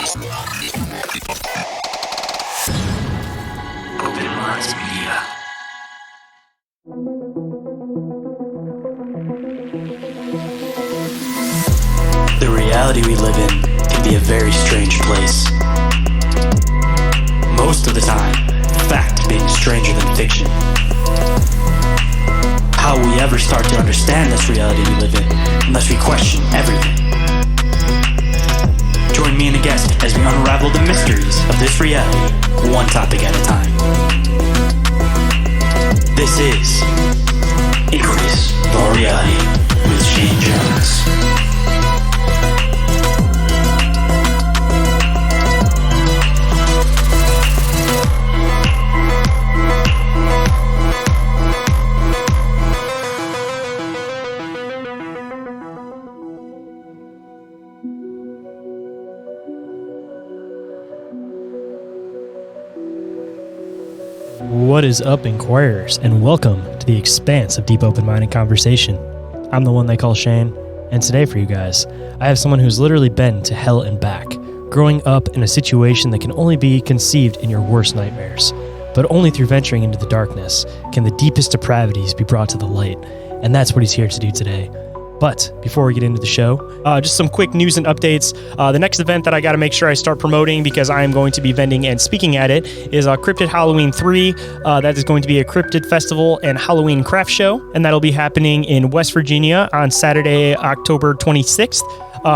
The reality we live in can be a very strange place. Most of the time, fact being stranger than fiction. How will we ever start to understand this reality we live in unless we question everything? Join me and a guest as we unravel the mysteries of this reality, one topic at a time. This is Inquiries of Reality with Shayn Jones. What is up, Inquirers, and welcome to the expanse of deep open-minded conversation. I'm the one they call Shane, and today for you guys, I have someone who's literally been to hell and back, growing up in a situation that can only be conceived in your worst nightmares. But only through venturing into the darkness can the deepest depravities be brought to the light, and that's what he's here to do today. But before we get into the show, just some quick news and updates. The next event that I got to make sure I start promoting because I am going to be vending and speaking at it is Cryptid Halloween 3. That is going to be a Cryptid festival and Halloween craft show, and that'll be happening in West Virginia on Saturday, October 26th.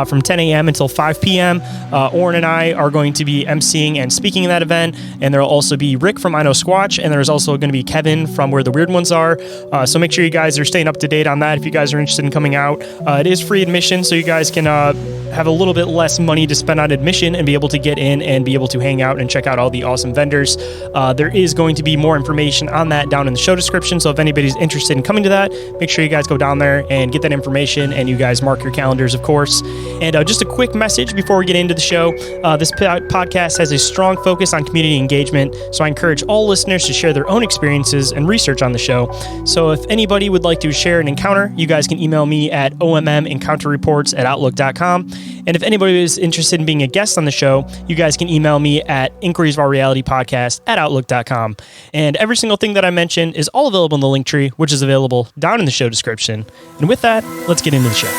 From 10 a.m. until 5 p.m. Orin and I are going to be emceeing and speaking in that event, and there will also be Rick from IKNOWSQUATCH, and there's also going to be Kevin from Where the Weird Ones Are. So make sure you guys are staying up to date on that if you guys are interested in coming out. It is free admission, so you guys can have a little bit less money to spend on admission and be able to get in and be able to hang out and check out all the awesome vendors. There is going to be more information on that down in the show description, so if anybody's interested in coming to that, make sure you guys go down there and get that information, and you guys mark your calendars, of course. And just a quick message before we get into the show. This podcast has a strong focus on community engagement, so I encourage all listeners to share their own experiences and research on the show. So if anybody would like to share an encounter, you guys can email me at ommencounterreports@outlook.com. And if anybody is interested in being a guest on the show, you guys can email me at inquiriesofourrealitypodcast@outlook.com. And every single thing that I mentioned is all available in the link tree, which is available down in the show description. And with that, let's get into the show.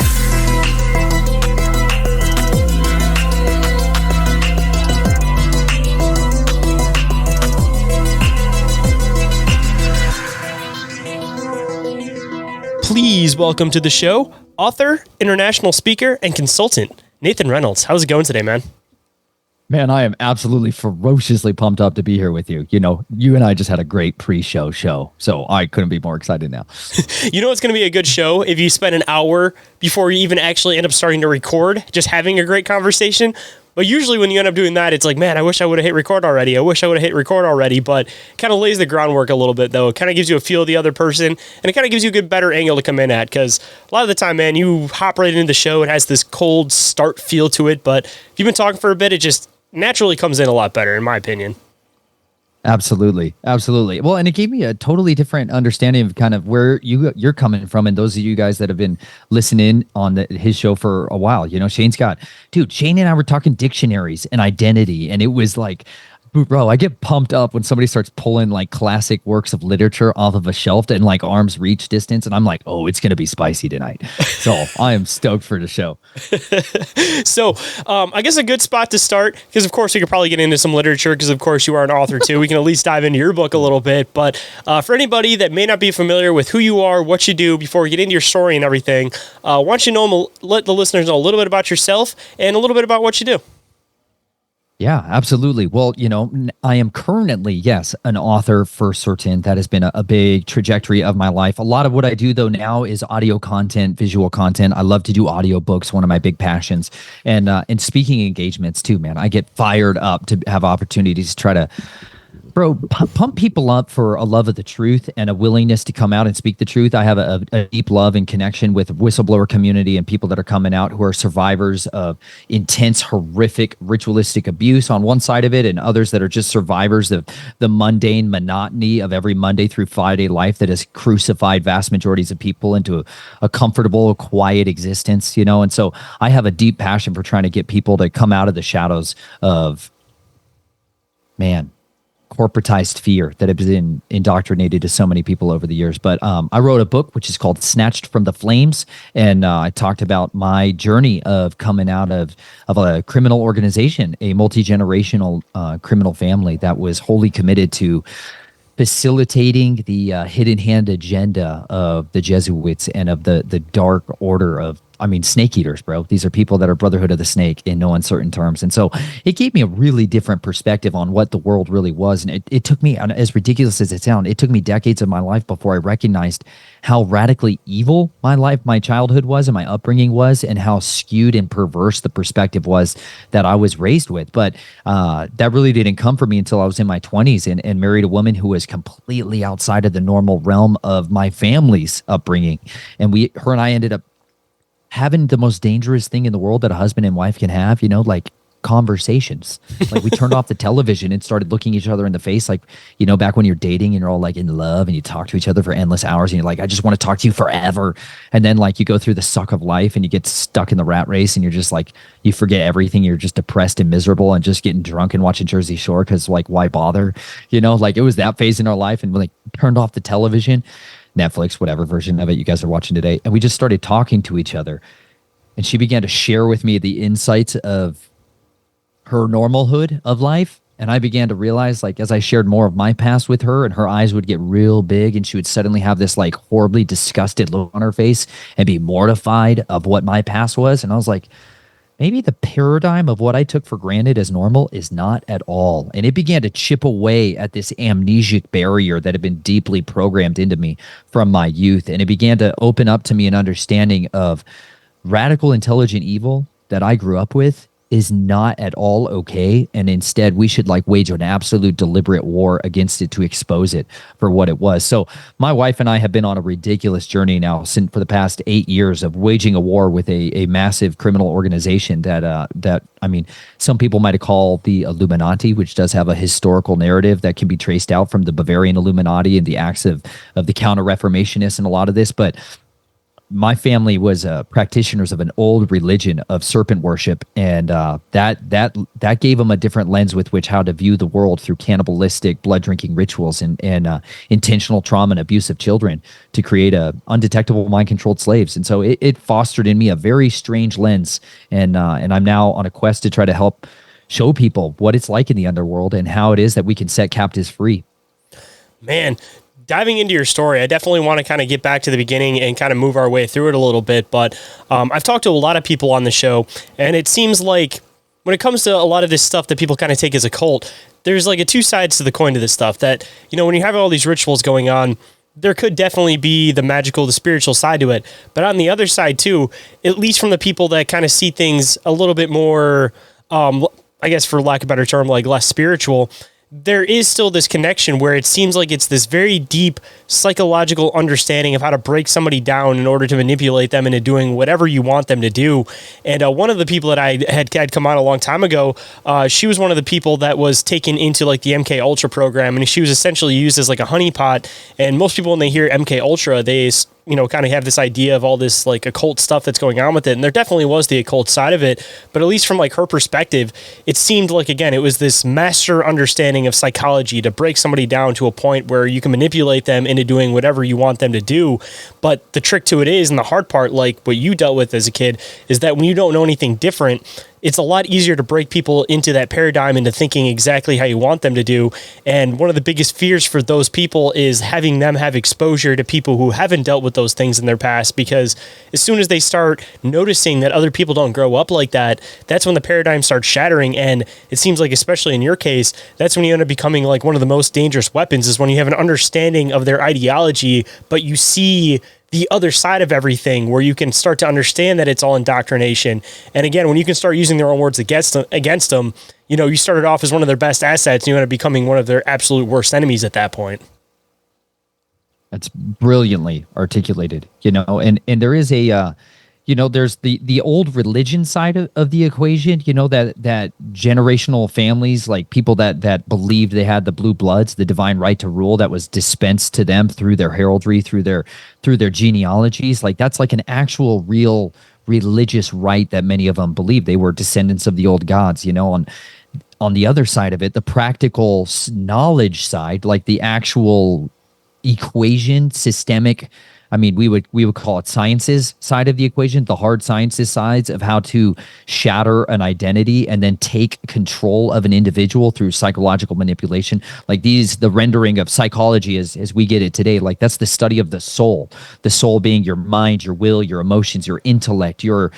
Please welcome to the show, author, international speaker, and consultant, Nathan Reynolds. How's it going today, man? Man, I am absolutely ferociously pumped up to be here with you. You know, you and I just had a great pre-show show, so I couldn't be more excited now. You know it's going to be a good show if you spend an hour before you even actually end up starting to record, just having a great conversation. But usually when you end up doing that, it's like, man, I wish I would have hit record already. But it kind of lays the groundwork a little bit, though. It kind of gives you a feel of the other person, and it kind of gives you a good, better angle to come in at. Because a lot of the time, man, you hop right into the show. It has this cold start feel to it. But if you've been talking for a bit, it just naturally comes in a lot better, in my opinion. Absolutely. Well, and it gave me a totally different understanding of kind of where you're coming from, and those of you guys that have been listening on his show for a while. You know, Shane and I were talking dictionaries and identity, and it was like, bro, I get pumped up when somebody starts pulling like classic works of literature off of a shelf in like arm's reach distance, and I'm like, oh, it's gonna be spicy tonight. So I am stoked for the show. So I guess a good spot to start, because of course we could probably get into some literature, because of course you are an author too. We can at least dive into your book a little bit. But for anybody that may not be familiar with who you are, what you do, before we get into your story and everything, why don't you let the listeners know a little bit about yourself and a little bit about what you do. Yeah, absolutely. Well, you know, I am currently, yes, an author for certain. That has been a big trajectory of my life. A lot of what I do, though, now is audio content, visual content. I love to do audiobooks, one of my big passions. And speaking engagements, too, man. I get fired up to have opportunities to try to Bro, pump people up for a love of the truth and a willingness to come out and speak the truth. I have a deep love and connection with whistleblower community and people that are coming out who are survivors of intense, horrific, ritualistic abuse on one side of it, and others that are just survivors of the mundane monotony of every Monday through Friday life that has crucified vast majorities of people into a comfortable, quiet existence, you know? And so I have a deep passion for trying to get people to come out of the shadows of, man, corporatized fear that has been indoctrinated to so many people over the years. But I wrote a book which is called Snatched from the Flames, and I talked about my journey of coming out of a criminal organization, a multi-generational criminal family that was wholly committed to facilitating the hidden hand agenda of the Jesuits and of the dark order of, I mean, snake eaters, bro. These are people that are Brotherhood of the Snake in no uncertain terms. And so it gave me a really different perspective on what the world really was. And it took me, as ridiculous as it sounds, it took me decades of my life before I recognized how radically evil my childhood was and my upbringing was, and how skewed and perverse the perspective was that I was raised with. But that really didn't come for me until I was in my 20s and married a woman who was completely outside of the normal realm of my family's upbringing. And her and I ended up having the most dangerous thing in the world that a husband and wife can have, you know, like conversations. Like we turned off the television and started looking each other in the face. Like, you know, back when you're dating and you're all like in love and you talk to each other for endless hours and you're like, I just want to talk to you forever. And then like you go through the suck of life and you get stuck in the rat race and you're just like, you forget everything. You're just depressed and miserable and just getting drunk and watching Jersey Shore because like, why bother? You know, like it was that phase in our life, and we like turned off the television, Netflix, whatever version of it you guys are watching today. And we just started talking to each other. And she began to share with me the insights of her normalhood of life. And I began to realize, like, as I shared more of my past with her, and her eyes would get real big and she would suddenly have this like horribly disgusted look on her face and be mortified of what my past was. And I was like, maybe the paradigm of what I took for granted as normal is not at all. And it began to chip away at this amnesic barrier that had been deeply programmed into me from my youth. And it began to open up to me an understanding of radical intelligent evil that I grew up with is not at all okay. And instead, we should like wage an absolute deliberate war against it to expose it for what it was. So my wife and I have been on a ridiculous journey now for the past 8 years of waging a war with a massive criminal organization that I mean, some people might call the Illuminati, which does have a historical narrative that can be traced out from the Bavarian Illuminati and the acts of the Counter-Reformationists and a lot of this. But my family was practitioners of an old religion of serpent worship, and that gave them a different lens with which how to view the world through cannibalistic, blood drinking rituals and intentional trauma and abuse of children to create undetectable mind controlled slaves. And so it fostered in me a very strange lens, and I'm now on a quest to try to help show people what it's like in the underworld and how it is that we can set captives free. Man, diving into your story, I definitely want to kind of get back to the beginning and kind of move our way through it a little bit. But I've talked to a lot of people on the show, and it seems like when it comes to a lot of this stuff that people kind of take as a cult, there's like two sides to the coin to this stuff. That, you know, when you have all these rituals going on, there could definitely be the magical, the spiritual side to it. But on the other side too, at least from the people that kind of see things a little bit more, I guess for lack of a better term, like less spiritual, there is still this connection where it seems like it's this very deep psychological understanding of how to break somebody down in order to manipulate them into doing whatever you want them to do. And one of the people that I had come on a long time ago, she was one of the people that was taken into like the MK Ultra program, and she was essentially used as like a honeypot. And most people, when they hear MK Ultra, they kind of have this idea of all this like occult stuff that's going on with it. And there definitely was the occult side of it, but at least from like her perspective, it seemed like, again, it was this master understanding of psychology to break somebody down to a point where you can manipulate them into doing whatever you want them to do. But the trick to it is, and the hard part, like what you dealt with as a kid, is that when you don't know anything different, it's a lot easier to break people into that paradigm, into thinking exactly how you want them to do. And one of the biggest fears for those people is having them have exposure to people who haven't dealt with those things in their past, because as soon as they start noticing that other people don't grow up like that, that's when the paradigm starts shattering. And it seems like, especially in your case, that's when you end up becoming like one of the most dangerous weapons, is when you have an understanding of their ideology, but you see the other side of everything, where you can start to understand that it's all indoctrination. And again, when you can start using their own words against them, you know, you started off as one of their best assets, and you end up becoming one of their absolute worst enemies at that point. That's brilliantly articulated, you know, and there is a, you know, there's the old religion side of the equation, you know, that generational families, like people that believed they had the blue bloods, the divine right to rule that was dispensed to them through their heraldry, through their genealogies. Like that's like an actual real religious right that many of them believed. They were descendants of the old gods, you know. On the other side of it, the practical knowledge side, like the actual equation, systemic, I mean, we would call it sciences side of the equation, the hard sciences sides of how to shatter an identity and then take control of an individual through psychological manipulation. Like the rendering of psychology as we get it today, like that's the study of the soul being your mind, your will, your emotions, your intellect, your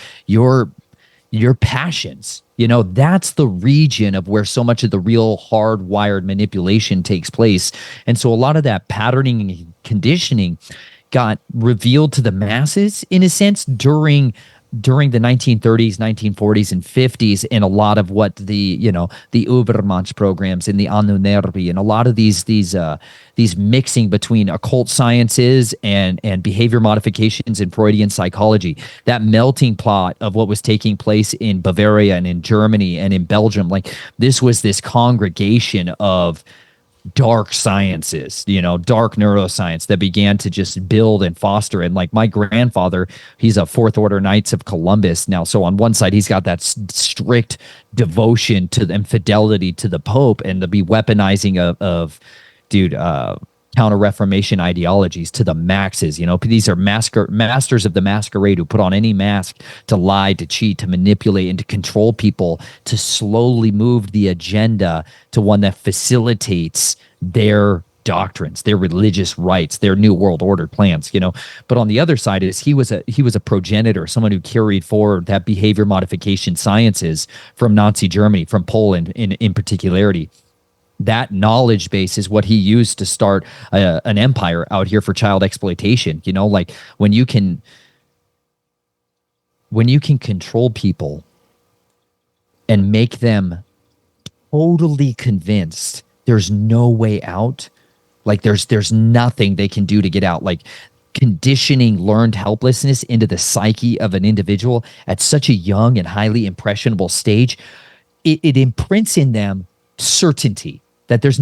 passions. You know, that's the region of where so much of the real hardwired manipulation takes place. And so a lot of that patterning and conditioning got revealed to the masses in a sense during the 1930s, 1940s, and 50s, and a lot of what the Übermensch programs and the Anu Nervi and a lot of these mixing between occult sciences and behavior modifications and Freudian psychology, that melting pot of what was taking place in Bavaria and in Germany and in Belgium. Like this was this congregation of dark sciences, you know, dark neuroscience that began to just build and foster. And like my grandfather, he's a Fourth Order Knights of Columbus now. So on one side, he's got that strict devotion to and fidelity to the Pope and the weaponizing of counter-reformation ideologies to the maxes. You know, these are masters of the masquerade who put on any mask to lie, to cheat, to manipulate, and to control people, to slowly move the agenda to one that facilitates their doctrines, their religious rights, their new world order plans, you know. But on the other side is he was a progenitor, someone who carried forward that behavior modification sciences from Nazi Germany, from Poland in particularity. That knowledge base is what he used to start an empire out here for child exploitation. You know, like when you can control people and make them totally convinced there's no way out, like there's nothing they can do to get out, like conditioning learned helplessness into the psyche of an individual at such a young and highly impressionable stage, it imprints in them certainty that there's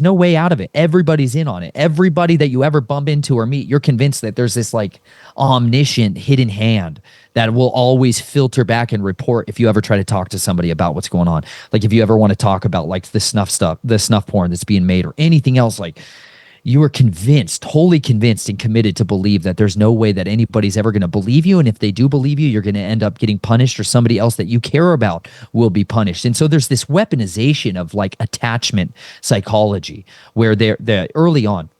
no way out of it. Everybody's in on it. Everybody that you ever bump into or meet, you're convinced that there's this like omniscient hidden hand that will always filter back and report if you ever try to talk to somebody about what's going on. Like if you ever want to talk about like the snuff porn that's being made or anything else, like you are convinced, wholly convinced and committed to believe that there's no way that anybody's ever going to believe you. And if they do believe you, you're going to end up getting punished, or somebody else that you care about will be punished. And so there's this weaponization of like attachment psychology where they're early on.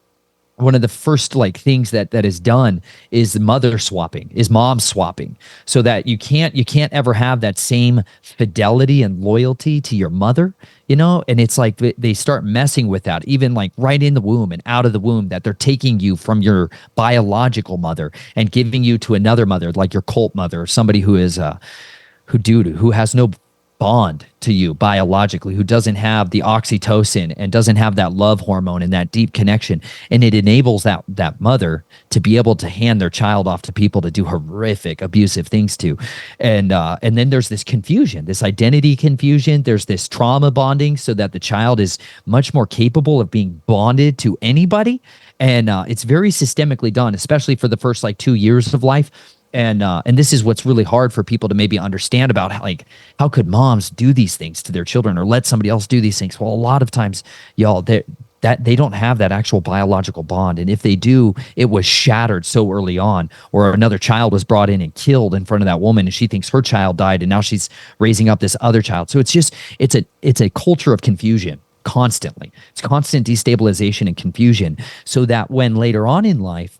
One of the first like things that is done is mom swapping, so that you can't ever have that same fidelity and loyalty to your mother, you know. And it's like they start messing with that, even like right in the womb and out of the womb, that they're taking you from your biological mother and giving you to another mother, like your cult mother, or somebody who is who has no bond to you biologically, who doesn't have the oxytocin and doesn't have that love hormone and that deep connection. And it enables that mother to be able to hand their child off to people to do horrific, abusive things to. And then there's this confusion, this identity confusion. There's this trauma bonding so that the child is much more capable of being bonded to anybody. And it's very systemically done, especially for the first like 2 years of life. And this is what's really hard for people to maybe understand about, how could moms do these things to their children or let somebody else do these things? Well, a lot of times, y'all, they don't have that actual biological bond. And if they do, it was shattered so early on, or another child was brought in and killed in front of that woman, and she thinks her child died, and now she's raising up this other child. So it's a culture of confusion constantly. It's constant destabilization and confusion, so that when later on in life,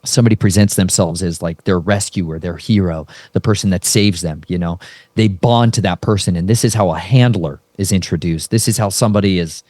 somebody presents themselves as like their rescuer, their hero, the person that saves them, you know, they bond to that person. And this is how a handler is introduced. This is how somebody is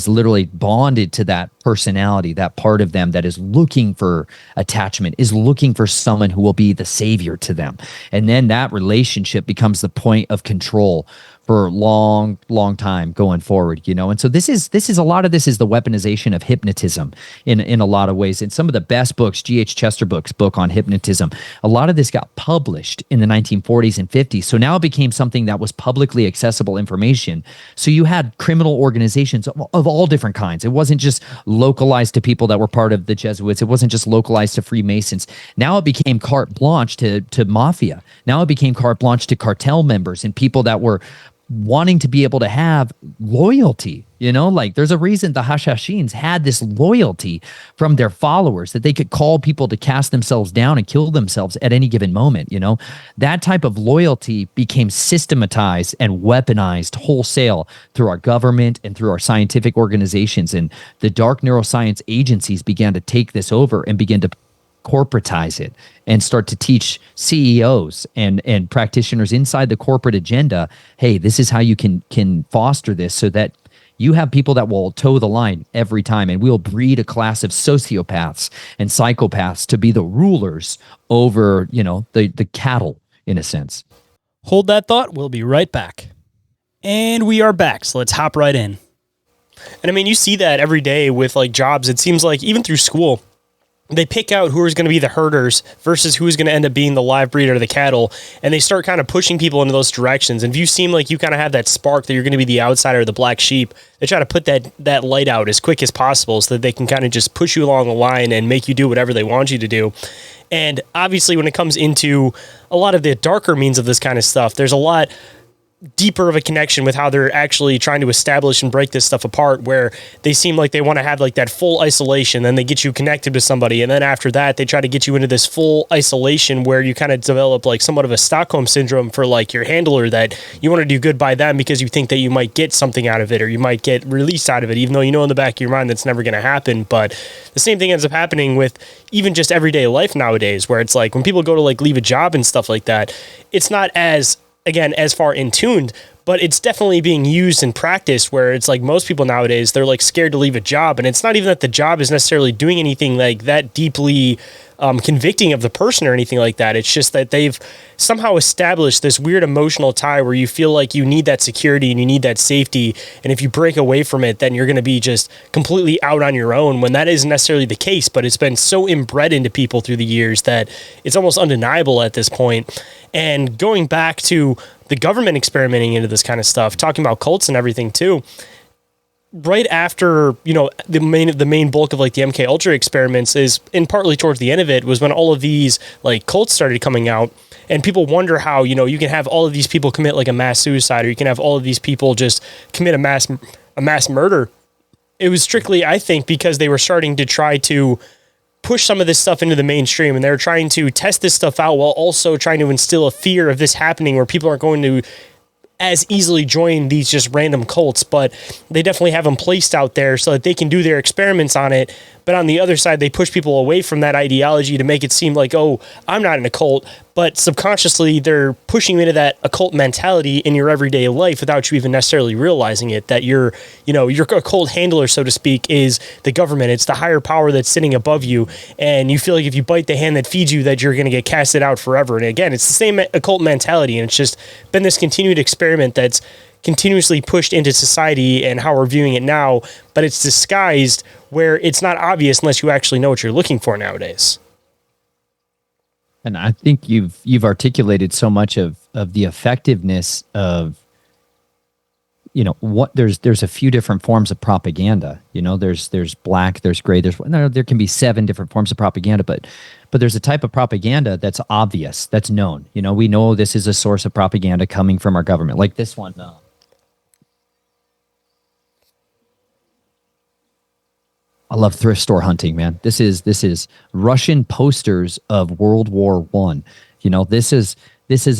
literally bonded to that personality, that part of them that is looking for attachment, is looking for someone who will be the savior to them. And then that relationship becomes the point of control for a long, long time going forward, you know? And so this is a lot of this is the weaponization of hypnotism in a lot of ways. And some of the best books, G.H. Chesterton's book on hypnotism, a lot of this got published in the 1940s and 50s. So now it became something that was publicly accessible information. So you had criminal organizations of all different kinds. It wasn't just localized to people that were part of the Jesuits. It wasn't just localized to Freemasons. Now it became carte blanche to mafia. Now it became carte blanche to cartel members and people that were wanting to be able to have loyalty. You know, like there's a reason the Hashashins had this loyalty from their followers, that they could call people to cast themselves down and kill themselves at any given moment. You know, that type of loyalty became systematized and weaponized wholesale through our government and through our scientific organizations. And the dark neuroscience agencies began to take this over and begin to corporatize it and start to teach CEOs and practitioners inside the corporate agenda, hey, this is how you can foster this so that you have people that will toe the line every time, and we'll breed a class of sociopaths and psychopaths to be the rulers over, you know, the cattle, in a sense. Hold that thought. We'll be right back. And we are back, so let's hop right in. And I mean, you see that every day with like jobs. It seems like even through school, they pick out who is going to be the herders versus who is going to end up being the live breeder of the cattle. And they start kind of pushing people into those directions. And if you seem like you kind of have that spark that you're going to be the outsider or the black sheep, they try to put that light out as quick as possible so that they can kind of just push you along the line and make you do whatever they want you to do. And obviously when it comes into a lot of the darker means of this kind of stuff, there's a lot deeper of a connection with how they're actually trying to establish and break this stuff apart, where they seem like they want to have like that full isolation, then they get you connected to somebody, and then after that they try to get you into this full isolation where you kind of develop like somewhat of a Stockholm syndrome for like your handler, that you want to do good by them because you think that you might get something out of it or you might get released out of it, even though you know in the back of your mind that's never going to happen. But the same thing ends up happening with even just everyday life nowadays, where it's like when people go to like leave a job and stuff like that, it's not as far in tuned, but it's definitely being used and practiced, where it's like most people nowadays, they're like scared to leave a job. And it's not even that the job is necessarily doing anything like that deeply convicting of the person or anything like that. It's just that they've somehow established this weird emotional tie where you feel like you need that security and you need that safety. And if you break away from it, then you're going to be just completely out on your own, when that isn't necessarily the case. But it's been so inbred into people through the years that it's almost undeniable at this point. And going back to the government experimenting into this kind of stuff, talking about cults and everything too, right after, you know, the main bulk of like the MK Ultra experiments is, and partly towards the end of it, was when all of these like cults started coming out, and people wonder how, you know, you can have all of these people commit like a mass suicide, or you can have all of these people just commit a mass murder. It was strictly, I think, because they were starting to try to push some of this stuff into the mainstream, and they were trying to test this stuff out while also trying to instill a fear of this happening, where people aren't going to as easily join these just random cults, but they definitely have them placed out there so that they can do their experiments on it. But on the other side, they push people away from that ideology to make it seem like, oh, I'm not in a cult. But subconsciously, they're pushing you into that occult mentality in your everyday life without you even necessarily realizing it, that your occult handler, so to speak, is the government. It's the higher power that's sitting above you. And you feel like if you bite the hand that feeds you, that you're going to get casted out forever. And again, it's the same occult mentality. And it's just been this continued experiment that's continuously pushed into society and how we're viewing it now, but it's disguised where it's not obvious unless you actually know what you're looking for nowadays. And I think you've articulated so much of the effectiveness of, you know, what there's a few different forms of propaganda. You know, there's black, there's gray, there can be 7 different forms of propaganda, but there's a type of propaganda that's obvious, that's known. You know, we know this is a source of propaganda coming from our government, like this one. I love thrift store hunting, man. This is Russian posters of World War One. You know, this is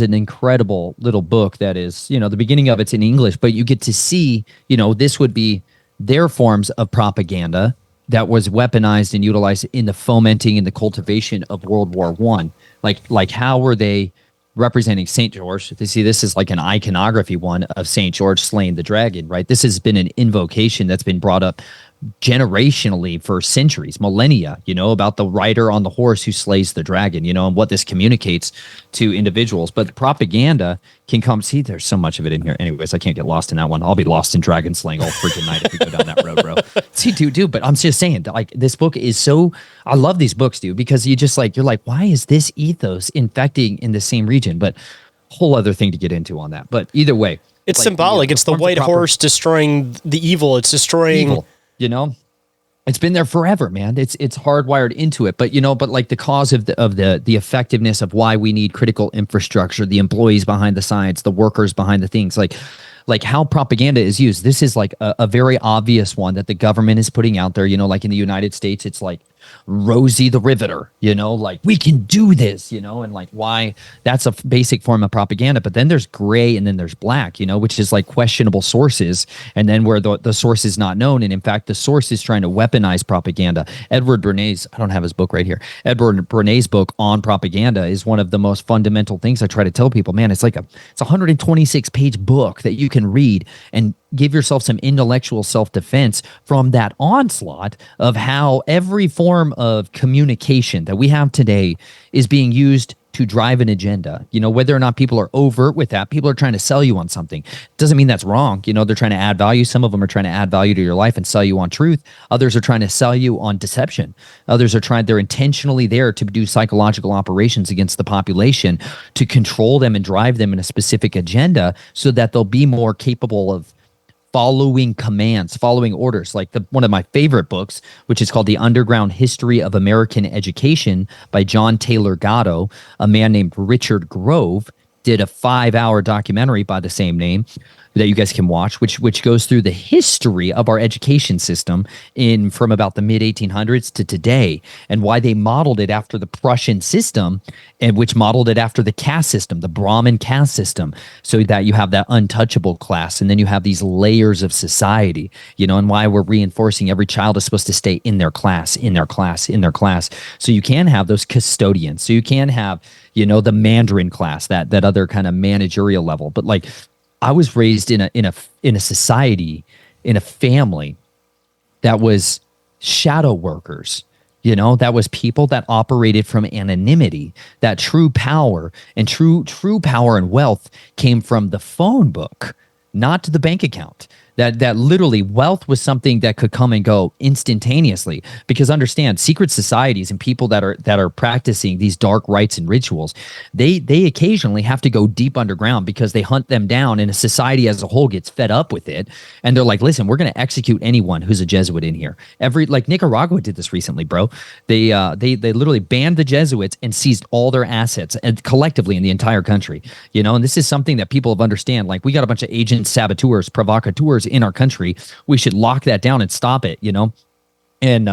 an incredible little book that is, you know, the beginning of it's in English, but you get to see, you know, this would be their forms of propaganda that was weaponized and utilized in the fomenting and the cultivation of World War One. Like how were they representing St. George. You see, this is like an iconography one of St. George slaying the dragon, right? This has been an invocation that's been brought up generationally for centuries, millennia, about the rider on the horse who slays the dragon, and what this communicates to individuals. But propaganda can come. See, there's so much of it in here. Anyways, I can't get lost in that one. I'll be lost in dragon slaying all freaking night if we go down that road, bro. See, dude, but I'm just saying, like, this book is so, I love these books, dude, because you're like, why is this ethos infecting in the same region? But whole other thing to get into on that. But either way, it's like, symbolic. It's the white horse destroying the evil. It's destroying evil. It's been there forever, man. It's hardwired into it. But but like the cause of the effectiveness of why we need critical infrastructure, the employees behind the science, the workers behind the things, like how propaganda is used. This is like a very obvious one that the government is putting out there. Like in the United States, it's like Rosie the Riveter, like we can do this, and like why that's a basic form of propaganda. But then there's gray and then there's black, which is like questionable sources. And then where the source is not known. And in fact, the source is trying to weaponize propaganda. Edward Bernays, I don't have his book right here. Edward Bernays' book on propaganda is one of the most fundamental things I try to tell people, man. It's a 126 page book that you can read and give yourself some intellectual self-defense from that onslaught of how every form of communication that we have today is being used to drive an agenda. Whether or not people are overt with that, people are trying to sell you on something. Doesn't mean that's wrong. They're trying to add value. Some of them are trying to add value to your life and sell you on truth. Others are trying to sell you on deception. Others are they're intentionally there to do psychological operations against the population to control them and drive them in a specific agenda so that they'll be more capable of following commands, following orders. Like one of my favorite books, which is called The Underground History of American Education by John Taylor Gatto, a man named Richard Grove, did a 5-hour documentary by the same name that you guys can watch, which goes through the history of our education system from about the mid 1800s to today, and why they modeled it after the Prussian system, and which modeled it after the caste system, the Brahmin caste system, so that you have that untouchable class, and then you have these layers of society, and why we're reinforcing every child is supposed to stay in their class, in their class, in their class. So you can have those custodians, so you can have the Mandarin class, that other kind of managerial level. But like, I was raised in a society, in a family that was shadow workers, that was people that operated from anonymity, that true power and true power and wealth came from the phone book, not to the bank account. That literally wealth was something that could come and go instantaneously. Because understand, secret societies and people that are practicing these dark rites and rituals, they occasionally have to go deep underground because they hunt them down, and a society as a whole gets fed up with it, and they're like, listen, we're going to execute anyone who's a Jesuit in here. Like Nicaragua did this recently, bro. They literally banned the Jesuits and seized all their assets, and collectively in the entire country. And this is something that people have understand. Like, we got a bunch of agents, saboteurs, provocateurs in our country. We should lock that down and stop it, and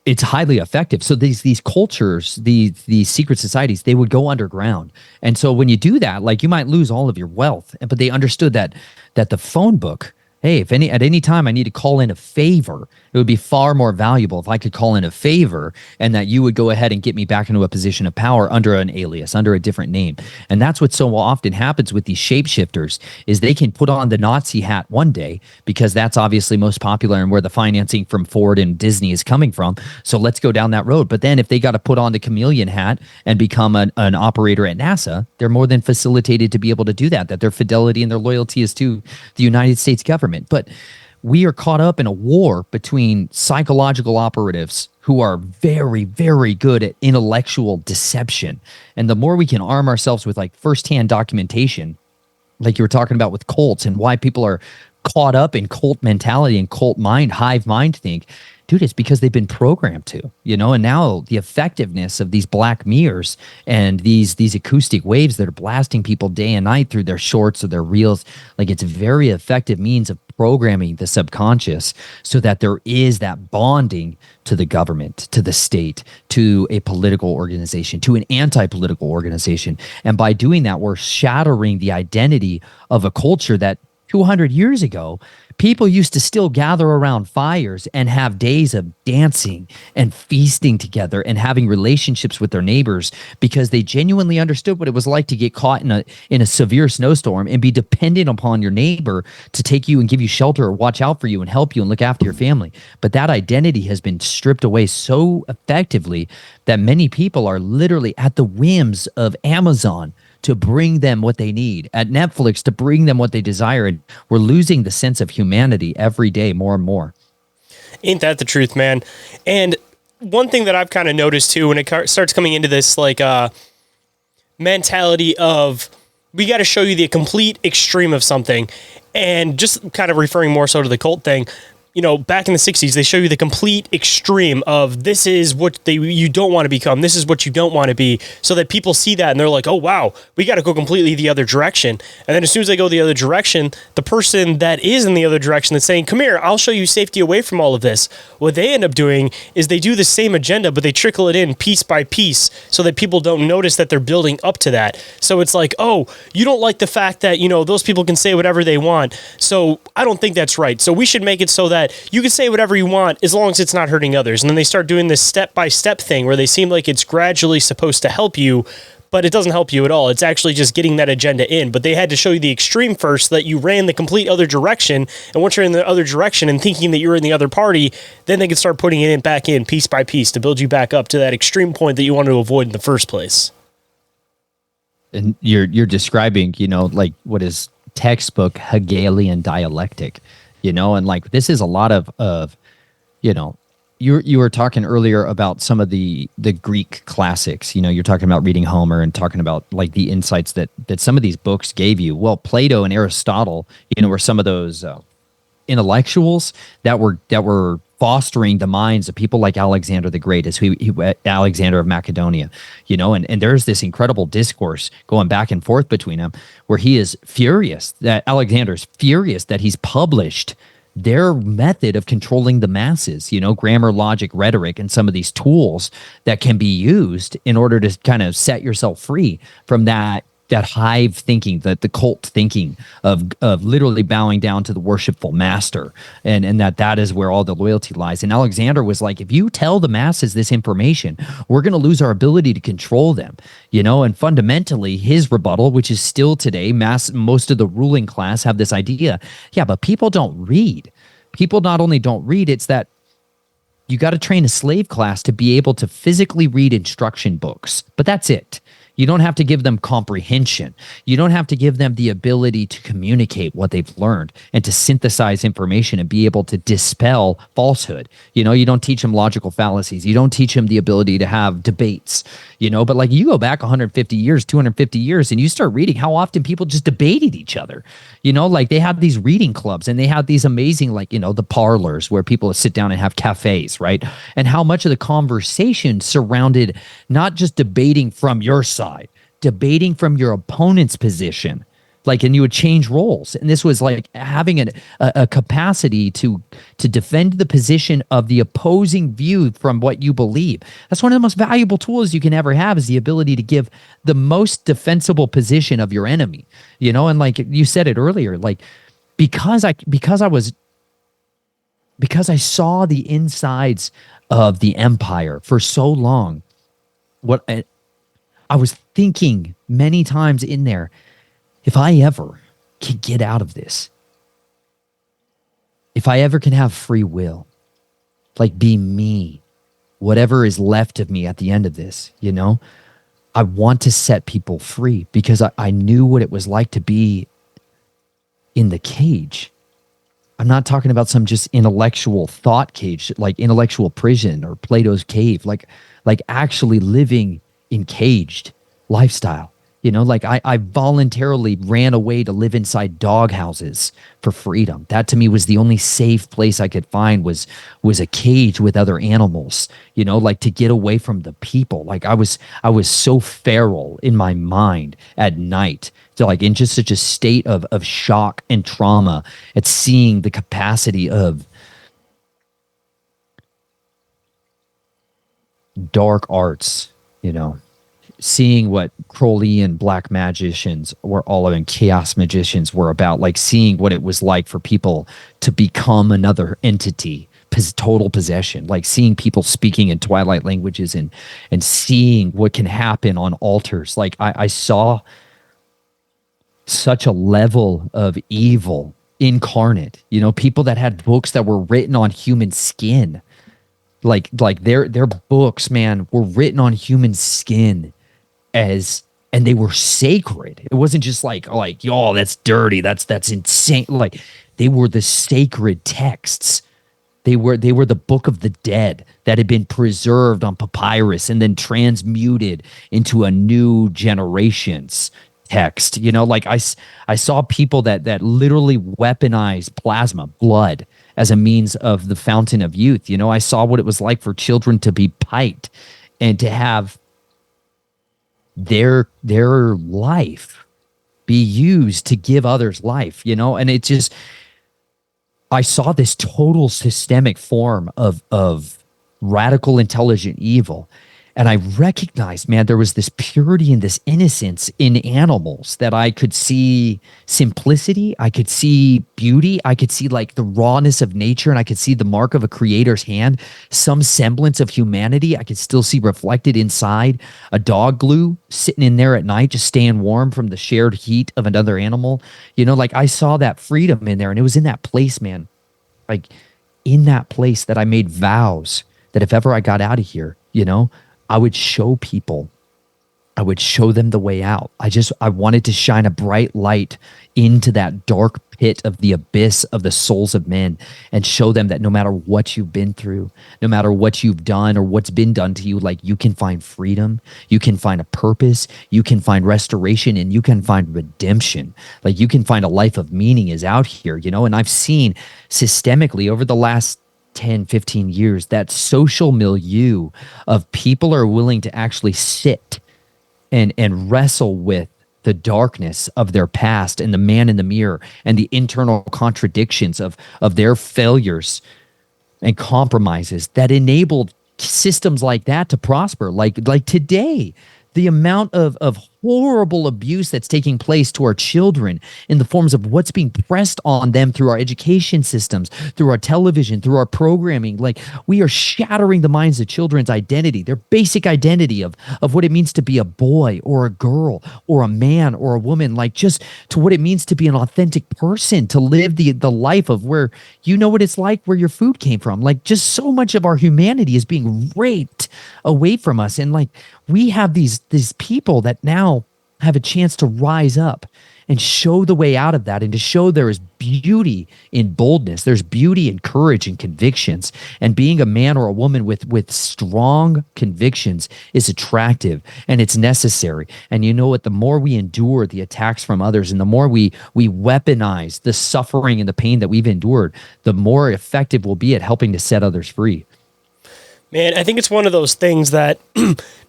it's highly effective. So these cultures, these secret societies, they would go underground. And so when you do that, like, you might lose all of your wealth, but they understood that the phone book, hey, at any time I need to call in a favor, it would be far more valuable if I could call in a favor, and that you would go ahead and get me back into a position of power under an alias, under a different name. And that's what so often happens with these shapeshifters, is they can put on the Nazi hat one day because that's obviously most popular and where the financing from Ford and Disney is coming from. So let's go down that road. But then if they got to put on the chameleon hat and become an operator at NASA, they're more than facilitated to be able to do that their fidelity and their loyalty is to the United States government. But we are caught up in a war between psychological operatives who are very, very good at intellectual deception. And the more we can arm ourselves with like firsthand documentation, like you were talking about with cults and why people are caught up in cult mentality and cult mind, hive mind think, dude, it's because they've been programmed to, and now the effectiveness of these black mirrors and these acoustic waves that are blasting people day and night through their shorts or their reels, like, it's a very effective means of programming the subconscious so that there is that bonding to the government, to the state, to a political organization, to an anti-political organization. And by doing that, we're shattering the identity of a culture that 200 years ago, people used to still gather around fires and have days of dancing and feasting together and having relationships with their neighbors because they genuinely understood what it was like to get caught in a severe snowstorm and be dependent upon your neighbor to take you and give you shelter or watch out for you and help you and look after your family. But that identity has been stripped away so effectively that many people are literally at the whims of Amazon to bring them what they need, at Netflix to bring them what they desire. And we're losing the sense of humanity every day more and more. Ain't that the truth, man? And one thing that I've kind of noticed too, when it starts coming into this like mentality of we got to show you the complete extreme of something, and just kind of referring more so to the cult thing. You know, back in the 60s, they show you the complete extreme of this is what you don't want to become. This is what you don't want to be, so that people see that and they're like, oh, wow, we got to go completely the other direction. And then as soon as they go the other direction, the person that is in the other direction that's saying, come here, I'll show you safety away from all of this. What they end up doing is they do the same agenda, but they trickle it in piece by piece so that people don't notice that they're building up to that. So it's like, oh, you don't like the fact that, you know, those people can say whatever they want. So I don't think that's right. So we should make it so that you can say whatever you want as long as it's not hurting others. And then they start doing this step-by-step thing where they seem like it's gradually supposed to help you, but it doesn't help you at all. It's actually just getting that agenda in. But they had to show you the extreme first so that you ran the complete other direction. And once you're in the other direction and thinking that you're in the other party, then they can start putting it in back in piece by piece to build you back up to that extreme point that you wanted to avoid in the first place. And you're describing, you know, like what is textbook Hegelian dialectic. You know, and like this is a lot of you know, you were talking earlier about some of the Greek classics. You know, you're talking about reading Homer and talking about like the insights that some of these books gave you. Well, Plato and Aristotle, you know, were some of those intellectuals that were fostering the minds of people like Alexander the Great, as Alexander of Macedonia, you know, and there's this incredible discourse going back and forth between them where he is furious that Alexander's furious that he's published their method of controlling the masses, you know, grammar, logic, rhetoric, and some of these tools that can be used in order to kind of set yourself free from that hive thinking, the cult thinking of literally bowing down to the worshipful master, and that is where all the loyalty lies. And Alexander was like, if you tell the masses this information, we're going to lose our ability to control them, you know. And fundamentally, his rebuttal, which is still today, most of the ruling class have this idea, yeah, but people don't read. People not only don't read, it's that you got to train a slave class to be able to physically read instruction books, but that's it. You don't have to give them comprehension. You don't have to give them the ability to communicate what they've learned and to synthesize information and be able to dispel falsehood. You know, you don't teach them logical fallacies. You don't teach them the ability to have debates, you know, but like you go back 150 years, 250 years, and you start reading how often people just debated each other. You know, like they had these reading clubs and they had these amazing, like, you know, the parlors where people sit down and have cafes, right? And how much of the conversation surrounded not just debating from your side, debating from your opponent's position, like, and you would change roles. And this was like having a capacity to defend the position of the opposing view from what you believe. That's one of the most valuable tools you can ever have, is the ability to give the most defensible position of your enemy, you know. And like you said it earlier, like because I saw the insides of the empire for so long, what I was thinking many times in there, if I ever can get out of this, if I ever can have free will, like be me, whatever is left of me at the end of this, you know, I want to set people free because I knew what it was like to be in the cage. I'm not talking about some just intellectual thought cage, like intellectual prison or Plato's cave, like actually living encaged lifestyle. You know, like I voluntarily ran away to live inside dog houses for freedom. That to me was the only safe place I could find was a cage with other animals, you know, like to get away from the people. Like I was so feral in my mind at night, so like in just such a state of shock and trauma at seeing the capacity of dark arts, you know, seeing what Crowley and black magicians were all and chaos magicians were about, like seeing what it was like for people to become another entity, total possession, like seeing people speaking in twilight languages and seeing what can happen on altars. Like I saw such a level of evil incarnate, you know, people that had books that were written on human skin. Like their books, man, were written on human skin and they were sacred. It wasn't just like, yo, that's dirty, that's insane. Like they were the sacred texts. They were the book of the dead that had been preserved on papyrus and then transmuted into a new generation's text. You know, like I saw people that literally weaponized plasma, blood, as a means of the fountain of youth. You know, I saw what it was like for children to be piped and to have their life be used to give others life, you know? And it just, I saw this total systemic form of radical intelligent evil. And I recognized, man, there was this purity and this innocence in animals that I could see simplicity. I could see beauty. I could see like the rawness of nature, and I could see the mark of a creator's hand, some semblance of humanity. I could still see reflected inside a dog glue sitting in there at night, just staying warm from the shared heat of another animal. You know, like I saw that freedom in there, and it was in that place, man, like in that place that I made vows that if ever I got out of here, you know, I would show people, I would show them the way out. I wanted to shine a bright light into that dark pit of the abyss of the souls of men and show them that no matter what you've been through, no matter what you've done or what's been done to you, like you can find freedom, you can find a purpose, you can find restoration, and you can find redemption. Like you can find a life of meaning is out here, you know? And I've seen systemically over the last 10, 15 years, that social milieu of people are willing to actually sit and wrestle with the darkness of their past and the man in the mirror and the internal contradictions of their failures and compromises that enabled systems like that to prosper. Like today, the amount of horrible abuse that's taking place to our children in the forms of what's being pressed on them through our education systems, through our television, through our programming. Like we are shattering the minds of children's identity, their basic identity of what it means to be a boy or a girl or a man or a woman, like just to what it means to be an authentic person, to live the life of where you know what it's like, where your food came from. Like just so much of our humanity is being raped away from us. And like we have these people that now have a chance to rise up and show the way out of that, and to show there is beauty in boldness. There's beauty in courage and convictions, and being a man or a woman with strong convictions is attractive and it's necessary. And you know what? The more we endure the attacks from others, and the more we weaponize the suffering and the pain that we've endured, the more effective we'll be at helping to set others free. Man, I think it's one of those things that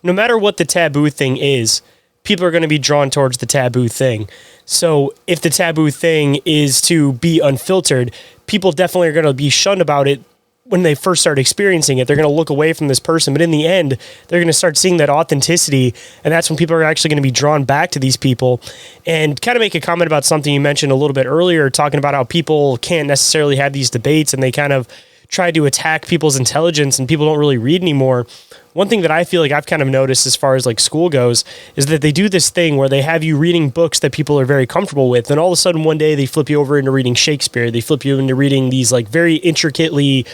no matter what the taboo thing is, people are going to be drawn towards the taboo thing. So if the taboo thing is to be unfiltered, people definitely are going to be shunned about it when they first start experiencing it. They're going to look away from this person, but in the end, they're going to start seeing that authenticity, and that's when people are actually going to be drawn back to these people. And kind of make a comment about something you mentioned a little bit earlier, talking about how people can't necessarily have these debates, and they kind of try to attack people's intelligence, and people don't really read anymore. One thing that I feel like I've kind of noticed as far as like school goes is that they do this thing where they have you reading books that people are very comfortable with. And all of a sudden one day they flip you over into reading Shakespeare. They flip you into reading these like very intricately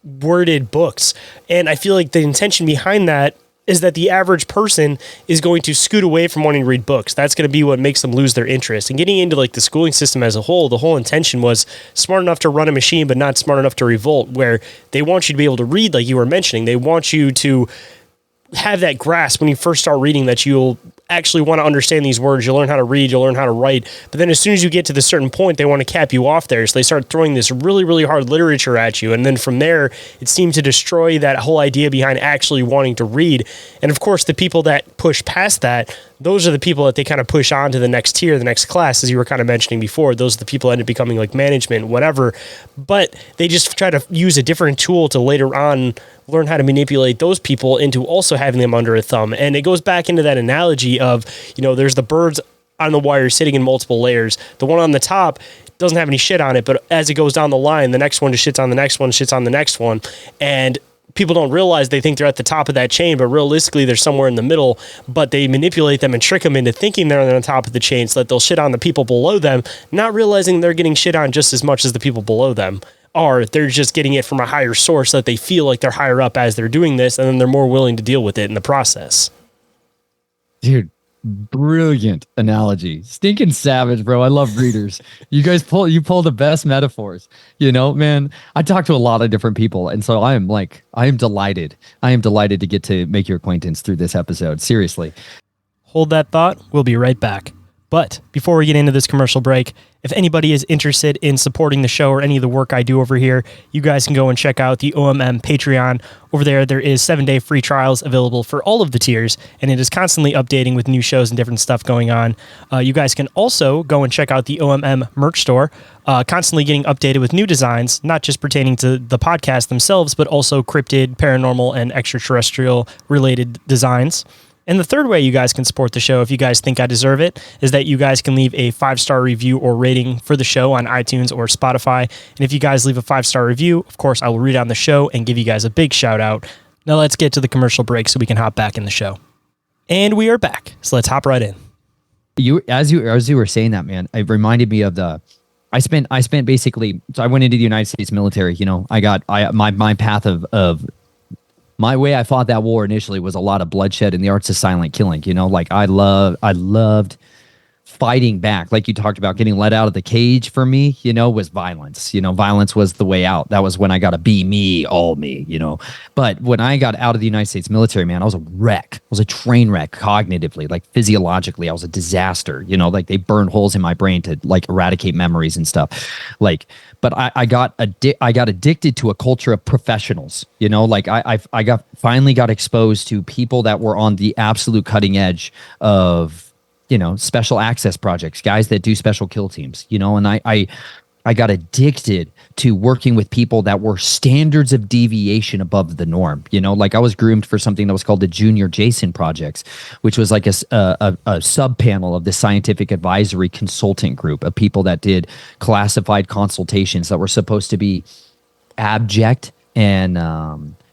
worded books. And I feel like the intention behind that is that the average person is going to scoot away from wanting to read books. That's going to be what makes them lose their interest. And getting into like the schooling system as a whole, the whole intention was smart enough to run a machine, but not smart enough to revolt, where they want you to be able to read, like you were mentioning. They want you to have that grasp when you first start reading, that you'll actually want to understand these words. You'll learn how to read, you'll learn how to write. But then as soon as you get to the certain point, they want to cap you off there. So they start throwing this really, really hard literature at you. And then from there, it seemed to destroy that whole idea behind actually wanting to read. And of course, the people that push past that, those are the people that they kind of push on to the next tier, the next class, as you were kind of mentioning before. Those are the people that end up becoming like management, whatever. But they just try to use a different tool to later on learn how to manipulate those people into also having them under a thumb. And it goes back into that analogy of, there's the birds on the wire sitting in multiple layers. The one on the top doesn't have any shit on it, but as it goes down the line, the next one just shits on the next one, shits on the next one. And people don't realize, they think they're at the top of that chain, but realistically they're somewhere in the middle. But they manipulate them and trick them into thinking they're on the top of the chain so that they'll shit on the people below them, not realizing they're getting shit on just as much as the people below them. Or they're just getting it from a higher source so that they feel like they're higher up as they're doing this, and then they're more willing to deal with it in the process. Dude, brilliant analogy. Stinking savage, bro. I love readers. You guys pull the best metaphors. Man, I talk to a lot of different people, and so I am delighted. I am delighted to get to make your acquaintance through this episode. Seriously. Hold that thought. We'll be right back. But before we get into this commercial break, if anybody is interested in supporting the show or any of the work I do over here, you guys can go and check out the OMM Patreon. Over there is 7-day free trials available for all of the tiers, and it is constantly updating with new shows and different stuff going on. You guys can also go and check out the OMM merch store, constantly getting updated with new designs, not just pertaining to the podcast themselves, but also cryptid, paranormal, and extraterrestrial related designs. And the third way you guys can support the show, if you guys think I deserve it, is that you guys can leave a 5-star review or rating for the show on iTunes or Spotify. And if you guys leave a 5-star review, of course, I will read on the show and give you guys a big shout out. Now let's get to the commercial break so we can hop back in the show. And we are back. So let's hop right in. As you were saying that, man, it reminded me of I spent basically, so I went into the United States military. My path of my way I fought that war initially was a lot of bloodshed and the arts of silent killing. I loved fighting back. Like you talked about, getting let out of the cage for me, was violence. Violence was the way out. That was when I got to be me, all me, But when I got out of the United States military, man, I was a wreck. I was a train wreck cognitively, like physiologically. I was a disaster. Like they burned holes in my brain to like eradicate memories and stuff. But I got addicted to a culture of professionals. I finally got exposed to people that were on the absolute cutting edge of special access projects, guys that do special kill teams, and I got addicted to working with people that were standards of deviation above the norm. I was groomed for something that was called the Junior Jason Projects, which was like a sub panel of the scientific advisory consultant group of people that did classified consultations that were supposed to be abject and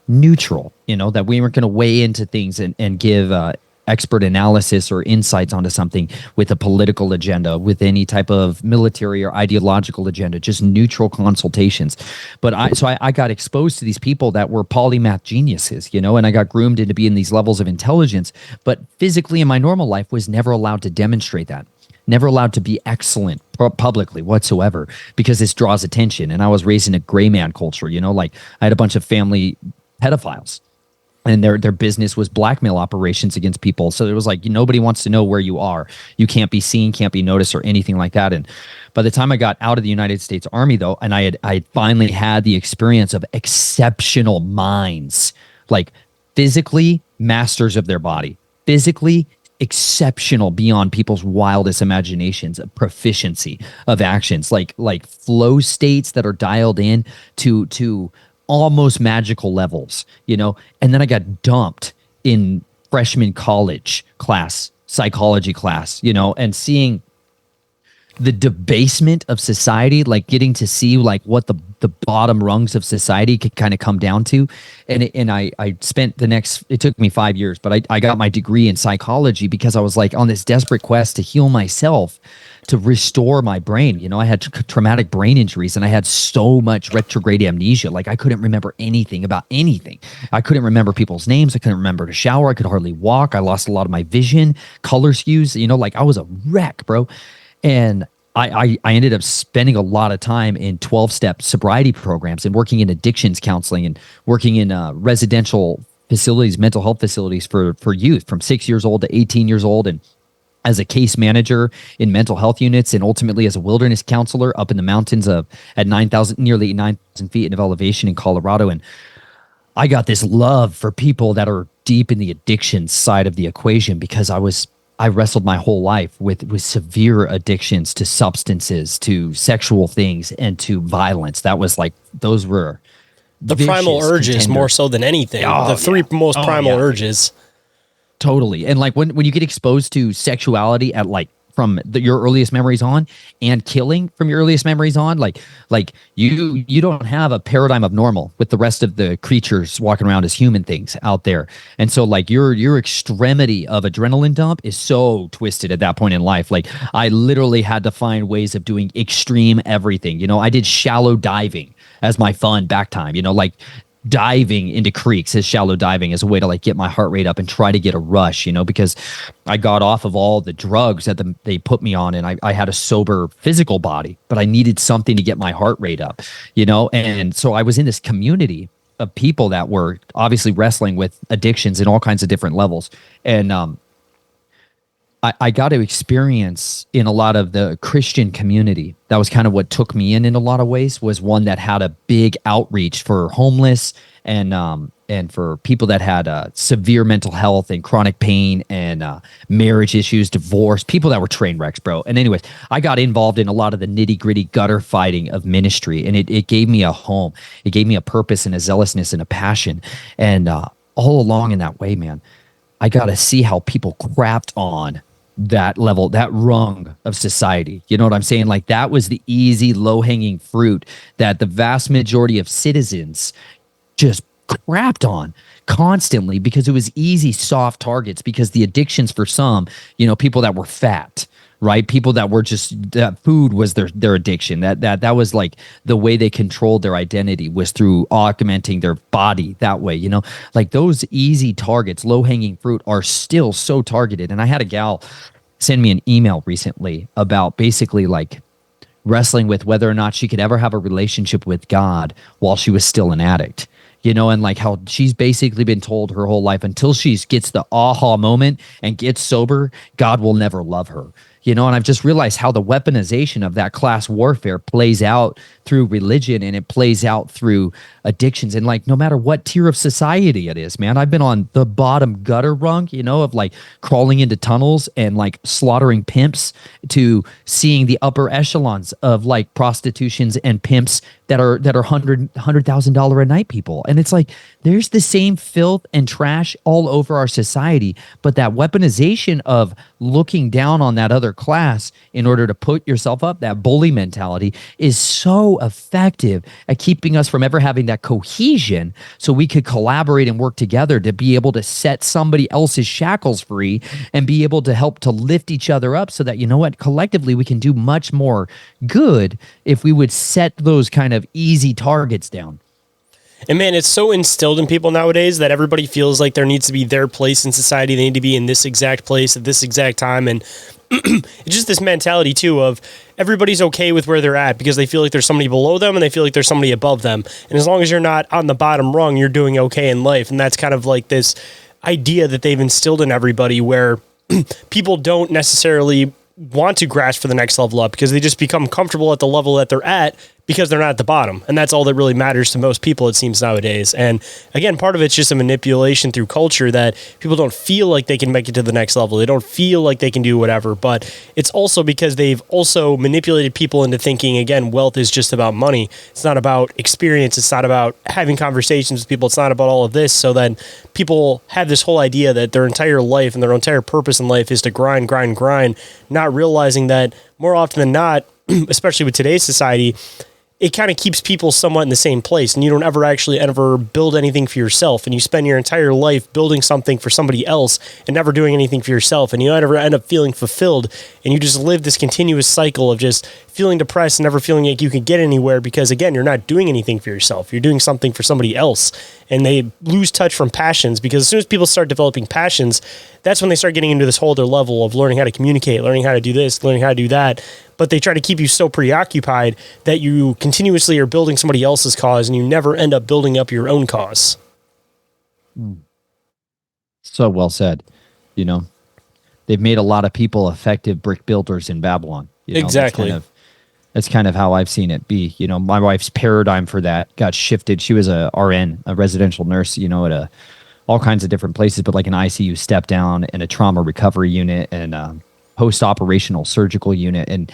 neutral, that we weren't going to weigh into things and give expert analysis or insights onto something with a political agenda, with any type of military or ideological agenda, just neutral consultations. But I got exposed to these people that were polymath geniuses, and I got groomed into being these levels of intelligence, but physically in my normal life was never allowed to demonstrate that. Never allowed to be excellent publicly whatsoever, because this draws attention. And I was raised in a gray man culture, I had a bunch of family pedophiles, and their business was blackmail operations against people. So it was like, nobody wants to know where you are. You can't be seen, can't be noticed, or anything like that. And by the time I got out of the United States Army, though, and I had finally had the experience of exceptional minds, like physically masters of their body, physically exceptional beyond people's wildest imaginations, of proficiency of actions, like flow states that are dialed in to almost magical levels, and then I got dumped in freshman college class, psychology class, and seeing the debasement of society, like getting to see like what the bottom rungs of society could kind of come down to. And I spent it took me 5 years, but I got my degree in psychology because I was like on this desperate quest to heal myself, to restore my brain. I had traumatic brain injuries, and I had so much retrograde amnesia. Like I couldn't remember anything about anything. I couldn't remember people's names. I couldn't remember to shower. I could hardly walk. I lost a lot of my vision, color skews, like I was a wreck, bro. And I ended up spending a lot of time in 12-step sobriety programs and working in addictions counseling and working in residential facilities, mental health facilities for youth from 6 years old to 18 years old, and as a case manager in mental health units, and ultimately as a wilderness counselor up in the mountains at nearly 9,000 feet of elevation in Colorado. And I got this love for people that are deep in the addiction side of the equation, because I wrestled my whole life with severe addictions to substances, to sexual things, and to violence. That was like, those were the primal urges more so than anything. The three most primal urges. Totally. And like when you get exposed to sexuality at like from your earliest memories on, and killing from your earliest memories on, like you don't have a paradigm of normal with the rest of the creatures walking around as human things out there. And so like your extremity of adrenaline dump is so twisted at that point in life. Like I literally had to find ways of doing extreme everything. You know, I did shallow diving as my fun back time, you know, like diving into creeks as shallow diving as a way to like get my heart rate up and try to get a rush, you know, because I got off of all the drugs that they put me on, and I had a sober physical body, but I needed something to get my heart rate up, you know. And so I was in this community of people that were obviously wrestling with addictions in all kinds of different levels. And I got to experience in a lot of the Christian community. That was kind of what took me in a lot of ways, was one that had a big outreach for homeless and for people that had severe mental health and chronic pain and marriage issues, divorce, people that were train wrecks, bro. And anyways, I got involved in a lot of the nitty gritty gutter fighting of ministry, and it gave me a home. It gave me a purpose and a zealousness and a passion. And all along in that way, man, I got to see how people crapped on that level, that rung of society. You know what I'm saying? Like that was the easy, low-hanging fruit that the vast majority of citizens just crapped on constantly, because it was easy, soft targets, because the addictions for some, you know, people that were fat, right? People that were just, that food was their addiction. That was like the way they controlled their identity, was through augmenting their body that way, you know, like those easy targets, low hanging fruit, are still so targeted. And I had a gal send me an email recently about basically like wrestling with whether or not she could ever have a relationship with God while she was still an addict. You know, and like how she's basically been told her whole life, until she gets the aha moment and gets sober, God will never love her. You know, and I've just realized how the weaponization of that class warfare plays out through religion, and it plays out through addictions. And like, no matter what tier of society it is, man, I've been on the bottom gutter rung, you know, of like crawling into tunnels and like slaughtering pimps, to seeing the upper echelons of like prostitutions and pimps that are $100,000 a night people. And it's like, there's the same filth and trash all over our society, but that weaponization of looking down on that other class in order to put yourself up, that bully mentality, is so effective at keeping us from ever having that cohesion, so we could collaborate and work together to be able to set somebody else's shackles free and be able to help to lift each other up, so that, you know what, collectively we can do much more good if we would set those kind of easy targets down. And man, it's so instilled in people nowadays that everybody feels like there needs to be their place in society. They need to be in this exact place at this exact time. And it's just this mentality too of everybody's okay with where they're at because they feel like there's somebody below them and they feel like there's somebody above them. And as long as you're not on the bottom rung, you're doing okay in life. And that's kind of like this idea that they've instilled in everybody, where people don't necessarily want to grasp for the next level up because they just become comfortable at the level that they're at because they're not at the bottom. And that's all that really matters to most people, it seems, nowadays. And again, part of it's just a manipulation through culture that people don't feel like they can make it to the next level. They don't feel like they can do whatever, but it's also because they've also manipulated people into thinking, again, wealth is just about money. It's not about experience. It's not about having conversations with people. It's not about all of this. So then people have this whole idea that their entire life and their entire purpose in life is to grind, not realizing that more often than not, especially with today's society, it kind of keeps people somewhat in the same place, and you don't ever build anything for yourself, and you spend your entire life building something for somebody else and never doing anything for yourself, and you never end up feeling fulfilled, and you just live this continuous cycle of just feeling depressed and never feeling like you can get anywhere because, again, you're not doing anything for yourself. You're doing something for somebody else, and they lose touch from passions, because as soon as people start developing passions, that's when they start getting into this whole other level of learning how to communicate, learning how to do this, learning how to do that. But they try to keep you so preoccupied that you continuously are building somebody else's cause and you never end up building up your own cause. So well said. You know, they've made a lot of people effective brick builders in Babylon. You know, Exactly. That's kind of how I've seen it be. You know, my wife's paradigm for that got shifted. She was a RN, a residential nurse, you know, at all kinds of different places, but like an ICU step down and a trauma recovery unit and post-operational surgical unit. And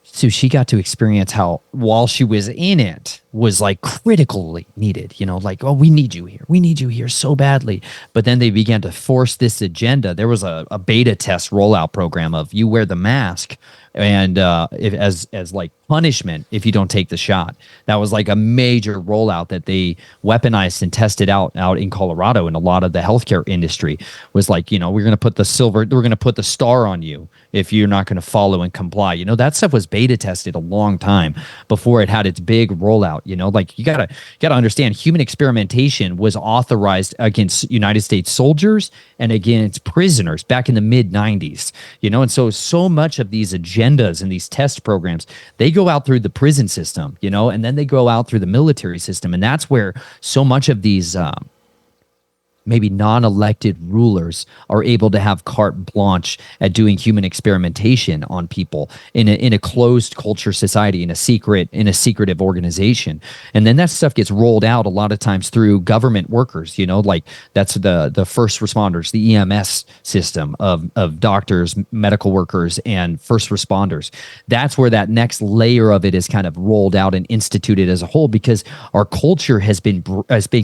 so she got to experience how, while she was in it, was like critically needed, you know, like, oh, we need you here. We need you here so badly. But then they began to force this agenda. There was a beta test rollout program of you wear the mask and if, as like punishment if you don't take the shot. That was like a major rollout that they weaponized and tested out in Colorado. And a lot of the healthcare industry was like, you know, we're going to put the star on you if you're not going to follow and comply. You know, that stuff was beta tested a long time before it had its big rollout. You know, like you gotta understand, human experimentation was authorized against United States soldiers and against prisoners back in the mid 90s. You know, and so much of these agendas and these test programs, they go out through the prison system, you know, and then they go out through the military system, and that's where so much of these maybe non-elected rulers are able to have carte blanche at doing human experimentation on people in a closed culture society, in a secretive organization. And then that stuff gets rolled out a lot of times through government workers, you know, like that's the first responders, the EMS system of doctors, medical workers, and first responders. That's where that next layer of it is kind of rolled out and instituted as a whole, because our culture has been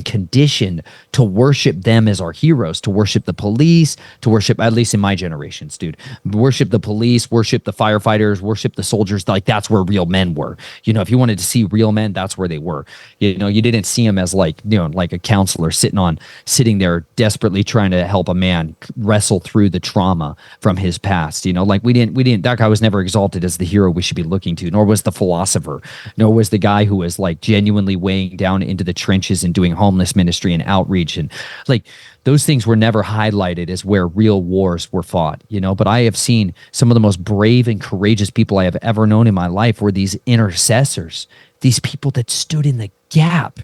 conditioned to worship them as our heroes, to worship the police, to worship, at least in my generations, dude, worship the police, worship the firefighters, worship the soldiers. Like that's where real men were. You know, if you wanted to see real men, that's where they were. You know, you didn't see them as like, you know, like a counselor sitting there desperately trying to help a man wrestle through the trauma from his past. You know, like we didn't, that guy was never exalted as the hero we should be looking to, nor was the philosopher, nor was the guy who was like genuinely weighing down into the trenches and doing homeless ministry and outreach. And like, those things were never highlighted as where real wars were fought, you know. But I have seen some of the most brave and courageous people I have ever known in my life were these intercessors, these people that stood in the gap.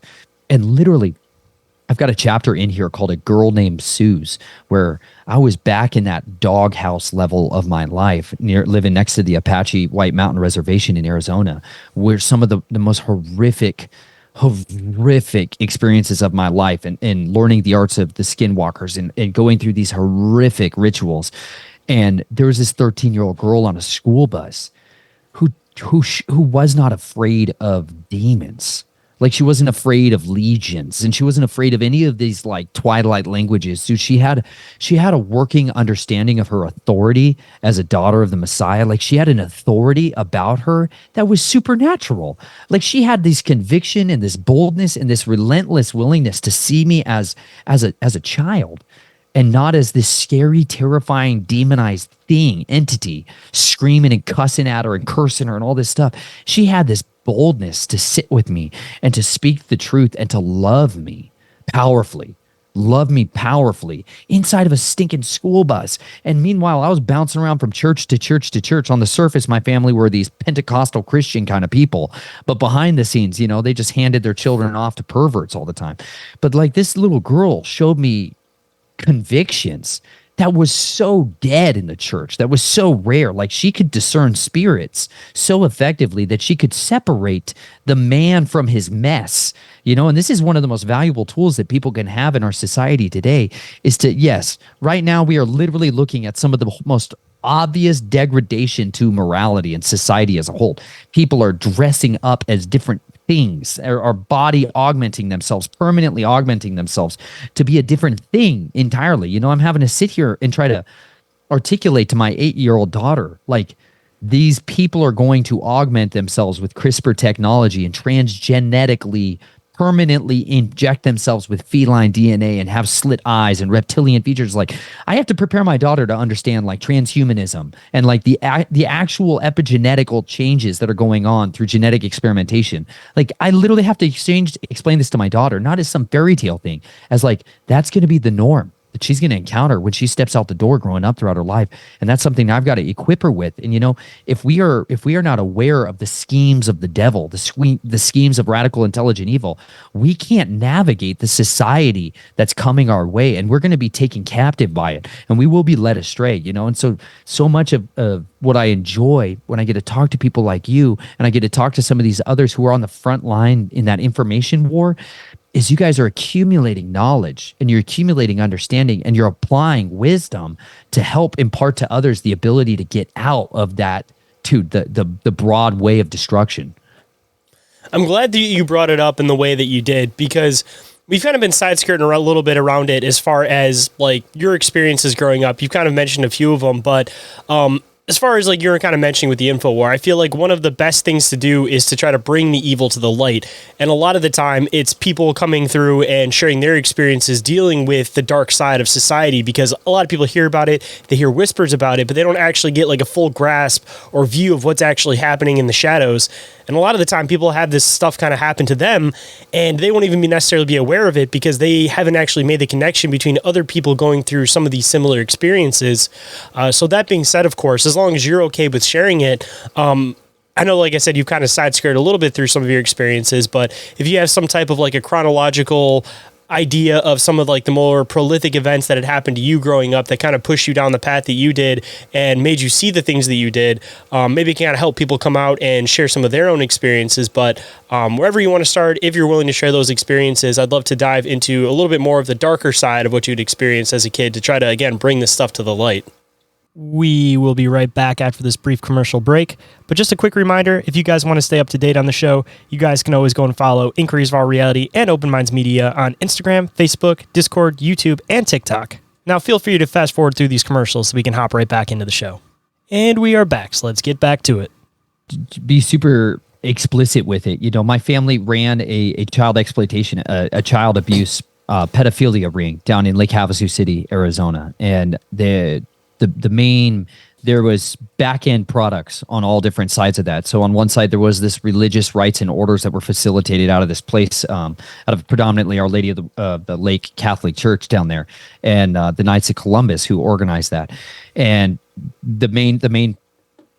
And literally, I've got a chapter in here called A Girl Named Suze, where I was back in that doghouse level of my life, living next to the Apache White Mountain Reservation in Arizona, where some of the most horrific experiences of my life and learning the arts of the skinwalkers and going through these horrific rituals. And there was this 13-year-old girl on a school bus who was not afraid of demons. Like she wasn't afraid of legions, and she wasn't afraid of any of these like Twilight languages. So she had a working understanding of her authority as a daughter of the Messiah. Like she had an authority about her that was supernatural. Like she had this conviction and this boldness and this relentless willingness to see me as a child, and not as this scary, terrifying, demonized entity screaming and cussing at her and cursing her and all this stuff. She had this boldness to sit with me and to speak the truth and to love me powerfully inside of a stinking school bus. And meanwhile, I was bouncing around from church to church to church. On the surface, my family were these Pentecostal Christian kind of people, but behind the scenes, you know, they just handed their children off to perverts all the time. But like this little girl showed me convictions that was so dead in the church, that was so rare. Like she could discern spirits so effectively that she could separate the man from his mess, you know. And this is one of the most valuable tools that people can have in our society today, is to, yes, right now we are literally looking at some of the most obvious degradation to morality and society as a whole. People are dressing up as different things, are body augmenting themselves, permanently augmenting themselves to be a different thing entirely. You know, I'm having to sit here and try to articulate to my 8-year-old daughter, like, these people are going to augment themselves with CRISPR technology and transgenetically permanently inject themselves with feline DNA and have slit eyes and reptilian features. Like, I have to prepare my daughter to understand like transhumanism and like the actual epigenetical changes that are going on through genetic experimentation. Like, I literally have to explain this to my daughter, not as some fairy tale thing, as like, that's going to be the norm. that she's going to encounter when she steps out the door growing up throughout her life. And that's something I've got to equip her with. And, if we are not aware of the schemes of the devil, the schemes of radical intelligent evil, we can't navigate the society that's coming our way. And we're going to be taken captive by it, and we will be led astray, And so much of what I enjoy when I get to talk to people like you, and I get to talk to some of these others who are on the front line in that information war, is you guys are accumulating knowledge and you're accumulating understanding and you're applying wisdom to help impart to others the ability to get out of that, to the broad way of destruction. I'm glad that you brought it up in the way that you did, because we've kind of been side skirting a little bit around it as far as like your experiences growing up. You've kind of mentioned a few of them, but as far as like you were kind of mentioning with the InfoWar, I feel like one of the best things to do is to try to bring the evil to the light. And a lot of the time it's people coming through and sharing their experiences dealing with the dark side of society, because a lot of people hear about it, they hear whispers about it, but they don't actually get like a full grasp or view of what's actually happening in the shadows. And a lot of the time people have this stuff kind of happen to them and they won't even necessarily be aware of it because they haven't actually made the connection between other people going through some of these similar experiences. So that being said, of course, as long as you're okay with sharing it, I know, like I said, you've kind of side skirted a little bit through some of your experiences, but if you have some type of like a chronological idea of some of like the more prolific events that had happened to you growing up that kind of pushed you down the path that you did and made you see the things that you did, maybe it can kind of help people come out and share some of their own experiences. But wherever you want to start, if you're willing to share those experiences, I'd love to dive into a little bit more of the darker side of what you'd experienced as a kid to try to, again, bring this stuff to the light. We will be right back after this brief commercial break. But just a quick reminder, if you guys want to stay up to date on the show, you guys can always go and follow Inquiries of Our Reality and Open Minds Media on Instagram, Facebook, Discord, YouTube, and TikTok. Now feel free to fast forward through these commercials so we can hop right back into the show. And we are back, so let's get back to it. Be super explicit with it. My family ran a child exploitation, a child abuse, pedophilia ring down in Lake Havasu City, Arizona. And there was back-end products on all different sides of that. So on one side, there was this religious rites and orders that were facilitated out of this place, out of predominantly Our Lady of the Lake Catholic Church down there, and the Knights of Columbus, who organized that. And the main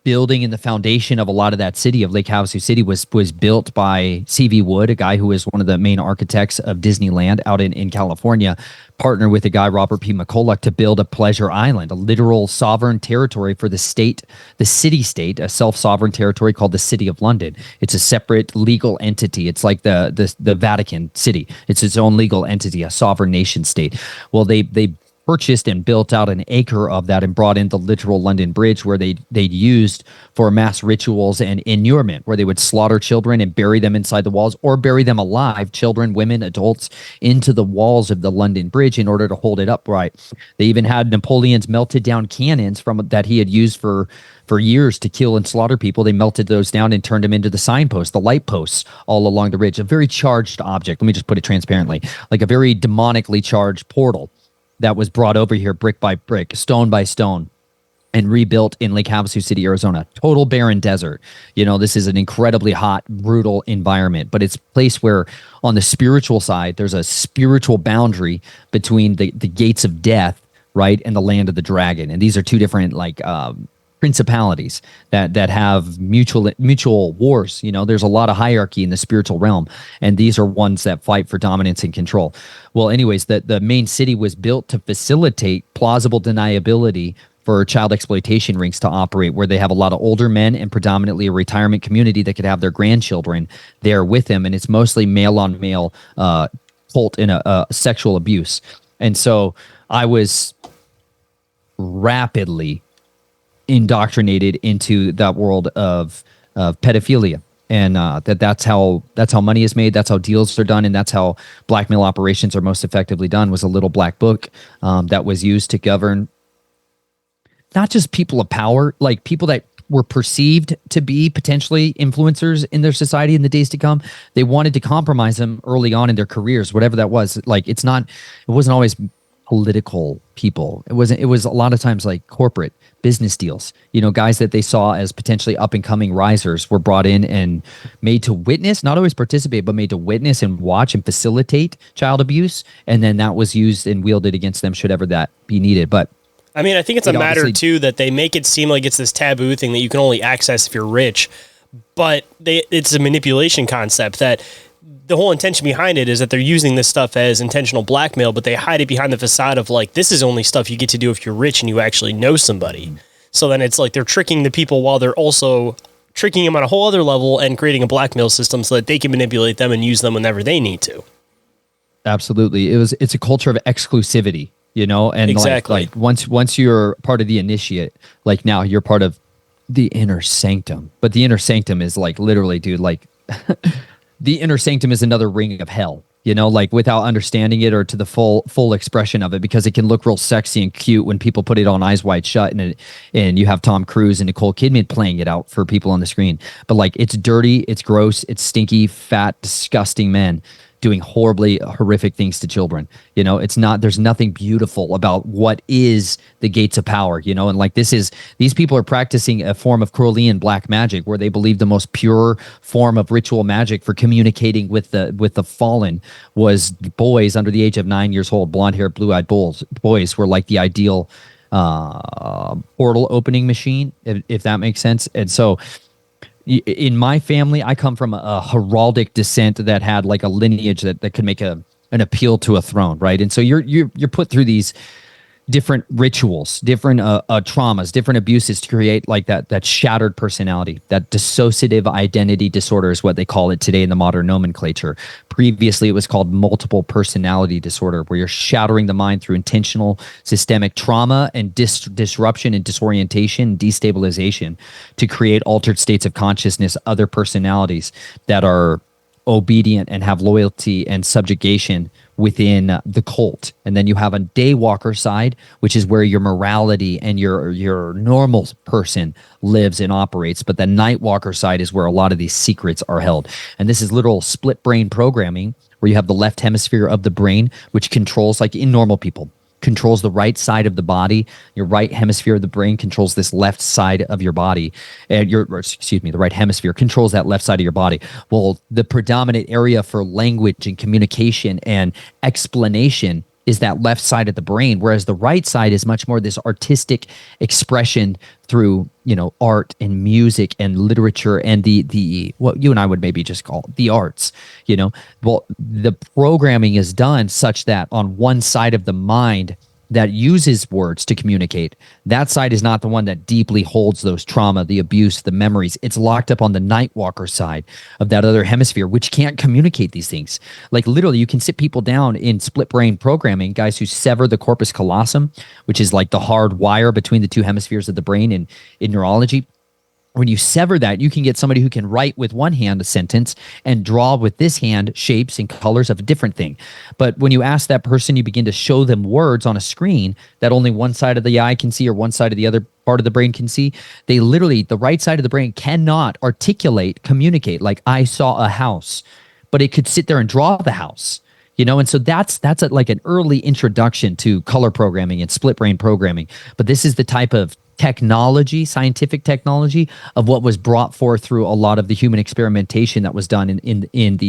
building and the foundation of a lot of that city of Lake Havasu City was built by C.V. Wood, a guy who is one of the main architects of Disneyland out in California, partnered with a guy, Robert P. McCulloch, to build a pleasure island, a literal sovereign territory for the city-state, a self-sovereign territory called the City of London. It's a separate legal entity. It's like the Vatican City. It's its own legal entity, a sovereign nation state. Well, they purchased and built out an acre of that and brought in the literal London Bridge, where they'd used for mass rituals and inurement, where they would slaughter children and bury them inside the walls, or bury them alive, children, women, adults, into the walls of the London Bridge in order to hold it upright. They even had Napoleon's melted down cannons that he had used for years to kill and slaughter people. They melted those down and turned them into the signposts, the light posts all along the ridge. A very charged object. Let me just put it transparently, like a very demonically charged portal that was brought over here brick by brick, stone by stone, and rebuilt in Lake Havasu City, Arizona. Total barren desert. This is an incredibly hot, brutal environment, but it's a place where on the spiritual side, there's a spiritual boundary between the gates of death, right, and the land of the dragon. And these are two different principalities that have mutual wars. There's a lot of hierarchy in the spiritual realm, and these are ones that fight for dominance and control. Well, anyways, the main city was built to facilitate plausible deniability for child exploitation rings to operate, where they have a lot of older men and predominantly a retirement community that could have their grandchildren there with them, and it's mostly male on male cult in a sexual abuse. And so I was rapidly indoctrinated into that world of pedophilia, and that's how money is made, that's how deals are done, and that's how blackmail operations are most effectively done. Was a little black book that was used to govern not just people of power, like people that were perceived to be potentially influencers in their society in the days to come. They wanted to compromise them early on in their careers, whatever that was. Like it wasn't always political people. It wasn't. It was a lot of times like corporate business deals. Guys that they saw as potentially up and coming risers were brought in and made to witness, not always participate, but made to witness and watch and facilitate child abuse, and then that was used and wielded against them should ever that be needed. But I mean, I think it's a matter too that they make it seem like it's this taboo thing that you can only access if you're rich, but it's a manipulation concept that the whole intention behind it is that they're using this stuff as intentional blackmail, but they hide it behind the facade of like, this is only stuff you get to do if you're rich and you actually know somebody. So then it's like they're tricking the people while they're also tricking them on a whole other level and creating a blackmail system so that they can manipulate them and use them whenever they need to. Absolutely. It's a culture of exclusivity, and exactly. like once you're part of the initiate, like now you're part of the inner sanctum, but the inner sanctum is like literally, dude, like the inner sanctum is another ring of hell, like without understanding it or to the full expression of it, because it can look real sexy and cute when people put it on Eyes Wide Shut and you have Tom Cruise and Nicole Kidman playing it out for people on the screen. But like, it's dirty, it's gross, it's stinky, fat, disgusting men doing horrific things to children. There's nothing beautiful about what is the gates of power, and like these people are practicing a form of Crowleyan black magic where they believe the most pure form of ritual magic for communicating with the fallen was boys under the age of 9 years old, blonde-haired, blue-eyed boys were like the ideal portal opening machine, if that makes sense. And so in my family, I come from a heraldic descent that had like a lineage that could make an appeal to a throne, right? And so you're put through these different rituals, different traumas, different abuses to create like that shattered personality. That dissociative identity disorder is what they call it today in the modern nomenclature. Previously, it was called multiple personality disorder, where you're shattering the mind through intentional systemic trauma and disruption and disorientation and destabilization to create altered states of consciousness, other personalities that are obedient and have loyalty and subjugation within the cult. And then you have a daywalker side, which is where your morality and your normal person lives and operates. But the nightwalker side is where a lot of these secrets are held. And this is literal split brain programming, where you have the left hemisphere of the brain, which controls, like in normal people, controls the right side of the body. Your right hemisphere of the brain controls this left side of your body. And the right hemisphere controls that left side of your body. Well, the predominant area for language and communication and explanation is that left side of the brain, whereas the right side is much more this artistic expression through, art and music and literature and the what you and I would maybe just call the arts, Well, the programming is done such that on one side of the mind that uses words to communicate, that side is not the one that deeply holds those trauma, the abuse, the memories. It's locked up on the nightwalker side of that other hemisphere, which can't communicate these things. Like literally, you can sit people down in split brain programming, guys who sever the corpus callosum, which is like the hard wire between the two hemispheres of the brain in neurology. When you sever that, you can get somebody who can write with one hand a sentence and draw with this hand shapes and colors of a different thing. But when you ask that person, you begin to show them words on a screen that only one side of the eye can see or one side of the other part of the brain can see. They literally, the right side of the brain cannot articulate, communicate, like I saw a house, but it could sit there and draw the house. And so that's like an early introduction to color programming and split brain programming. But this is the type of technology, scientific technology of what was brought forth through a lot of the human experimentation that was done in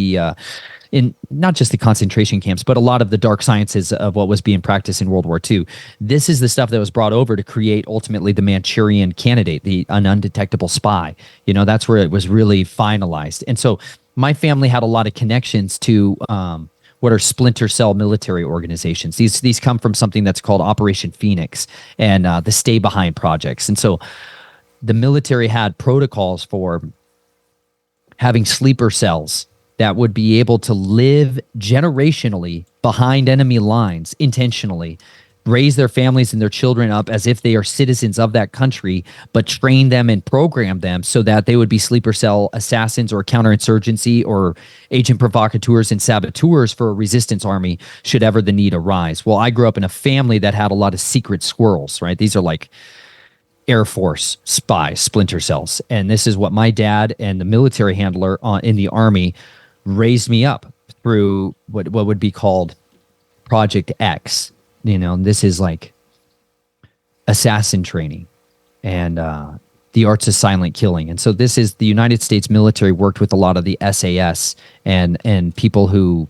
not just the concentration camps, but a lot of the dark sciences of what was being practiced in World War II. This is the stuff that was brought over to create ultimately the Manchurian Candidate, an undetectable spy. That's where it was really finalized. And so my family had a lot of connections to what are splinter cell military organizations. These come from something that's called Operation Phoenix and the Stay Behind projects. And so the military had protocols for having sleeper cells that would be able to live generationally behind enemy lines intentionally, raise their families and their children up as if they are citizens of that country, but train them and program them so that they would be sleeper cell assassins or counterinsurgency or agent provocateurs and saboteurs for a resistance army should ever the need arise. Well, I grew up in a family that had a lot of secret squirrels, right? These are like Air Force spies, splinter cells. And this is what my dad and the military handler in the Army raised me up through what would be called Project X. this is like assassin training and the arts of silent killing. And so this is the United States military worked with a lot of the SAS and people who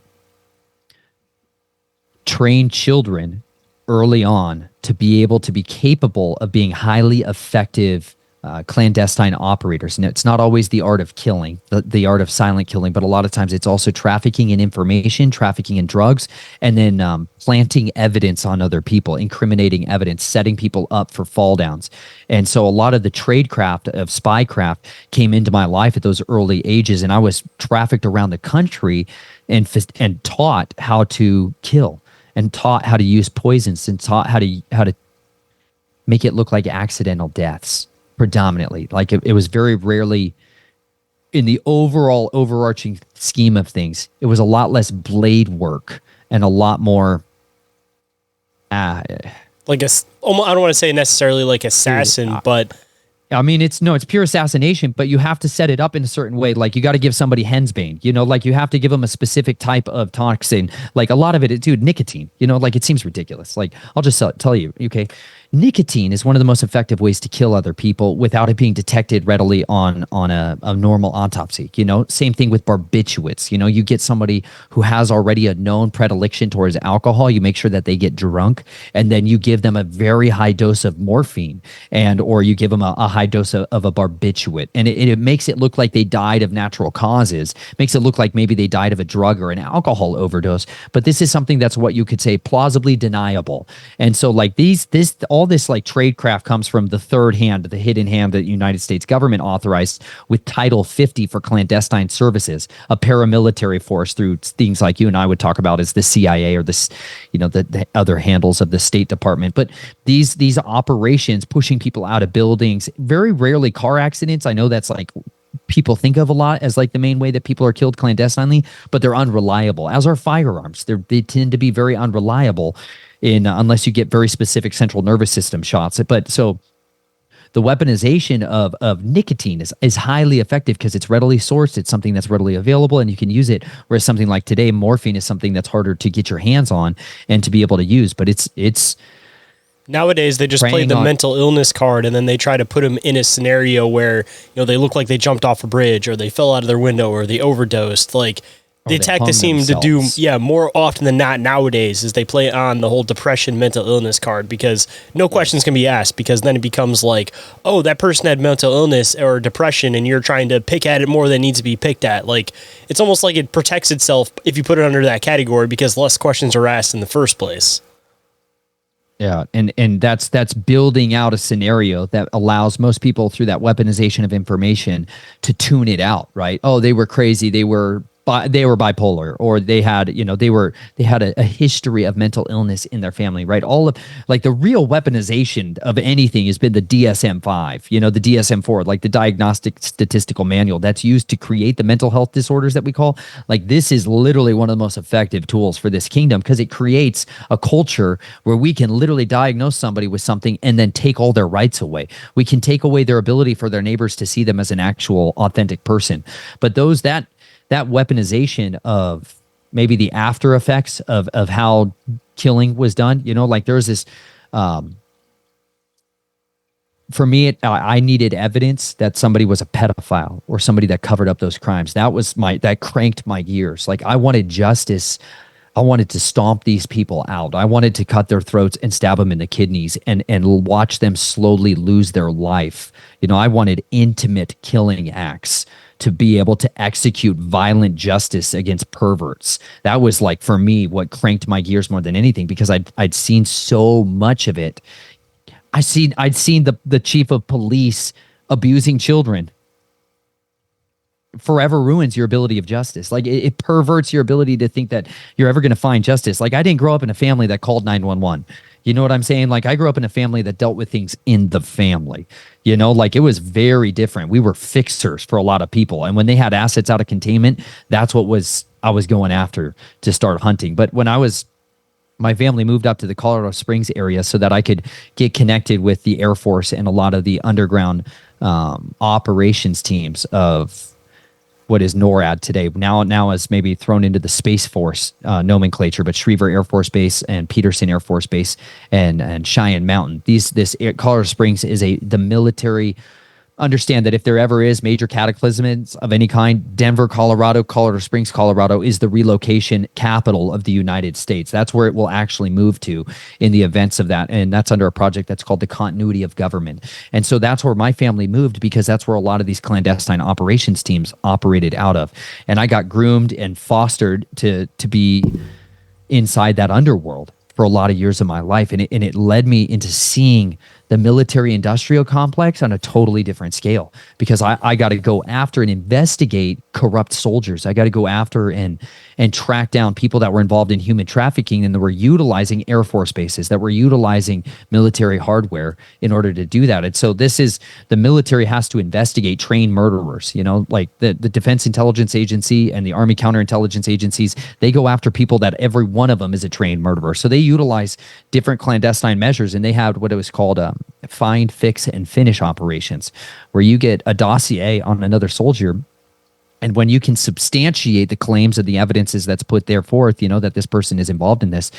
train children early on to be able to be capable of being highly effective clandestine operators. And it's not always the art of killing, the art of silent killing, but a lot of times it's also trafficking in information, trafficking in drugs, and then planting evidence on other people, incriminating evidence, setting people up for fall downs. And so a lot of the tradecraft of spycraft came into my life at those early ages, and I was trafficked around the country and taught how to kill, and taught how to use poisons, and taught how to make it look like accidental deaths. Predominantly, like it was very rarely in the overall overarching scheme of things. It was a lot less blade work and a lot more like I don't want to say necessarily like assassin, but I mean, it's pure assassination, but you have to set it up in a certain way. Like you got to give somebody hensbane, like you have to give them a specific type of toxin. Like a lot of it, dude, nicotine, like it seems ridiculous. Like I'll just tell you, okay. Nicotine is one of the most effective ways to kill other people without it being detected readily on a normal autopsy. Same thing with barbiturates. You get somebody who has already a known predilection towards alcohol. You make sure that they get drunk, and then you give them a very high dose of morphine, or you give them a high dose of a barbiturate, and it makes it look like they died of natural causes. Makes it look like maybe they died of a drug or an alcohol overdose. But this is something that's what you could say plausibly deniable. And so like all this like tradecraft comes from the third hand, the hidden hand that the United States government authorized with Title 50 for clandestine services, a paramilitary force through things like you and I would talk about as the CIA or this, the other handles of the State Department. But these operations pushing people out of buildings, very rarely car accidents. I know that's like people think of a lot as like the main way that people are killed clandestinely, but they're unreliable, as are firearms. They tend to be very unreliable unless you get very specific central nervous system shots. But so the weaponization of nicotine is highly effective because it's readily sourced. It's something that's readily available and you can use it. Whereas something like today, morphine is something that's harder to get your hands on and to be able to use. But it's nowadays they just play the mental illness card, and then they try to put them in a scenario where they look like they jumped off a bridge or they fell out of their window or they overdosed. Like the detectives seem to do more often than not nowadays is they play on the whole depression mental illness card, because no questions can be asked, because then it becomes like, oh, that person had mental illness or depression and you're trying to pick at it more than it needs to be picked at. Like it's almost like it protects itself if you put it under that category, because less questions are asked in the first place. Yeah, and that's building out a scenario that allows most people through that weaponization of information to tune it out, right? Oh, they were crazy, they were bipolar, or they had a history of mental illness in their family, right? All of like the real weaponization of anything has been the DSM-5, the DSM-4, like the Diagnostic Statistical Manual that's used to create the mental health disorders that we call. Like this is literally one of the most effective tools for this kingdom, because it creates a culture where we can literally diagnose somebody with something and then take all their rights away. We can take away their ability for their neighbors to see them as an actual authentic person. But that weaponization of maybe the after effects of how killing was done, like there's this, for me, I needed evidence that somebody was a pedophile or somebody that covered up those crimes. That cranked my gears. Like I wanted justice. I wanted to stomp these people out. I wanted to cut their throats and stab them in the kidneys and watch them slowly lose their life. I wanted intimate killing acts to be able to execute violent justice against perverts. That was like, for me, what cranked my gears more than anything, because I'd seen so much of it. I'd seen the chief of police abusing children. Forever ruins your ability of justice. Like it perverts your ability to think that you're ever going to find justice. Like I didn't grow up in a family that called 911. You know what I'm saying? Like I grew up in a family that dealt with things in the family. Like it was very different. We were fixers for a lot of people. And when they had assets out of containment, that's what I was going after to start hunting. But when my family moved up to the Colorado Springs area so that I could get connected with the Air Force and a lot of the underground operations teams of what is NORAD today. Now is maybe thrown into the Space Force nomenclature, but Schriever Air Force Base and Peterson Air Force Base and Cheyenne Mountain. Colorado Springs is the military. Understand that if there ever is major cataclysms of any kind, Denver, Colorado Springs, Colorado is the relocation capital of the United States. That's where it will actually move to in the events of that. And that's under a project that's called the Continuity of Government. And so that's where my family moved, because that's where a lot of these clandestine operations teams operated out of. And I got groomed and fostered to be inside that underworld for a lot of years of my life. And it led me into seeing the military industrial complex on a totally different scale, because I got to go after and investigate corrupt soldiers. I got to go after and track down people that were involved in human trafficking and that were utilizing Air Force bases, that were utilizing military hardware in order to do that. And so the military has to investigate trained murderers, like the Defense Intelligence Agency and the Army Counterintelligence Agencies. They go after people that every one of them is a trained murderer. So they utilize different clandestine measures, and they have what it was called find, fix, and finish operations, where you get a dossier on another soldier, and when you can substantiate the claims of the evidences that's put there forth, that this person is involved in this,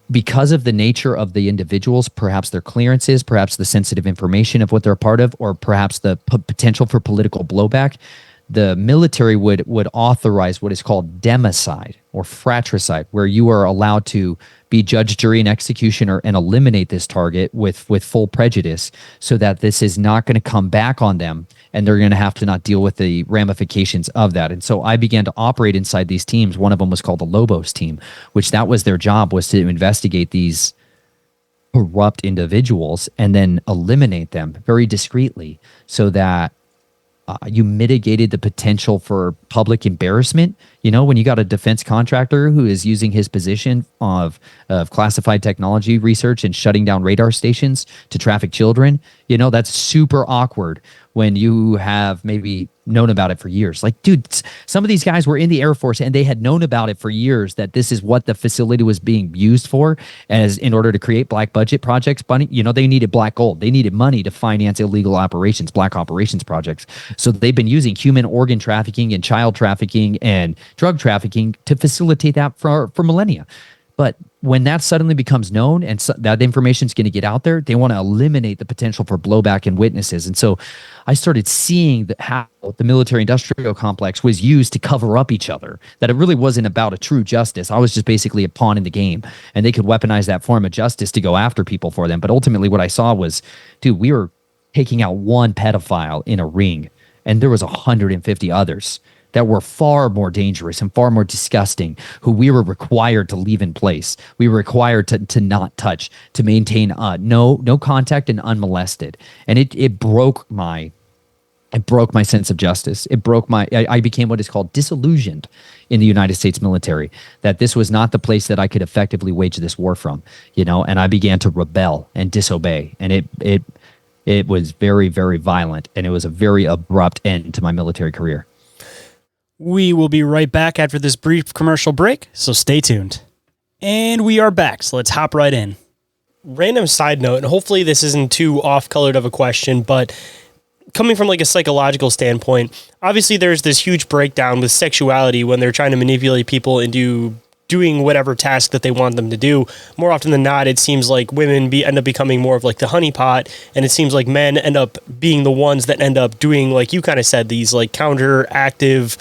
because of the nature of the individuals, perhaps their clearances, perhaps the sensitive information of what they're a part of, or perhaps the potential for political blowback, the military would authorize what is called democide or fratricide, where you are allowed to be judge, jury, and executioner and eliminate this target with full prejudice, so that this is not going to come back on them and they're going to have to not deal with the ramifications of that. And so I began to operate inside these teams. One of them was called the Lobos team, which that was their job, was to investigate these corrupt individuals and then eliminate them very discreetly, so that you mitigated the potential for public embarrassment. When you got a defense contractor who is using his position of classified technology research and shutting down radar stations to traffic children, that's super awkward when you have maybe known about it for years. Like, dude, some of these guys were in the Air Force and they had known about it for years, that this is what the facility was being used for, as in order to create black budget projects. But they needed black gold. They needed money to finance illegal operations, black operations projects. So they've been using human organ trafficking and child trafficking and drug trafficking to facilitate that for millennia. But when that suddenly becomes known and that information is going to get out there, they want to eliminate the potential for blowback and witnesses. And so I started seeing how the military industrial complex was used to cover up each other, that it really wasn't about a true justice. I was just basically a pawn in the game, and they could weaponize that form of justice to go after people for them. But ultimately what I saw was, dude, we were taking out one pedophile in a ring, and there was 150 others that were far more dangerous and far more disgusting, who we were required to leave in place. We were required to not touch, to maintain no contact and unmolested. And it broke my sense of justice. I became what is called disillusioned in the United States military, that this was not the place that I could effectively wage this war from, and I began to rebel and disobey. And it was very, very violent, and it was a very abrupt end to my military career. We will be right back after this brief commercial break, so stay tuned. And we are back, so let's hop right in. Random side note, and hopefully this isn't too off-colored of a question, but coming from like a psychological standpoint, obviously there's this huge breakdown with sexuality when they're trying to manipulate people into doing whatever task that they want them to do. More often than not, it seems like women end up becoming more of like the honeypot, and it seems like men end up being the ones that end up doing, like you kind of said, these like counteractive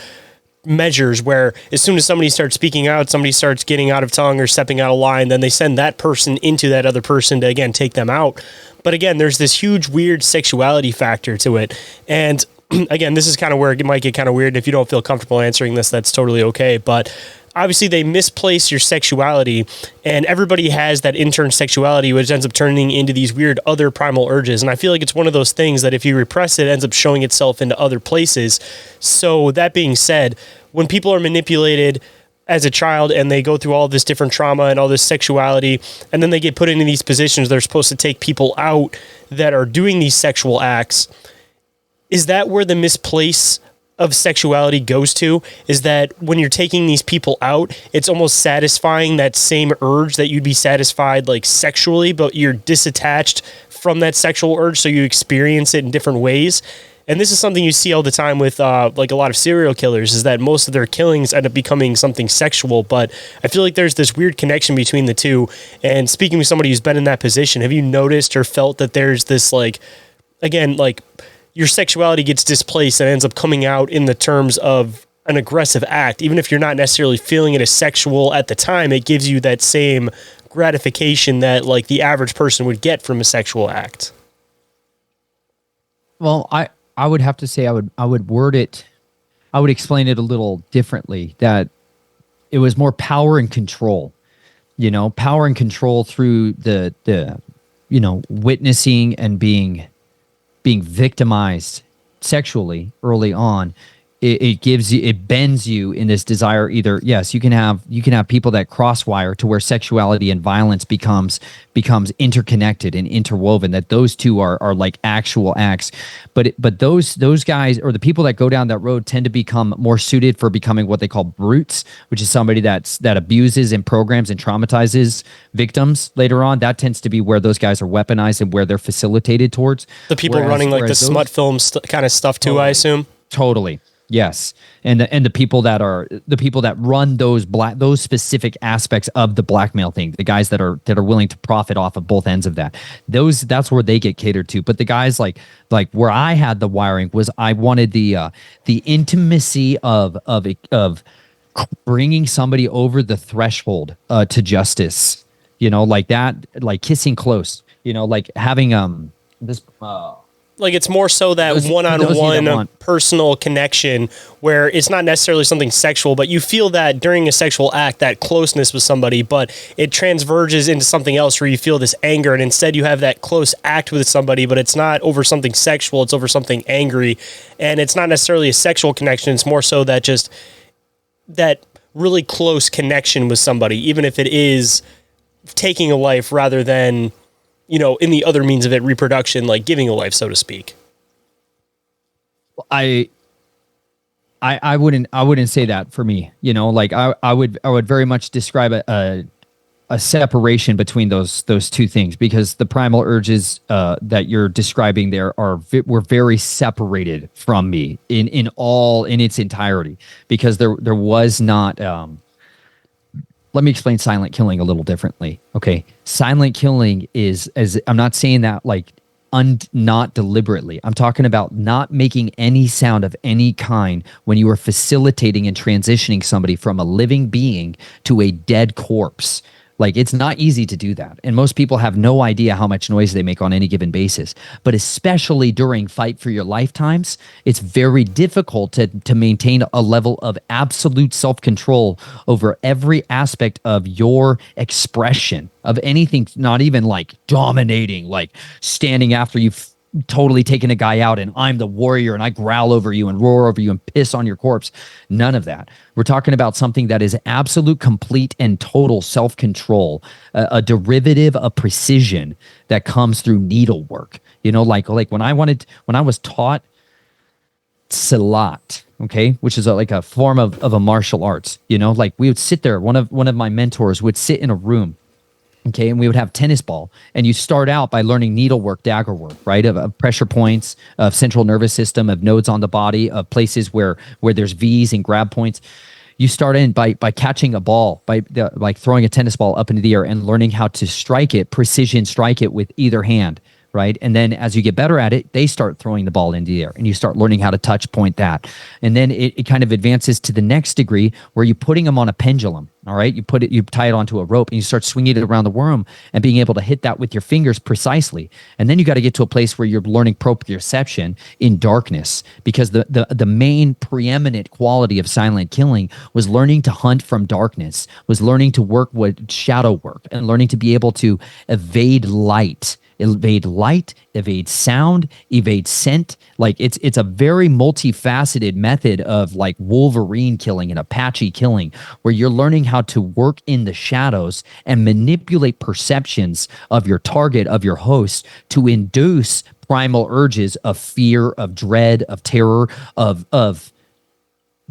measures, where as soon as somebody starts speaking out, somebody starts getting out of tongue or stepping out of line, then they send that person into that other person to, again, take them out. But again, there's this huge weird sexuality factor to it. And again, this is kind of where it might get kind of weird. If you don't feel comfortable answering this, that's totally okay. But obviously they misplace your sexuality, and everybody has that intern sexuality, which ends up turning into these weird other primal urges. And I feel like it's one of those things that if you repress it, it ends up showing itself into other places. So that being said, when people are manipulated as a child and they go through all this different trauma and all this sexuality, and then they get put into these positions, they're supposed to take people out that are doing these sexual acts. Is that where the misplace of sexuality goes to? Is that when you're taking these people out, it's almost satisfying that same urge that you'd be satisfied like sexually, but you're disattached from that sexual urge, so you experience it in different ways? and this is something you see all the time with like a lot of serial killers, is that most of their killings end up becoming something sexual. But I feel like there's this weird connection between the two. And speaking with somebody who's been in that position, have you noticed or felt that there's this, like, again, like your sexuality gets displaced and ends up coming out in the terms of an aggressive act, even if you're not necessarily feeling it as sexual at the time, it gives you that same gratification that like the average person would get from a sexual act? Well, I would have to say I would word it, I would explain it a little differently, that it was more power and control, power and control through the witnessing and being victimized sexually early on. It gives you, it bends you in this desire. Either, yes, you can have people that crosswire to where sexuality and violence becomes interconnected and interwoven, that those two are like actual acts. But those guys, or the people that go down that road, tend to become more suited for becoming what they call brutes, which is somebody that abuses and programs and traumatizes victims later on. That tends to be where those guys are weaponized and where they're facilitated towards. The people running like the smut film kind of stuff too, I assume. Totally. Yes, and the people that run those specific aspects of the blackmail thing, the guys that are willing to profit off of both ends of that, that's where they get catered to. But the guys like where I had the wiring was, I wanted the intimacy of bringing somebody over the threshold to justice, like that, like kissing close, like having this. Like it's more so that one-on-one personal connection where it's not necessarily something sexual, but you feel that during a sexual act, that closeness with somebody, but it transverges into something else where you feel this anger, and instead you have that close act with somebody, but it's not over something sexual, it's over something angry, and it's not necessarily a sexual connection, it's more so that just that really close connection with somebody, even if it is taking a life rather than, in the other means of it, reproduction, like giving a life, so to speak. I wouldn't say that for me. Like I would very much describe a separation between those two things, because the primal urges that you're describing there were very separated from me in its entirety, because there was not. Let me explain silent killing a little differently. Okay. Silent killing is, as I'm not saying that like not deliberately. I'm talking about not making any sound of any kind when you are facilitating and transitioning somebody from a living being to a dead corpse. Like, it's not easy to do that. And most people have no idea how much noise they make on any given basis. But especially during fight for your lifetimes, it's very difficult to maintain a level of absolute self-control over every aspect of your expression of anything, not even like dominating, like standing after you've totally taken a guy out and I'm the warrior and I growl over you and roar over you and piss on your corpse. None of that. We're talking about something that is absolute, complete, and total self-control, a derivative of precision that comes through needlework. Like when I was taught Silat, okay, which is like a form of a martial arts, like we would sit there. One of my mentors would sit in a room. Okay, and we would have tennis ball, and you start out by learning needlework, dagger work, right? Of pressure points, of central nervous system, of nodes on the body, of places where there's V's and grab points. You start in by catching a ball, by throwing a tennis ball up into the air and learning how to strike it, precision strike it with either hand, right? And then as you get better at it, they start throwing the ball into the air, and you start learning how to touch point that. And then it kind of advances to the next degree where you're putting them on a pendulum. All right, you tie it onto a rope and you start swinging it around the room and being able to hit that with your fingers precisely. And then you got to get to a place where you're learning proprioception in darkness, because the main preeminent quality of silent killing was learning to hunt from darkness, was learning to work with shadow work, and learning to be able to evade light, evade sound, evade scent. Like it's a very multifaceted method of like Wolverine killing and Apache killing, where you're learning how to work in the shadows and manipulate perceptions of your target, of your host, to induce primal urges of fear, of dread, of terror, of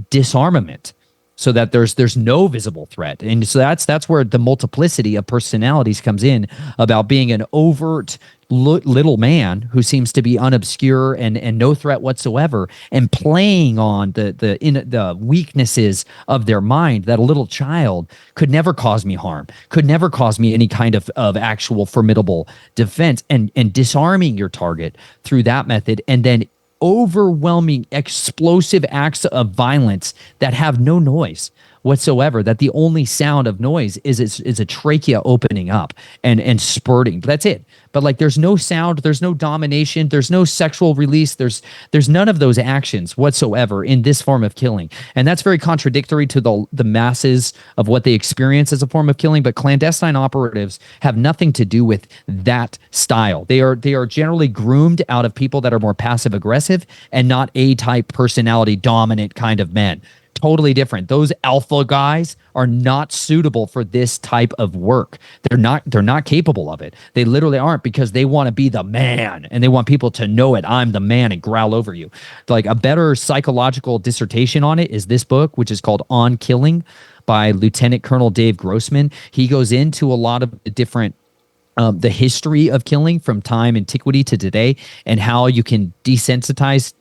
disarmament. so that there's no visible threat. And so that's where the multiplicity of personalities comes in, about being an overt little man who seems to be unobscure and no threat whatsoever, and playing on the weaknesses of their mind, that a little child could never cause me harm, could never cause me any kind of actual formidable defense, and disarming your target through that method, and then overwhelming explosive acts of violence that have no noise whatsoever, that the only sound of noise is a trachea opening up and spurting. That's it. But like, there's no sound, there's no domination, there's no sexual release, there's none of those actions whatsoever in this form of killing. And that's very contradictory to the masses of what they experience as a form of killing. But clandestine operatives have nothing to do with that style. They are generally groomed out of people that are more passive aggressive and not A-type personality dominant kind of men. Totally different. Those alpha guys are not suitable for this type of work. They're not capable of it. They literally aren't, because they want to be the man and they want people to know it. I'm the man, and growl over you. Like, a better psychological dissertation on it is this book, which is called On Killing by Lieutenant Colonel Dave Grossman. He goes into a lot of the different the history of killing from time antiquity to today, and how you can desensitize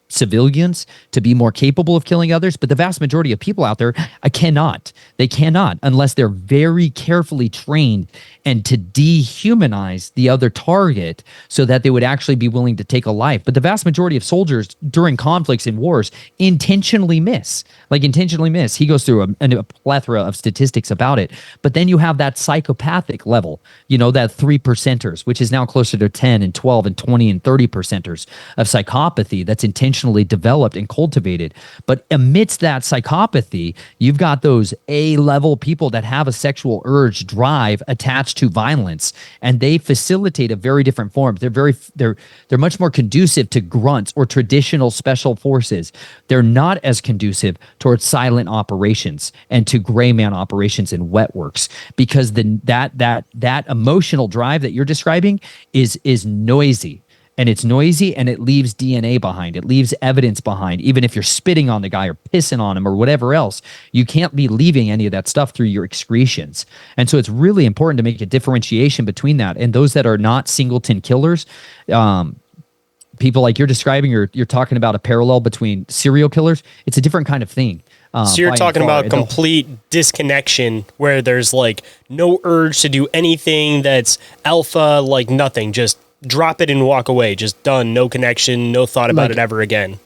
civilians to be more capable of killing others. But the vast majority of people out there cannot. They cannot, unless they're very carefully trained and to dehumanize the other target so that they would actually be willing to take a life. But the vast majority of soldiers during conflicts and wars intentionally miss. He goes through a plethora of statistics about it. But then you have that psychopathic level, that 3%ers, which is now closer to 10 and 12 and 20 and 30%ers of psychopathy that's intentionally developed and cultivated. But amidst that psychopathy, you've got those A-level people that have a sexual urge drive attached to violence, and they facilitate a very different form. They're much more conducive to grunts or traditional special forces. They're not as conducive towards silent operations and to gray man operations and wet works, because that emotional drive that you're describing is noisy. And it's noisy, and it leaves DNA behind. It leaves evidence behind. Even if you're spitting on the guy or pissing on him or whatever else, you can't be leaving any of that stuff through your excretions. And so it's really important to make a differentiation between that. And those that are not singleton killers, people like you're describing, you're talking about a parallel between serial killers. It's a different kind of thing. So you're talking about complete disconnection, where there's like no urge to do anything that's alpha, like nothing, just drop it and walk away, just done, no connection, no thought about it ever again.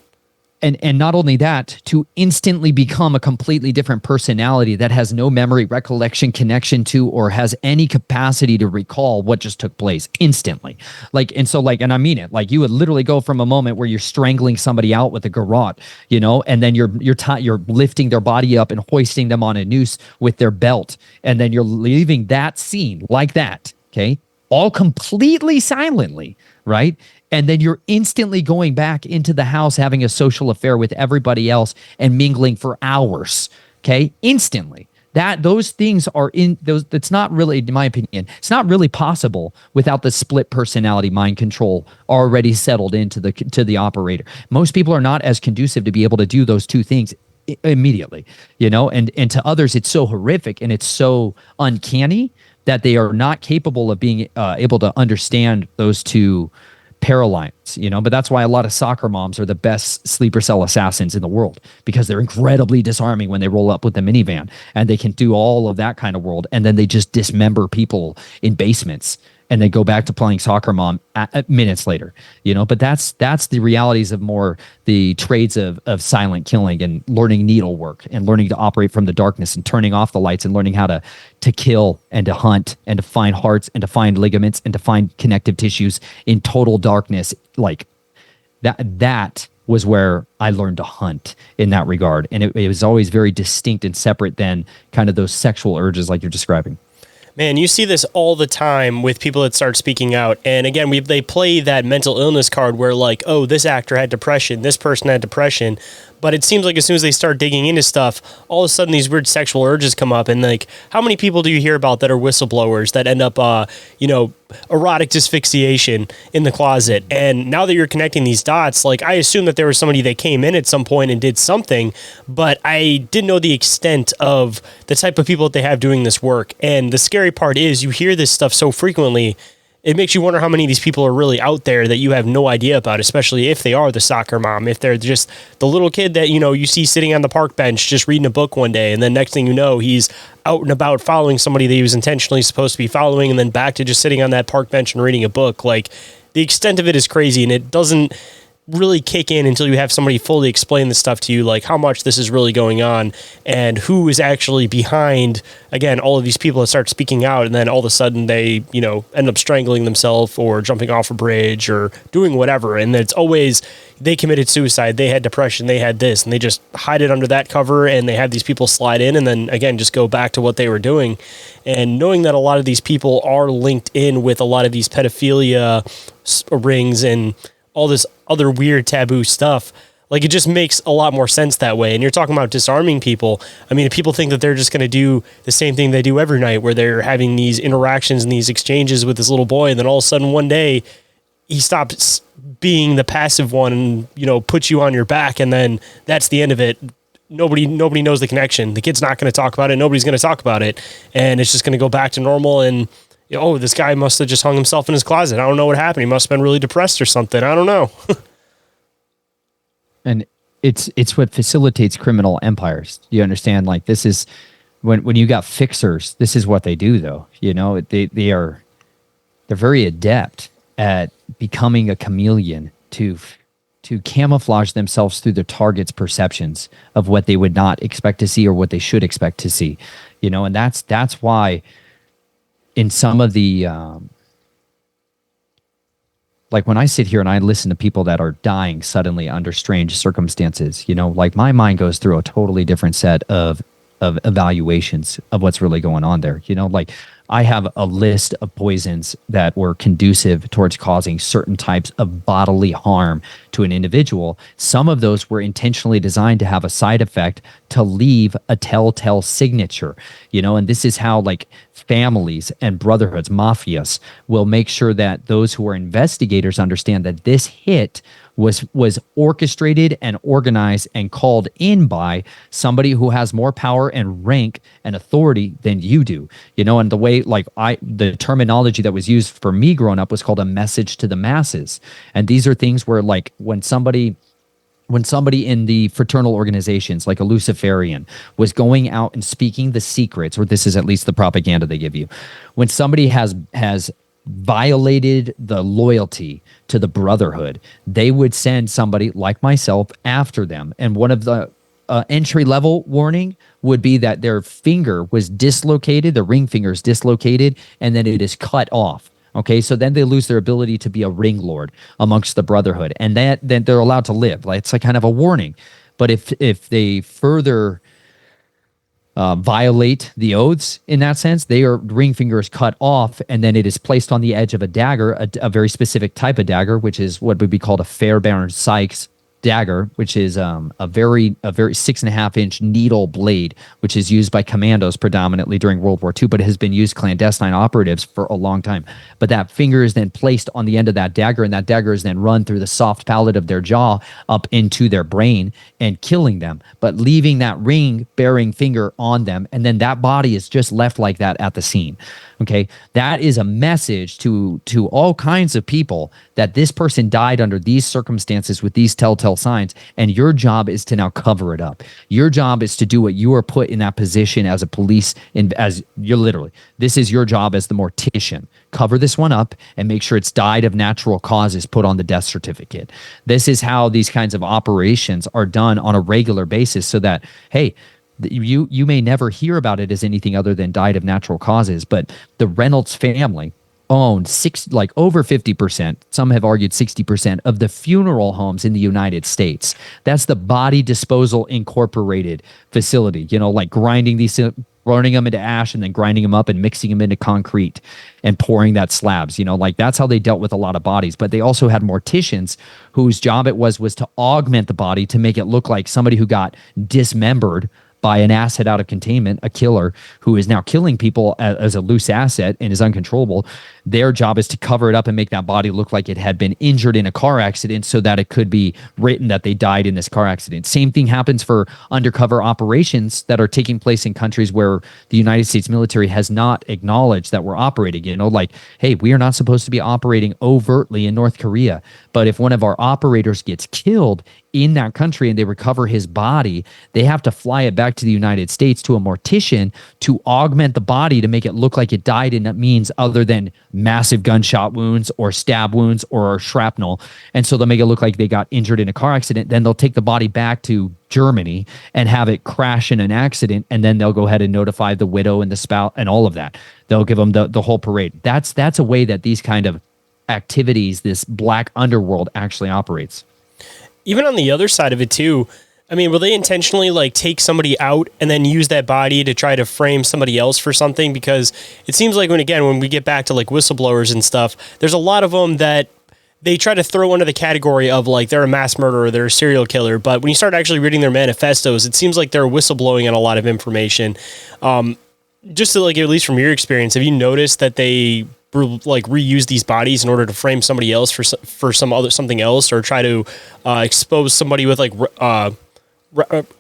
And not only that, to instantly become a completely different personality that has no memory, recollection, connection to, or has any capacity to recall what just took place instantly. And I mean it, like, you would literally go from a moment where you're strangling somebody out with a garrote, and then you're lifting their body up and hoisting them on a noose with their belt, and then you're leaving that scene like that, okay? All completely silently, right? And then you're instantly going back into the house, having a social affair with everybody else and mingling for hours, okay? Instantly. Those things are in those. That's not really, in my opinion, it's not really possible without the split personality mind control already settled into the operator. Most people are not as conducive to be able to do those two things immediately, and to others, it's so horrific and it's so uncanny that they are not capable of being able to understand those two parallels, but that's why a lot of soccer moms are the best sleeper cell assassins in the world, because they're incredibly disarming when they roll up with the minivan, and they can do all of that kind of world, and then they just dismember people in basements, and they go back to playing soccer mom minutes later, but that's the realities of more the trades of silent killing, and learning needlework, and learning to operate from the darkness, and turning off the lights, and learning how to kill and to hunt and to find hearts and to find ligaments and to find connective tissues in total darkness. Like that was where I learned to hunt in that regard. And it was always very distinct and separate than kind of those sexual urges like you're describing. Man, you see this all the time with people that start speaking out. And again, they play that mental illness card where like, oh, this actor had depression, this person had depression. But it seems like as soon as they start digging into stuff, all of a sudden these weird sexual urges come up. And like, how many people do you hear about that are whistleblowers that end up, erotic asphyxiation in the closet? And now that you're connecting these dots, like, I assume that there was somebody that came in at some point and did something, but I didn't know the extent of the type of people that they have doing this work. And the scary part is you hear this stuff so frequently, it makes you wonder how many of these people are really out there that you have no idea about, especially if they are the soccer mom, if they're just the little kid that, you see sitting on the park bench just reading a book one day, and then next thing you know, he's out and about following somebody that he was intentionally supposed to be following, and then back to just sitting on that park bench and reading a book. Like, the extent of it is crazy, and it doesn't really kick in until you have somebody fully explain this stuff to you, like how much this is really going on and who is actually behind, again, all of these people that start speaking out, and then all of a sudden they, end up strangling themselves or jumping off a bridge or doing whatever. And it's always, they committed suicide, they had depression, they had this, and they just hide it under that cover, and they have these people slide in and then again just go back to what they were doing. And knowing that a lot of these people are linked in with a lot of these pedophilia rings and all this other weird taboo stuff, like, it just makes a lot more sense that way. And you're talking about disarming people. I mean, if people think that they're just going to do the same thing they do every night, where they're having these interactions and these exchanges with this little boy, and then all of a sudden one day he stops being the passive one and, puts you on your back, and then that's the end of it. Nobody knows the connection. The kid's not going to talk about it. Nobody's going to talk about it. And it's just going to go back to normal. And this guy must have just hung himself in his closet. I don't know what happened. He must have been really depressed or something. I don't know. And it's what facilitates criminal empires. You understand? Like, this is when you got fixers, this is what they do, though. They're very adept at becoming a chameleon to camouflage themselves through the target's perceptions of what they would not expect to see or what they should expect to see. And that's why in some of the like, when I sit here and I listen to people that are dying suddenly under strange circumstances, like, my mind goes through a totally different set of evaluations of what's really going on there. Like, I have a list of poisons that were conducive towards causing certain types of bodily harm to an individual. Some of those were intentionally designed to have a side effect to leave a telltale signature, and this is how, like, families and brotherhoods, mafias, will make sure that those who are investigators understand that this hit was orchestrated and organized and called in by somebody who has more power and rank and authority than you do. And the way, like, the terminology that was used for me growing up was called a message to the masses. And these are things where, like, when somebody in the fraternal organizations, like a Luciferian, was going out and speaking the secrets, or this is at least the propaganda they give you, when somebody has violated the loyalty to the brotherhood, they would send somebody like myself after them. And one of the entry level warning would be that their finger was dislocated, the ring finger is dislocated, and then it is cut off. Okay, so then they lose their ability to be a ring lord amongst the brotherhood, and then they're allowed to live. Like, it's like kind of a warning. But if they further violate the oaths in that sense, their ring finger is cut off, and then it is placed on the edge of a dagger, a very specific type of dagger, which is what would be called a Fairbairn Sykes dagger, which is a very 6.5-inch needle blade, which is used by commandos predominantly during World War II, but it has been used clandestine operatives for a long time. But that finger is then placed on the end of that dagger, and that dagger is then run through the soft palate of their jaw up into their brain and killing them, but leaving that ring-bearing finger on them, and then that body is just left like that at the scene. Okay, that is a message to all kinds of people that this person died under these circumstances with these telltale signs, and your job is to now cover it up. Your job is to do what you are put in that position as a police, as you're literally, this is your job as the mortician. Cover this one up and make sure it's died of natural causes put on the death certificate. This is how these kinds of operations are done on a regular basis, so that, hey, you may never hear about it as anything other than died of natural causes, but the Reynolds family owned over 50%, some have argued 60%, of the funeral homes in the United States. That's the Body Disposal Incorporated facility, like grinding these burning them into ash and then grinding them up and mixing them into concrete and pouring that slabs. Like that's how they dealt with a lot of bodies. But they also had morticians whose job it was to augment the body to make it look like somebody who got dismembered by an asset out of containment, a killer who is now killing people as a loose asset and is uncontrollable. Their job is to cover it up and make that body look like it had been injured in a car accident so that it could be written that they died in this car accident. Same thing happens for undercover operations that are taking place in countries where the United States military has not acknowledged that we're operating. Like, hey, we are not supposed to be operating overtly in North Korea. But if one of our operators gets killed in that country and they recover his body, they have to fly it back to the United States to a mortician to augment the body to make it look like it died in means other than massive gunshot wounds or stab wounds or shrapnel. And so they'll make it look like they got injured in a car accident. Then they'll take the body back to Germany and have it crash in an accident. And then they'll go ahead and notify the widow and the spouse and all of that. They'll give them the whole parade. That's a way that these kind of activities, this black underworld actually operates. Even on the other side of it too, I mean, will they intentionally like take somebody out and then use that body to try to frame somebody else for something? Because it seems like when we get back to like whistleblowers and stuff, there's a lot of them that they try to throw under the category of like they're a mass murderer, they're a serial killer. But when you start actually reading their manifestos, it seems like they're whistleblowing on a lot of information. Just to like, at least from your experience, have you noticed that they like reuse these bodies in order to frame somebody else for something else, or try to expose somebody with like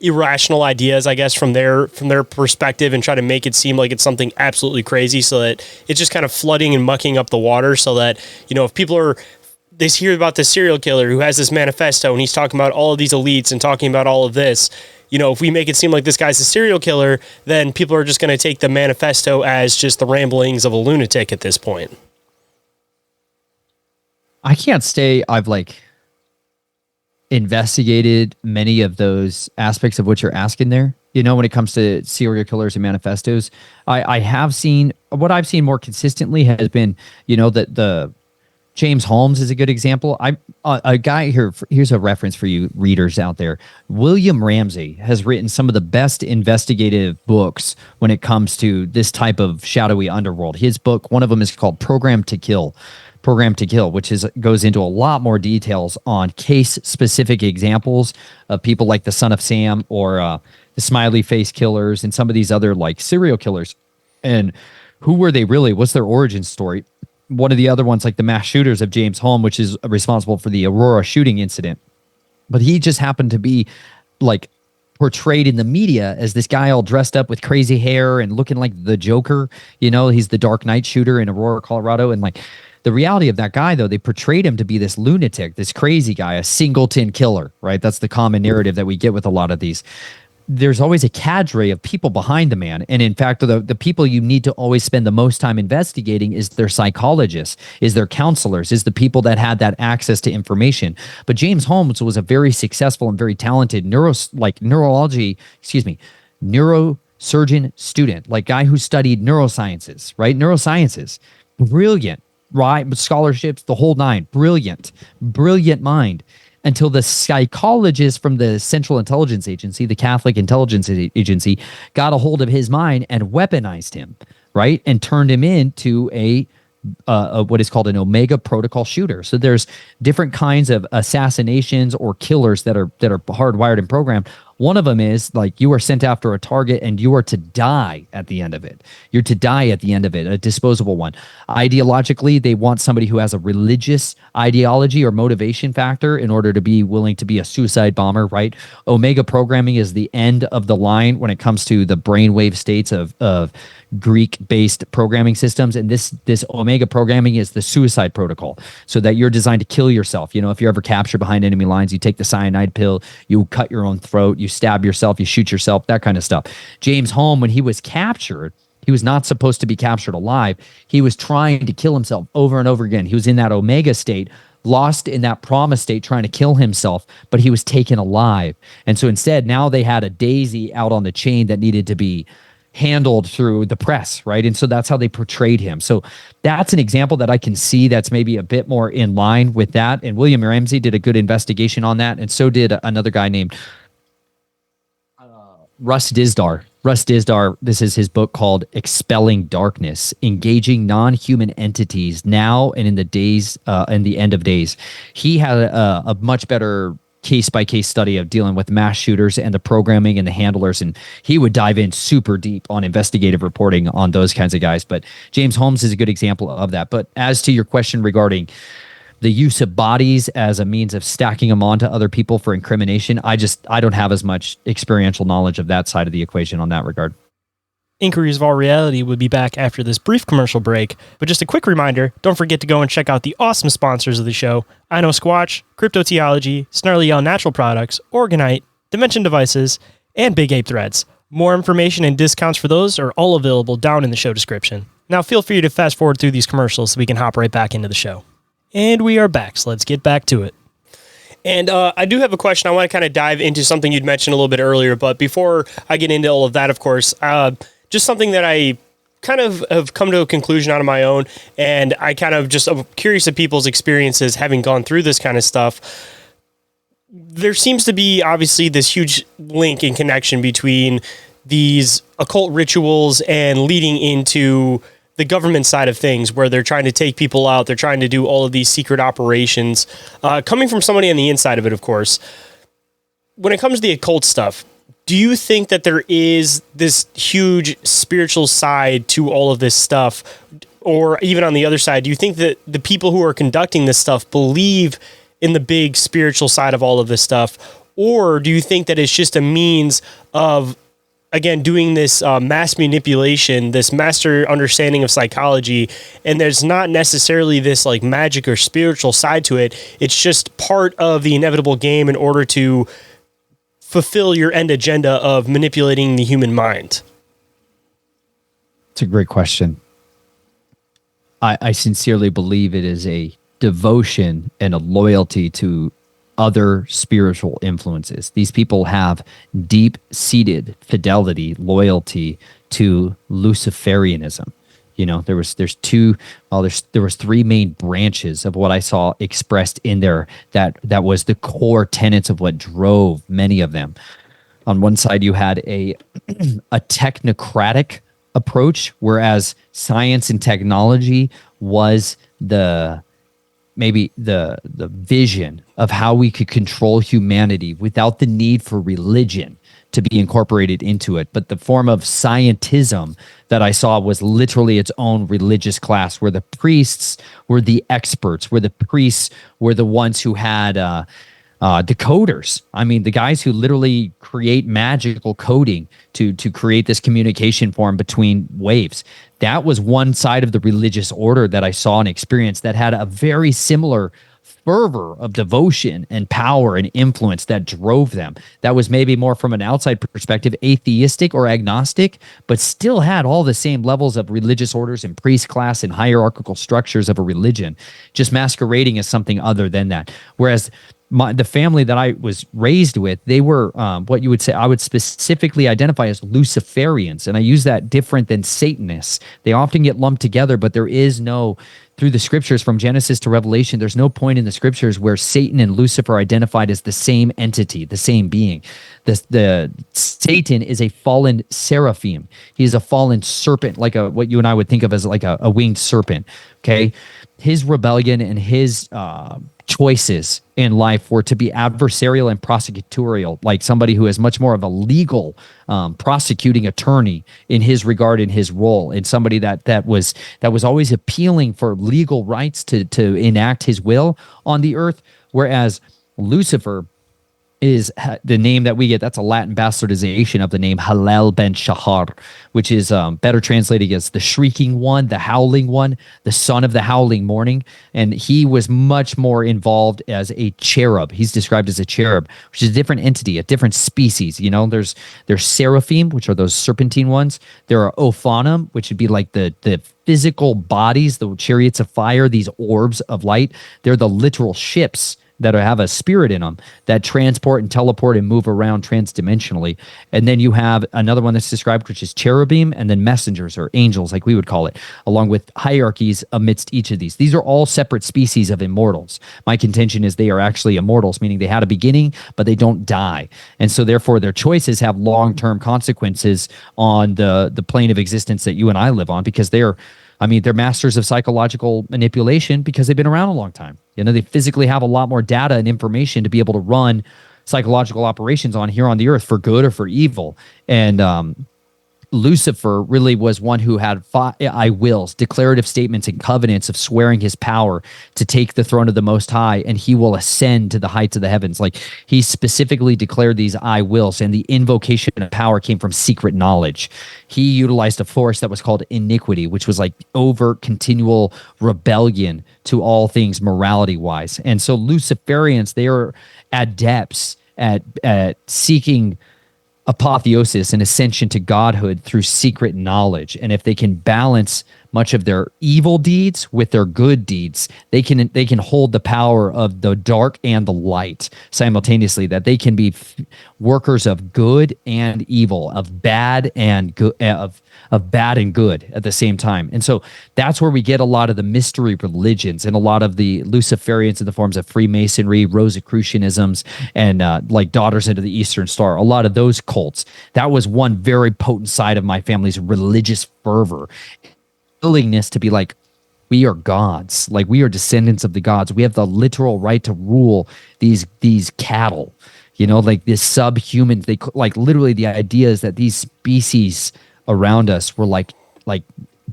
irrational ideas, I guess, from their perspective, and try to make it seem like it's something absolutely crazy, so that it's just kind of flooding and mucking up the water, so that, if people they hear about this serial killer who has this manifesto and he's talking about all of these elites and talking about all of this, if we make it seem like this guy's a serial killer, then people are just going to take the manifesto as just the ramblings of a lunatic at this point. I can't say I've investigated many of those aspects of what you're asking there. When it comes to serial killers and manifestos, I have seen, what I've seen more consistently has been, that the James Holmes is a good example. A guy here. Here's a reference for you readers out there. William Ramsey has written some of the best investigative books when it comes to this type of shadowy underworld. His book, one of them is called Program to Kill, which goes into a lot more details on case-specific examples of people like the Son of Sam or the Smiley Face Killers and some of these other like serial killers. And who were they really? What's their origin story? One of the other ones, like the mass shooters of James Holm, which is responsible for the Aurora shooting incident. But he just happened to be like portrayed in the media as this guy all dressed up with crazy hair and looking like the Joker. He's the Dark Knight shooter in Aurora, Colorado. And like the reality of that guy, though, they portrayed him to be this lunatic, this crazy guy, a singleton killer, right? That's the common narrative that we get with a lot of these. There's always a cadre of people behind the man. And in fact, the people you need to always spend the most time investigating is their psychologists, is their counselors, is the people that had that access to information. But James Holmes was a very successful and very talented neurosurgeon student, like guy who studied neurosciences, right? Neurosciences, brilliant, right? Scholarships, the whole nine, brilliant mind. Until the psychologist from the Central Intelligence Agency, the Catholic Intelligence Agency, got a hold of his mind and weaponized him, right? And turned him into a what is called an Omega Protocol shooter. So there's different kinds of assassinations or killers that are hardwired and programmed. One of them is like you are sent after a target and you are to die at the end of it. You're to die at the end of it, a disposable one. Ideologically, they want somebody who has a religious ideology or motivation factor in order to be willing to be a suicide bomber, right? Omega programming is the end of the line when it comes to the brainwave states of Greek-based programming systems. And this Omega programming is the suicide protocol, so that you're designed to kill yourself. If you're ever captured behind enemy lines, you take the cyanide pill, you cut your own throat, you stab yourself, you shoot yourself, that kind of stuff. James Holm, when he was captured, he was not supposed to be captured alive. He was trying to kill himself over and over again. He was in that Omega state, lost in that promise state, trying to kill himself, but he was taken alive. And so instead, now they had a daisy out on the chain that needed to be handled through the press, right? And so that's how they portrayed him. So that's an example that I can see that's maybe a bit more in line with that. And William Ramsey did a good investigation on that. And so did another guy named Russ Dizdar. Russ Dizdar, this is his book called Expelling Darkness, Engaging Non-Human Entities Now and in the Days, in the End of Days. He had a much better case-by-case study of dealing with mass shooters and the programming and the handlers, and he would dive in super deep on investigative reporting on those kinds of guys. But James Holmes is a good example of that. But as to your question regarding the use of bodies as a means of stacking them onto other people for incrimination, I don't have as much experiential knowledge of that side of the equation on that regard. Inquiries of All Reality will be back after this brief commercial break, but just a quick reminder, don't forget to go and check out the awesome sponsors of the show, IKNOWSQUATCH, Cryptoteeology, Snarly Natural Products, Oregon-ite, Dimension Devices, and Big Ape Threads. More information and discounts for those are all available down in the show description. Now feel free to fast forward through these commercials so we can hop right back into the show. And we are back, so let's get back to it. And I do have a question. I want to kind of dive into something you'd mentioned a little bit earlier, but before I get into all of that, of course, just something that I kind of have come to a conclusion on my own, and I kind of just am curious of people's experiences having gone through this kind of stuff. There seems to be obviously this huge link and connection between these occult rituals and leading into the government side of things, where they're trying to take people out, they're trying to do all of these secret operations, coming from somebody on the inside of it, of course. When it comes to the occult stuff, do you think that there is this huge spiritual side to all of this stuff? Or even on the other side, do you think that the people who are conducting this stuff believe in the big spiritual side of all of this stuff? Or do you think that it's just a means of, again, doing this mass manipulation, this master understanding of psychology, and there's not necessarily this like magic or spiritual side to it? It's just part of the inevitable game in order to fulfill your end agenda of manipulating the human mind? It's a great question. I sincerely believe it is a devotion and a loyalty to other spiritual influences. These people have deep-seated fidelity, loyalty to Luciferianism. You know, there was three main branches of what I saw expressed in there that was the core tenets of what drove many of them. On one side, you had a technocratic approach, whereas science and technology was maybe the vision of how we could control humanity without the need for religion to be incorporated into it. But the form of scientism that I saw was literally its own religious class, where the priests were the experts, where the priests were the ones who had decoders. I mean, the guys who literally create magical coding to create this communication form between waves. That was one side of the religious order that I saw and experienced that had a very similar fervor of devotion and power and influence that drove them. That was maybe more from an outside perspective, atheistic or agnostic, but still had all the same levels of religious orders and priest class and hierarchical structures of a religion, just masquerading as something other than that. Whereas the family that I was raised with, they were what you would say, I would specifically identify as Luciferians. And I use that different than Satanists. They often get lumped together, but there is no, through the scriptures from Genesis to Revelation, there's no point in the scriptures where Satan and Lucifer are identified as the same entity, the same being. The Satan is a fallen seraphim. He is a fallen serpent, like what you and I would think of as like a winged serpent. Okay. His rebellion and his choices in life were to be adversarial and prosecutorial, like somebody who is much more of a legal prosecuting attorney in his regard, in his role, and somebody that was always appealing for legal rights to enact his will on the earth. Whereas Lucifer is the name that we get. That's a Latin bastardization of the name Halel ben Shahar, which is better translated as the shrieking one, the howling one, the son of the howling morning. And he was much more involved as a cherub. He's described as a cherub, which is a different entity, a different species. You know, there's seraphim, which are those serpentine ones. There are ophanim, which would be like the physical bodies, the chariots of fire, these orbs of light. They're the literal ships that have a spirit in them that transport and teleport and move around transdimensionally. And then you have another one that's described, which is cherubim, and then messengers or angels, like we would call it, along with hierarchies amidst each of these. These are all separate species of immortals. My contention is they are actually immortals, meaning they had a beginning, but they don't die. And so therefore their choices have long-term consequences on the plane of existence that you and I live on, because they're masters of psychological manipulation because they've been around a long time. They physically have a lot more data and information to be able to run psychological operations on here on the earth for good or for evil. And Lucifer really was one who had I wills, declarative statements and covenants of swearing his power to take the throne of the Most High, and he will ascend to the heights of the heavens. Like, he specifically declared these I wills, and the invocation of power came from secret knowledge. He utilized a force that was called iniquity, which was like overt, continual rebellion to all things morality-wise. And so Luciferians, they are adepts at seeking apotheosis and ascension to godhood through secret knowledge. And if they can balance much of their evil deeds with their good deeds, they can hold the power of the dark and the light simultaneously, that they can be workers of good and evil, of bad and good, of bad and good at the same time. And so that's where we get a lot of the mystery religions and a lot of the Luciferians in the forms of Freemasonry, Rosicrucianisms, and like Daughters into the Eastern Star. A lot of those cults. That was one very potent side of my family's religious fervor. Willingness to be like, we are gods, like we are descendants of the gods. We have the literal right to rule these cattle, like this subhuman. They like literally the idea is that these species around us were like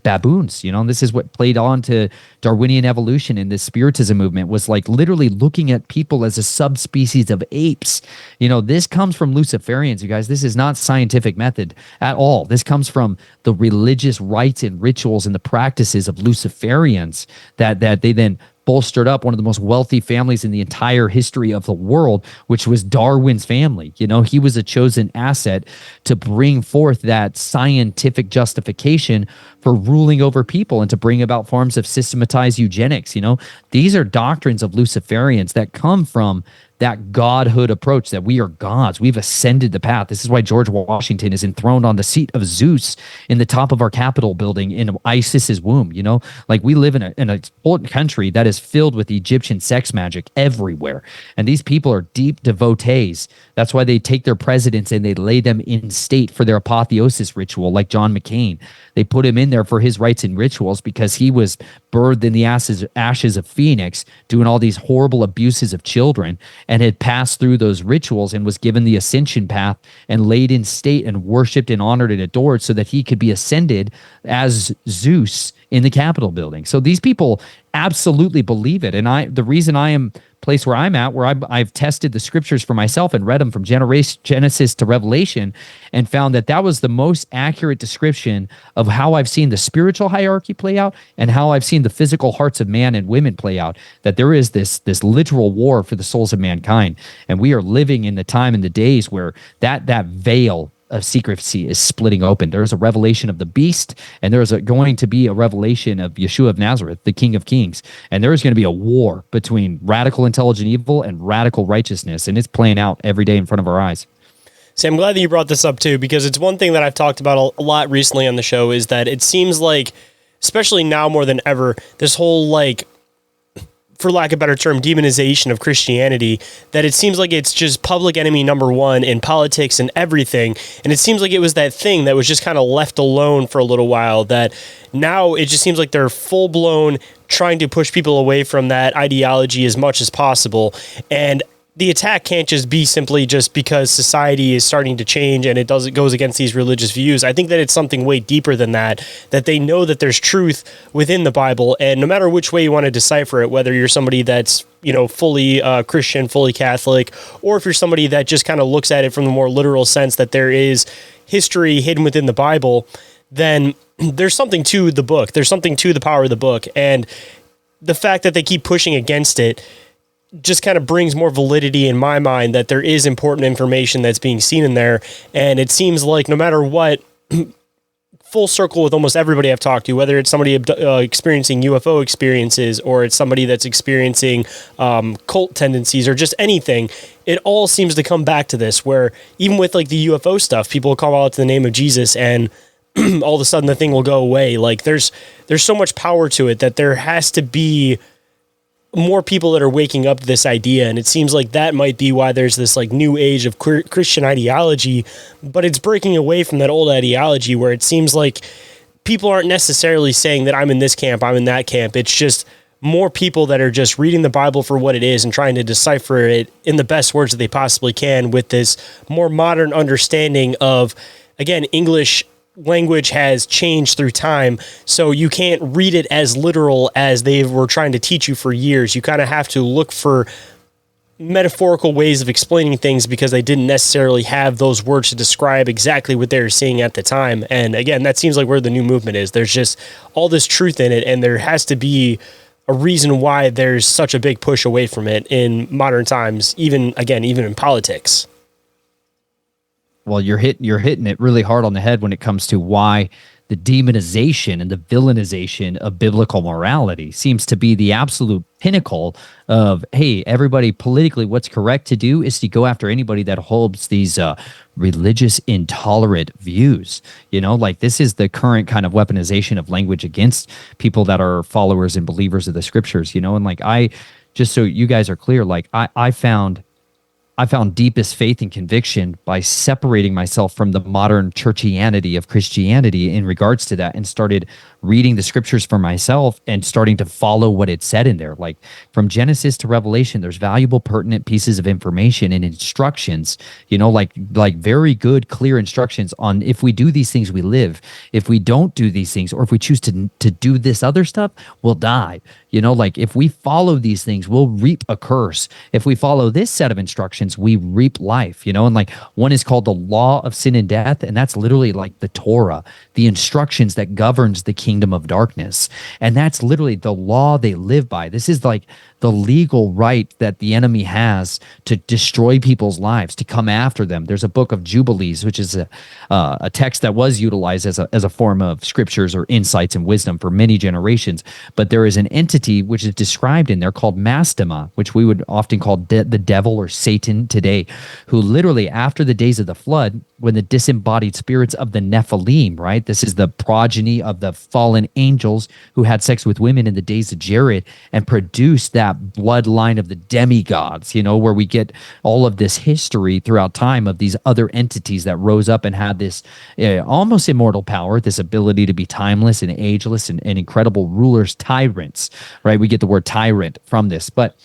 baboons. This is what played on to Darwinian evolution, and the Spiritism movement was like literally looking at people as a subspecies of apes. This comes from Luciferians, you guys. This is not scientific method at all. This comes from the religious rites and rituals and the practices of Luciferians that they then bolstered up one of the most wealthy families in the entire history of the world, which was Darwin's family. He was a chosen asset to bring forth that scientific justification for ruling over people and to bring about forms of systematized eugenics. These are doctrines of Luciferians that come from that godhood approach, that we are gods. We've ascended the path. This is why George Washington is enthroned on the seat of Zeus in the top of our Capitol building in Isis's womb. Like, we live in a country that is filled with Egyptian sex magic everywhere. And these people are deep devotees. That's why they take their presidents and they lay them in state for their apotheosis ritual, like John McCain. They put him in there for his rites and rituals because he was birthed in the ashes of Phoenix, doing all these horrible abuses of children, and had passed through those rituals and was given the ascension path and laid in state and worshipped and honored and adored so that he could be ascended as Zeus in the Capitol building. So these people absolutely believe it. And the reason I am place where I'm at, where I've tested the scriptures for myself and read them from Genesis to Revelation, and found that was the most accurate description of how I've seen the spiritual hierarchy play out and how I've seen the physical hearts of man and women play out, that there is this literal war for the souls of mankind. And we are living in the time and the days where that veil of secrecy is splitting open. There's a revelation of the beast, and there's going to be a revelation of Yeshua of Nazareth, the King of Kings. And there is going to be a war between radical intelligent evil and radical righteousness, and it's playing out every day in front of our eyes. See, I'm glad that you brought this up too, because it's one thing that I've talked about a lot recently on the show, is that it seems like, especially now more than ever, this whole, like, for lack of a better term, demonization of Christianity, that it seems like it's just public enemy number one in politics and everything. And it seems like it was that thing that was just kind of left alone for a little while, that now it just seems like they're full blown trying to push people away from that ideology as much as possible. And the attack can't just be simply just because society is starting to change and it goes against these religious views. I think that it's something way deeper than that they know that there's truth within the Bible. And no matter which way you want to decipher it, whether you're somebody that's, fully Christian, fully Catholic, or if you're somebody that just kind of looks at it from the more literal sense that there is history hidden within the Bible, then there's something to the book. There's something to the power of the book. And the fact that they keep pushing against it just kind of brings more validity in my mind that there is important information that's being seen in there. And it seems like no matter what full circle with almost everybody I've talked to, whether it's somebody experiencing UFO experiences or it's somebody that's experiencing cult tendencies or just anything. It all seems to come back to this, where even with like the UFO stuff, people call out to the name of Jesus and all of a sudden the thing will go away. Like there's so much power to it that there has to be more people that are waking up to this idea. And it seems like that might be why there's this like new age of Christian ideology, but it's breaking away from that old ideology where it seems like people aren't necessarily saying that I'm in this camp, I'm in that camp. It's just more people that are just reading the Bible for what it is and trying to decipher it in the best words that they possibly can with this more modern understanding of, again, English language has changed through time, so you can't read it as literal as they were trying to teach you for years. You kind of have to look for metaphorical ways of explaining things because they didn't necessarily have those words to describe exactly what they were seeing at the time. And again, that seems like where the new movement is. There's just all this truth in it, and there has to be a reason why there's such a big push away from it in modern times, even in politics. Well, you're hitting it really hard on the head when it comes to why the demonization and the villainization of biblical morality seems to be the absolute pinnacle of, hey, everybody politically, what's correct to do is to go after anybody that holds these religious intolerant views. You know, like this is the current kind of weaponization of language against people that are followers and believers of the scriptures, you know, and like just so you guys are clear, like I found deepest faith and conviction by separating myself from the modern churchianity of Christianity in regards to that, and started reading the scriptures for myself and starting to follow what it said in there. Like from Genesis to Revelation, there's valuable, pertinent pieces of information and instructions, you know, like very good, clear instructions on if we do these things, we live. If we don't do these things, or if we choose to do this other stuff, we'll die. You know, like if we follow these things, we'll reap a curse. If we follow this set of instructions, we reap life, you know, and like one is called the law of sin and death. And that's literally like the Torah, the instructions that governs the kingdom of darkness. And that's literally the law they live by. This is like the legal right that the enemy has to destroy people's lives, to come after them. There's a book of Jubilees, which is a text that was utilized as a form of scriptures or insights and wisdom for many generations. But there is an entity which is described in there called Mastema, which we would often call the devil or Satan today, who literally after the days of the flood, when the disembodied spirits of the Nephilim, right? This is the progeny of the fallen angels who had sex with women in the days of Jared and produced that bloodline of the demigods, you know, where we get all of this history throughout time of these other entities that rose up and had this almost immortal power, this ability to be timeless and ageless and incredible rulers, tyrants, right? We get the word tyrant from this. But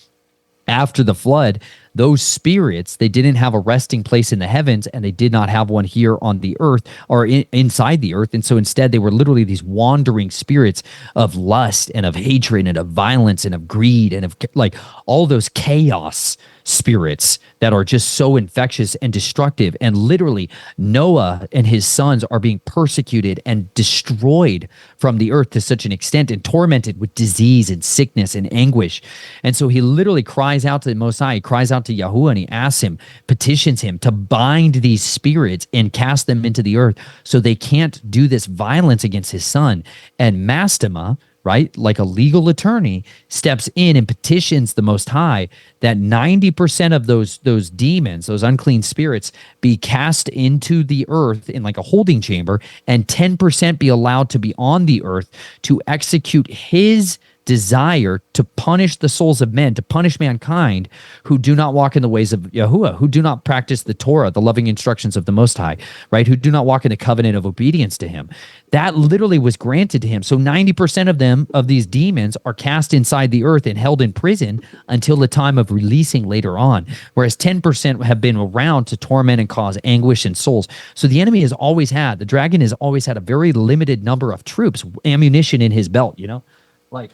after the flood, those spirits, they didn't have a resting place in the heavens, and they did not have one here on the earth or inside the earth. And so instead, they were literally these wandering spirits of lust and of hatred and of violence and of greed and of like all those chaos spirits that are just so infectious and destructive. And literally Noah and his sons are being persecuted and destroyed from the earth to such an extent and tormented with disease and sickness and anguish. And so he literally cries out to the Most High, he cries out to Yahuwah, and he asks him, petitions him to bind these spirits and cast them into the earth so they can't do this violence against his son. And Mastema, right, like a legal attorney, steps in and petitions the Most High that 90% of those demons, those unclean spirits, be cast into the earth in like a holding chamber, and 10% be allowed to be on the earth to execute his desire to punish the souls of men, to punish mankind who do not walk in the ways of Yahuwah, who do not practice the Torah, the loving instructions of the Most High, right? Who do not walk in the covenant of obedience to him. That literally was granted to him. So 90% of them, of these demons, are cast inside the earth and held in prison until the time of releasing later on, whereas 10% have been around to torment and cause anguish in souls. So the enemy the dragon has always had a very limited number of troops, ammunition in his belt, you know? Like,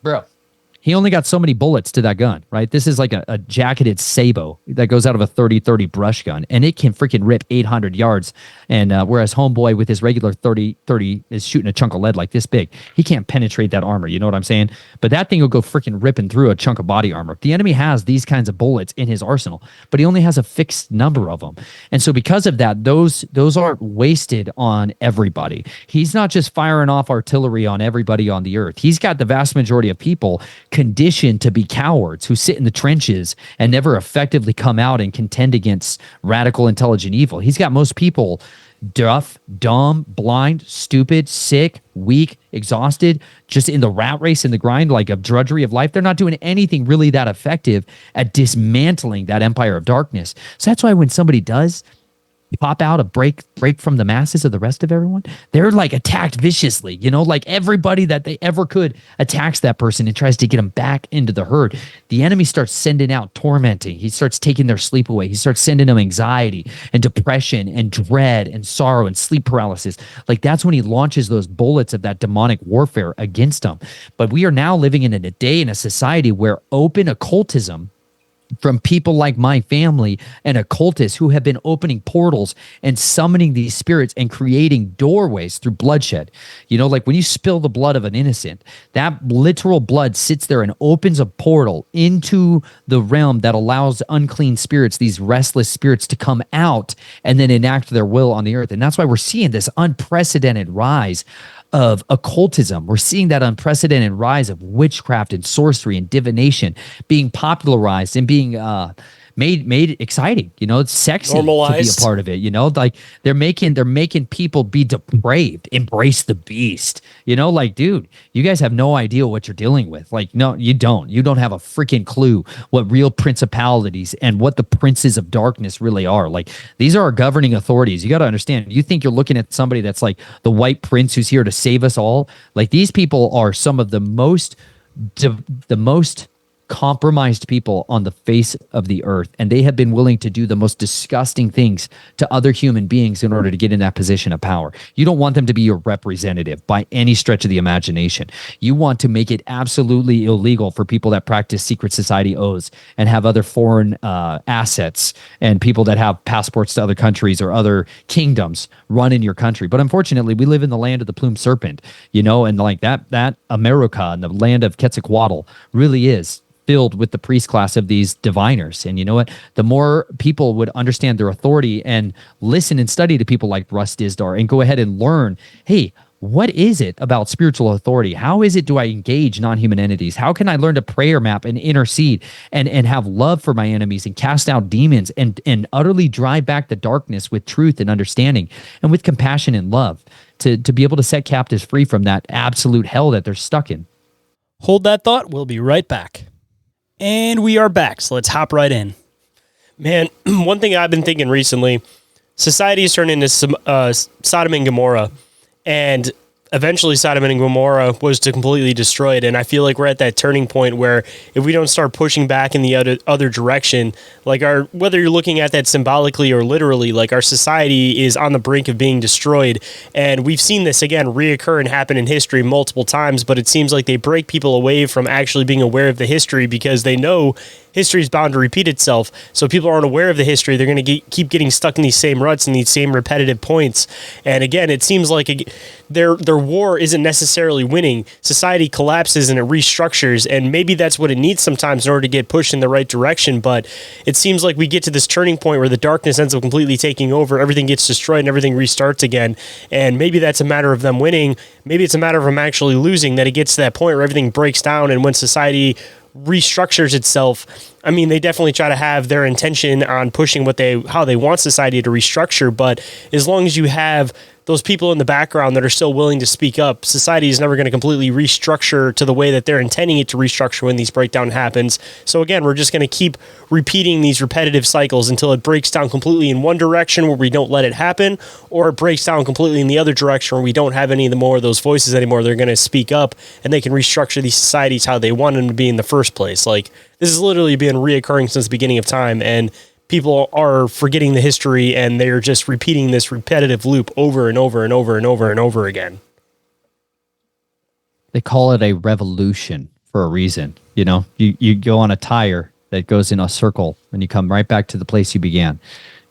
bro, He only got so many bullets to that gun, right? This is like a jacketed Sabo that goes out of a 30-30 brush gun, and it can freaking rip 800 yards. And whereas Homeboy with his regular 30-30 is shooting a chunk of lead like this big, he can't penetrate that armor. You know what I'm saying? But that thing will go freaking ripping through a chunk of body armor. The enemy has these kinds of bullets in his arsenal, but he only has a fixed number of them. And so because of that, those aren't wasted on everybody. He's not just firing off artillery on everybody on the earth. He's got the vast majority of people conditioned to be cowards who sit in the trenches and never effectively come out and contend against radical intelligent evil. He's got most people deaf, dumb, blind, stupid, sick, weak, exhausted, just in the rat race and the grind, like a drudgery of life. They're not doing anything really that effective at dismantling that empire of darkness. So that's why when somebody does pop out a break from the masses of the rest of everyone, they're like attacked viciously, you know, like everybody that they ever could attacks that person and tries to get them back into the herd. The enemy starts sending out tormenting. He starts taking their sleep away. He starts sending them anxiety and depression and dread and sorrow and sleep paralysis. Like that's when he launches those bullets of that demonic warfare against them. But we are now living in a day in a society where open occultism from people like my family and occultists who have been opening portals and summoning these spirits and creating doorways through bloodshed. You know, like when you spill the blood of an innocent, that literal blood sits there and opens a portal into the realm that allows unclean spirits, these restless spirits, to come out and then enact their will on the earth. And that's why we're seeing this unprecedented rise of occultism. We're seeing that unprecedented rise of witchcraft and sorcery and divination being popularized and being made exciting. You know, it's sexy Normalized. to be a part of it. You know, like they're making people be depraved, embrace the beast. You know, like, dude, you guys have no idea what you're dealing with. Like, no, you don't. You don't have a freaking clue what real principalities and what the princes of darkness really are. Like, these are our governing authorities. You got to understand. You think you're looking at somebody that's like the white prince who's here to save us all? Like, these people are some of the most compromised people on the face of the earth, and they have been willing to do the most disgusting things to other human beings in order to get in that position of power. You don't want them to be your representative by any stretch of the imagination. You want to make it absolutely illegal for people that practice secret society oaths and have other foreign assets and people that have passports to other countries or other kingdoms run in your country. But unfortunately, we live in the land of the plumed serpent, you know, and like that America and the land of Quetzalcoatl really is filled with the priest class of these diviners. And you know what? The more people would understand their authority and listen and study to people like Russ Dizdar and go ahead and learn, hey, what is it about spiritual authority? How is it do I engage non-human entities? How can I learn to prayer map and intercede and have love for my enemies and cast out demons and utterly drive back the darkness with truth and understanding and with compassion and love to be able to set captives free from that absolute hell that they're stuck in? Hold that thought. We'll be right back. And we are back, so let's hop right in. Man, one thing I've been thinking recently, society has turned into Sodom and Gomorrah, and eventually Sodom and Gomorrah was to completely destroy it. And I feel like we're at that turning point where if we don't start pushing back in the other direction, like whether you're looking at that symbolically or literally, like our society is on the brink of being destroyed. And we've seen this again reoccur and happen in history multiple times, but it seems like they break people away from actually being aware of the history because they know history is bound to repeat itself. So people aren't aware of the history. They're going to keep getting stuck in these same ruts and these same repetitive points. And again, it seems like their war isn't necessarily winning. Society collapses and it restructures. And maybe that's what it needs sometimes in order to get pushed in the right direction. But it seems like we get to this turning point where the darkness ends up completely taking over. Everything gets destroyed and everything restarts again. And maybe that's a matter of them winning. Maybe it's a matter of them actually losing, that it gets to that point where everything breaks down. And when society restructures itself, I mean, they definitely try to have their intention on pushing how they want society to restructure. But as long as you have those people in the background that are still willing to speak up, society is never going to completely restructure to the way that they're intending it to restructure when these breakdown happens. So again, we're just going to keep repeating these repetitive cycles until it breaks down completely in one direction where we don't let it happen, or it breaks down completely in the other direction where we don't have any more of those voices anymore. They're going to speak up and they can restructure these societies how they want them to be in the first place. Like, this has literally been reoccurring since the beginning of time, and people are forgetting the history and they're just repeating this repetitive loop over and over and over and over and over again. They call it a revolution for a reason. You know, you go on a tire that goes in a circle and you come right back to the place you began.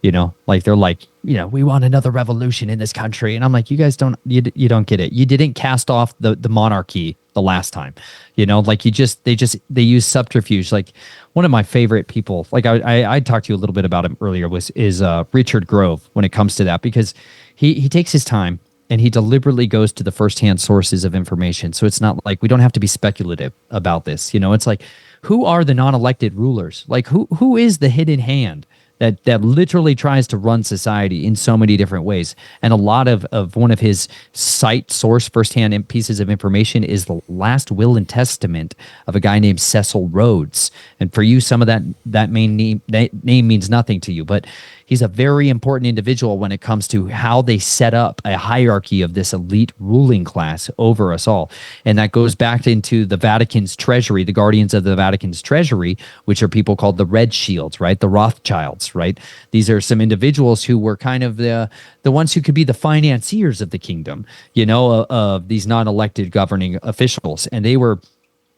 You know, like they're like, you know, we want another revolution in this country. And I'm like, you guys don't, you don't get it. You didn't cast off the monarchy the last time, you know, like they use subterfuge. Like one of my favorite people, like I talked to you a little bit about him earlier is Richard Grove when it comes to that, because he takes his time and he deliberately goes to the firsthand sources of information. So it's not like we don't have to be speculative about this. You know, it's like, who are the non-elected rulers? Like who is the hidden hand that literally tries to run society in so many different ways? And a lot of one of his source firsthand pieces of information is the last will and testament of a guy named Cecil Rhodes. And for you, some of that name means nothing to you, but he's a very important individual when it comes to how they set up a hierarchy of this elite ruling class over us all. And that goes back into the Vatican's treasury, the guardians of the Vatican's treasury, which are people called the Red Shields, right? The Rothschilds, right? These are some individuals who were kind of the ones who could be the financiers of the kingdom, you know, of these non-elected governing officials. And they were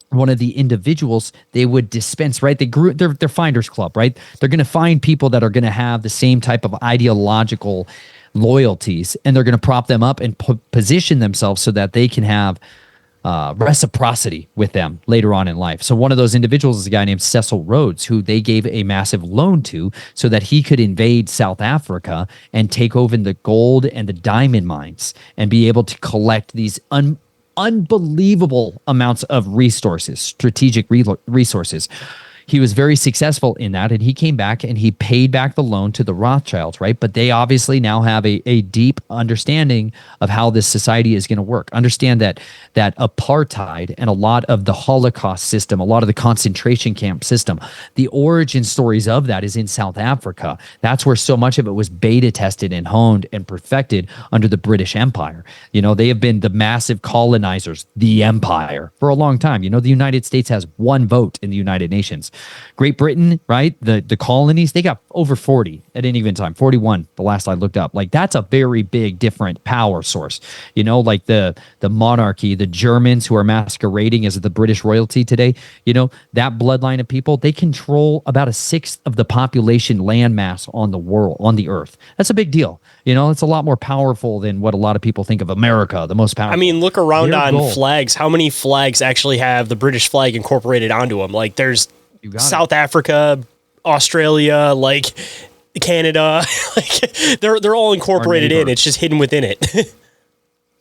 one of the individuals they would dispense, right? They grew their finders club, right? They're going to find people that are going to have the same type of ideological loyalties, and they're going to prop them up and position themselves so that they can have reciprocity with them later on in life. So one of those individuals is a guy named Cecil Rhodes, who they gave a massive loan to so that he could invade South Africa and take over the gold and the diamond mines and be able to collect these unbelievable amounts of resources, strategic resources. He was very successful in that, and he came back and he paid back the loan to the Rothschilds, right? But they obviously now have a deep understanding of how this society is going to work. Understand that apartheid and a lot of the Holocaust system, a lot of the concentration camp system, the origin stories of that is in South Africa. That's where so much of it was beta tested and honed and perfected under the British Empire. You know, they have been the massive colonizers, the empire, for a long time. You know, the United States has one vote in the United Nations. Great Britain, right? The colonies, they got over 40 at any given time, 41 the last I looked up. Like that's a very big different power source. You know, like the monarchy, the Germans who are masquerading as the British royalty today, you know, that bloodline of people, they control about a sixth of the population landmass on the world, on the earth. That's a big deal. You know, it's a lot more powerful than what a lot of people think of America, the most powerful. I mean, look around on flags. How many flags actually have the British flag incorporated onto them? Like there's South Africa, Australia, like Canada, like they're all incorporated in. It's just hidden within it.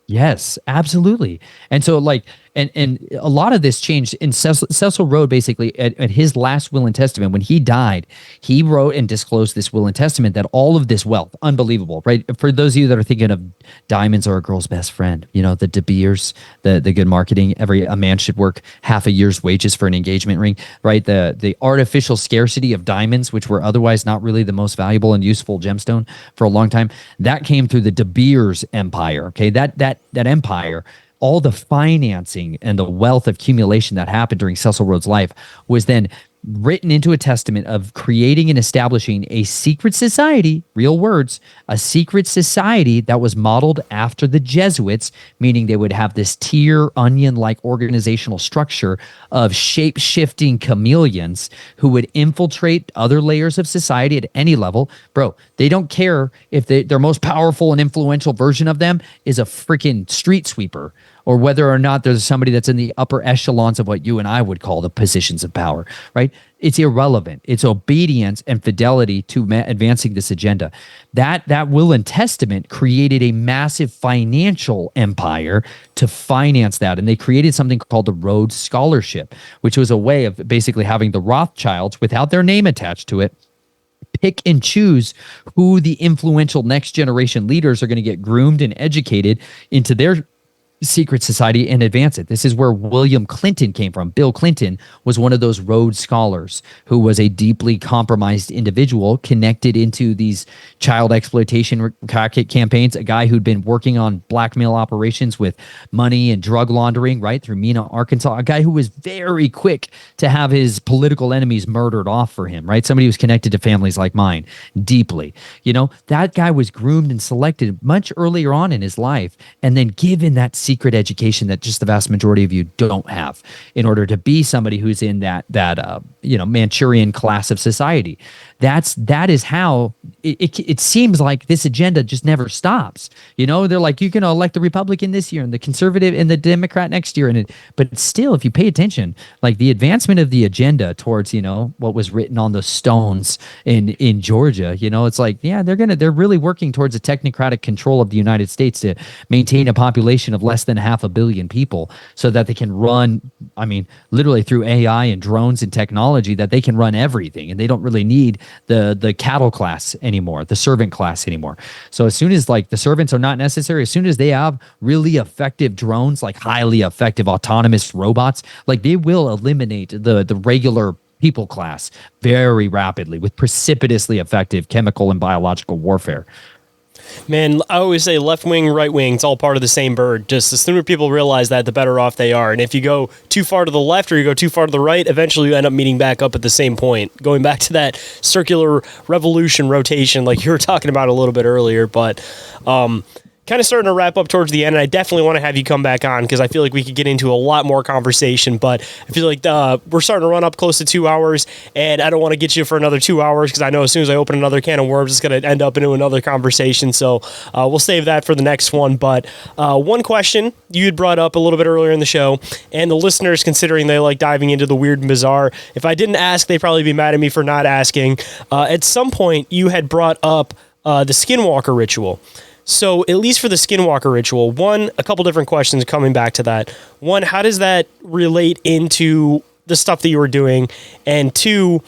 Yes, absolutely. And so like, and a lot of this changed in Cecil Rhodes, basically at his last will and testament. When he died, he wrote and disclosed this will and testament that all of this wealth, unbelievable, right? For those of you that are thinking of diamonds are a girl's best friend, you know, the De Beers, the good marketing, a man should work half a year's wages for an engagement ring, right? The artificial scarcity of diamonds, which were otherwise not really the most valuable and useful gemstone for a long time, that came through the De Beers empire. Okay, that empire, all the financing and the wealth accumulation that happened during Cecil Rhodes' life was then written into a testament of creating and establishing a secret society, real words, a secret society that was modeled after the Jesuits, meaning they would have this tier onion-like organizational structure of shape-shifting chameleons who would infiltrate other layers of society at any level. Bro, they don't care if their most powerful and influential version of them is a freaking street sweeper, or whether or not there's somebody that's in the upper echelons of what you and I would call the positions of power, right? It's irrelevant. It's obedience and fidelity to advancing this agenda. That will and testament created a massive financial empire to finance that. And they created something called the Rhodes Scholarship, which was a way of basically having the Rothschilds, without their name attached to it, pick and choose who the influential next generation leaders are going to get groomed and educated into their secret society and advance it. This is where William Clinton came from. Bill Clinton was one of those Rhodes scholars who was a deeply compromised individual connected into these child exploitation campaigns, a guy who'd been working on blackmail operations with money and drug laundering, right, through Mena, Arkansas, a guy who was very quick to have his political enemies murdered off for him, right? Somebody who's connected to families like mine deeply. You know, that guy was groomed and selected much earlier on in his life and then given that secret secret education that just the vast majority of you don't have in order to be somebody who's in that Manchurian class of society. That is how it seems like this agenda just never stops. They're like, you're going to elect the Republican this year and the conservative and the Democrat next year. But still, if you pay attention, like the advancement of the agenda towards, what was written on the stones in Georgia, it's like, yeah, they're really working towards a technocratic control of the United States to maintain a population of less than 500 million people so that they can run, literally through AI and drones and technology, that they can run everything, and they don't really need the cattle class anymore, the servant class anymore. So as soon as like the servants are not necessary, as soon as they have really effective drones, like highly effective autonomous robots, like they will eliminate the regular people class very rapidly with precipitously effective chemical and biological warfare. Man, I always say left wing, right wing, it's all part of the same bird. Just the sooner people realize that, the better off they are. And if you go too far to the left or you go too far to the right, eventually you end up meeting back up at the same point. Going back to that circular revolution rotation like you were talking about a little bit earlier. But kind of starting to wrap up towards the end, and I definitely want to have you come back on because I feel like we could get into a lot more conversation, but I feel like we're starting to run up close to 2 hours, and I don't want to get you for another 2 hours because I know as soon as I open another can of worms, it's going to end up into another conversation, so we'll save that for the next one. But one question you had brought up a little bit earlier in the show, and the listeners, considering they like diving into the weird and bizarre, if I didn't ask, they'd probably be mad at me for not asking. At some point, you had brought up the Skinwalker ritual. So at least for the Skinwalker ritual, one, a couple different questions coming back to that. One, how does that relate into the stuff that you were doing? And two,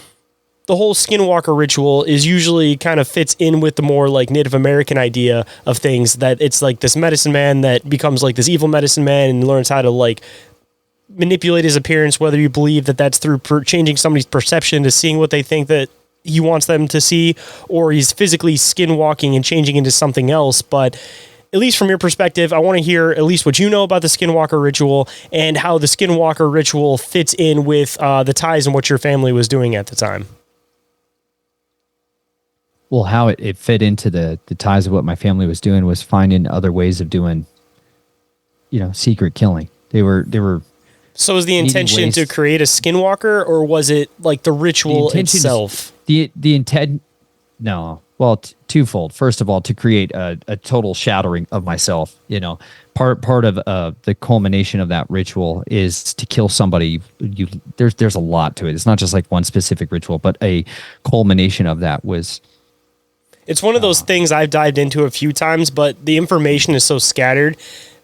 the whole Skinwalker ritual is usually kind of fits in with the more like Native American idea of things, that it's like this medicine man that becomes like this evil medicine man and learns how to like manipulate his appearance, whether you believe that that's through changing somebody's perception to seeing what they think that he wants them to see, or he's physically skinwalking and changing into something else. But at least from your perspective, I want to hear at least what you know about the Skinwalker ritual and how the Skinwalker ritual fits in with the ties and what your family was doing at the time. Well, how it fit into the ties of what my family was doing was finding other ways of doing, secret killing. They were. So was the intention to create a Skinwalker, or was it like the ritual itself? The intent, no. Well, twofold. First of all, to create a total shattering of myself. Part of the culmination of that ritual is to kill somebody. There's a lot to it. It's not just like one specific ritual, but a culmination of that was. It's one of those things I've dived into a few times, but the information is so scattered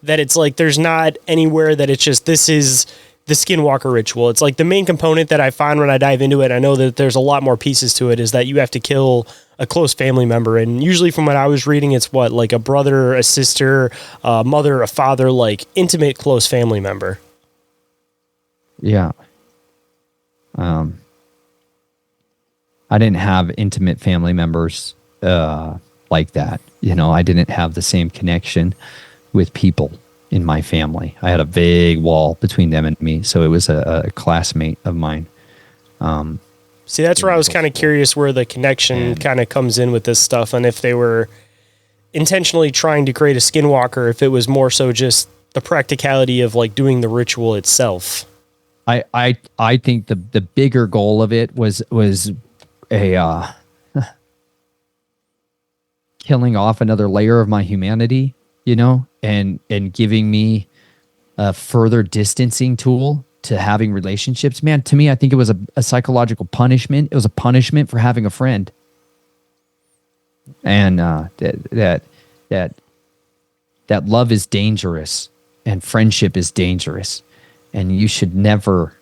that it's like there's not anywhere that it's just this is the Skinwalker ritual. It's like the main component that I find when I dive into it. I know that there's a lot more pieces to it, is that you have to kill a close family member. And usually from what I was reading, it's what, like a brother, a sister, a mother, a father, like intimate close family member. Yeah. I didn't have intimate family members like that. I didn't have the same connection with people in my family. I had a big wall between them and me, so it was a classmate of mine. See, that's where I was kind of curious where the connection kind of comes in with this stuff, and if they were intentionally trying to create a Skinwalker, if it was more so just the practicality of like doing the ritual itself. I think the bigger goal of it was a killing off another layer of my humanity, and giving me a further distancing tool to having relationships. Man, to me, I think it was a psychological punishment. It was a punishment for having a friend. And that love is dangerous and friendship is dangerous. And you should never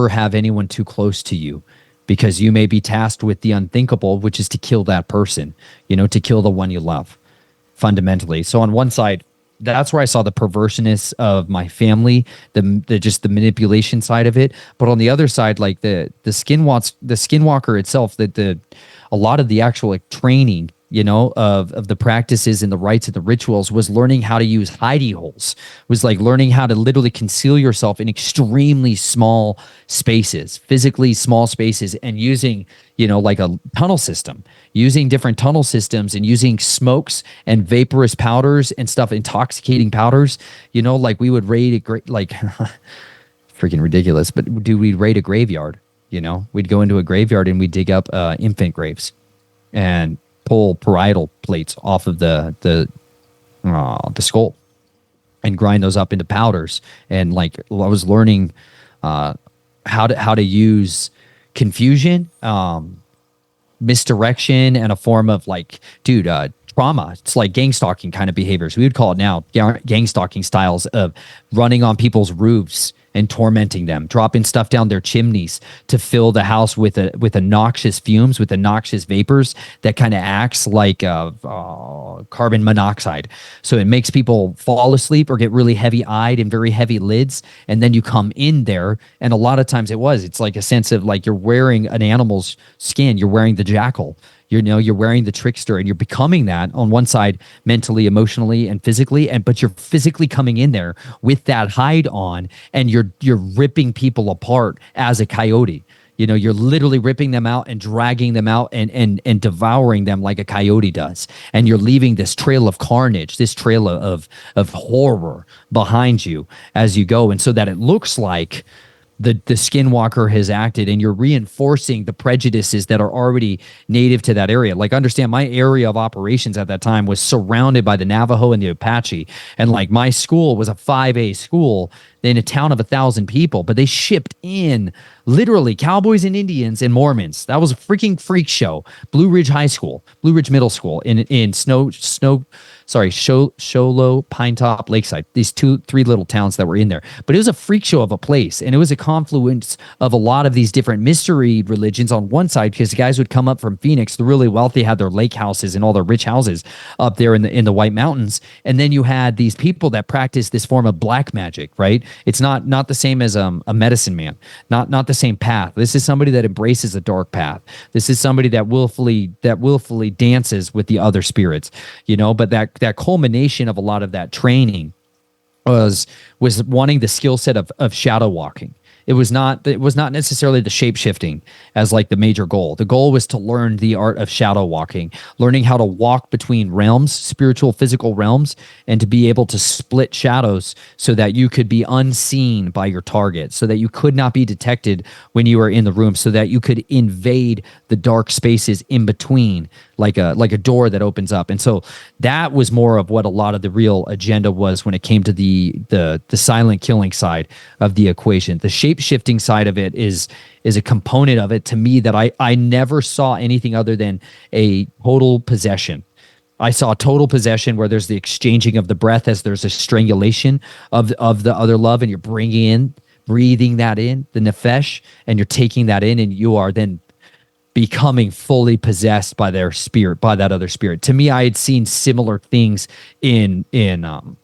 have anyone too close to you, because you may be tasked with the unthinkable, which is to kill that person, to kill the one you love, fundamentally. So on one side, that's where I saw the perverseness of my family, the manipulation side of it. But on the other side, like the Skinwalker itself, a lot of the actual training of the practices and the rites and the rituals was learning how to use hidey holes, was like learning how to literally conceal yourself in extremely small spaces, physically small spaces, and using, like a tunnel system, using different tunnel systems and using smokes and vaporous powders and stuff, intoxicating powders, like we would raid a great, like freaking ridiculous, but we'd raid a graveyard, we'd go into a graveyard and we'd dig up infant graves and pull parietal plates off of the skull and grind those up into powders. And like I was learning how to use confusion, misdirection, and a form of like, trauma. It's like gang stalking kind of behaviors. We would call it now gang stalking styles of running on people's roofs and tormenting them, dropping stuff down their chimneys to fill the house with a noxious fumes, with the noxious vapors that kind of acts like carbon monoxide. So it makes people fall asleep or get really heavy eyed and very heavy lids. And then you come in there, and a lot of times it's like a sense of like you're wearing an animal's skin. You're wearing the jackal. You're wearing the trickster, and you're becoming that on one side mentally, emotionally, and physically. But you're physically coming in there with that hide on, and you're ripping people apart as a coyote. You're literally ripping them out and dragging them out and devouring them like a coyote does. And you're leaving this trail of carnage, this trail of horror behind you as you go. And so that it looks like the skinwalker has acted, and you're reinforcing the prejudices that are already native to that area. Like, understand, my area of operations at that time was surrounded by the Navajo and the Apache. And like my school was a 5A school in a town of 1,000 people, but they shipped in literally cowboys and Indians and Mormons. That was a freaking freak show. Blue Ridge Middle School in Sholo, Pine Top, Lakeside, these 3 little towns that were in there. But it was a freak show of a place, and it was a confluence of a lot of these different mystery religions on one side, because the guys would come up from Phoenix, the really wealthy had their lake houses and all their rich houses up there in the White Mountains. And then you had these people that practiced this form of black magic, right? It's not the same as a medicine man, not the same path. This is somebody that embraces a dark path. This is somebody that willfully dances with the other spirits, but that culmination of a lot of that training was wanting the skill set of shadow walking. It was not necessarily the shape shifting as like the major goal. The goal was to learn the art of shadow walking, learning how to walk between realms, spiritual, physical realms, and to be able to split shadows so that you could be unseen by your target, so that you could not be detected when you were in the room, so that you could invade the dark spaces in between, like a door that opens up. And so that was more of what a lot of the real agenda was when it came to the silent killing side of the equation. The shape shifting side of it is a component of it to me that I never saw anything other than a total possession. I saw total possession where there's the exchanging of the breath as there's a strangulation of the other love, and you're breathing that in, the nefesh, and you're taking that in, and you are then becoming fully possessed by their spirit, by that other spirit. To me, I had seen similar things in the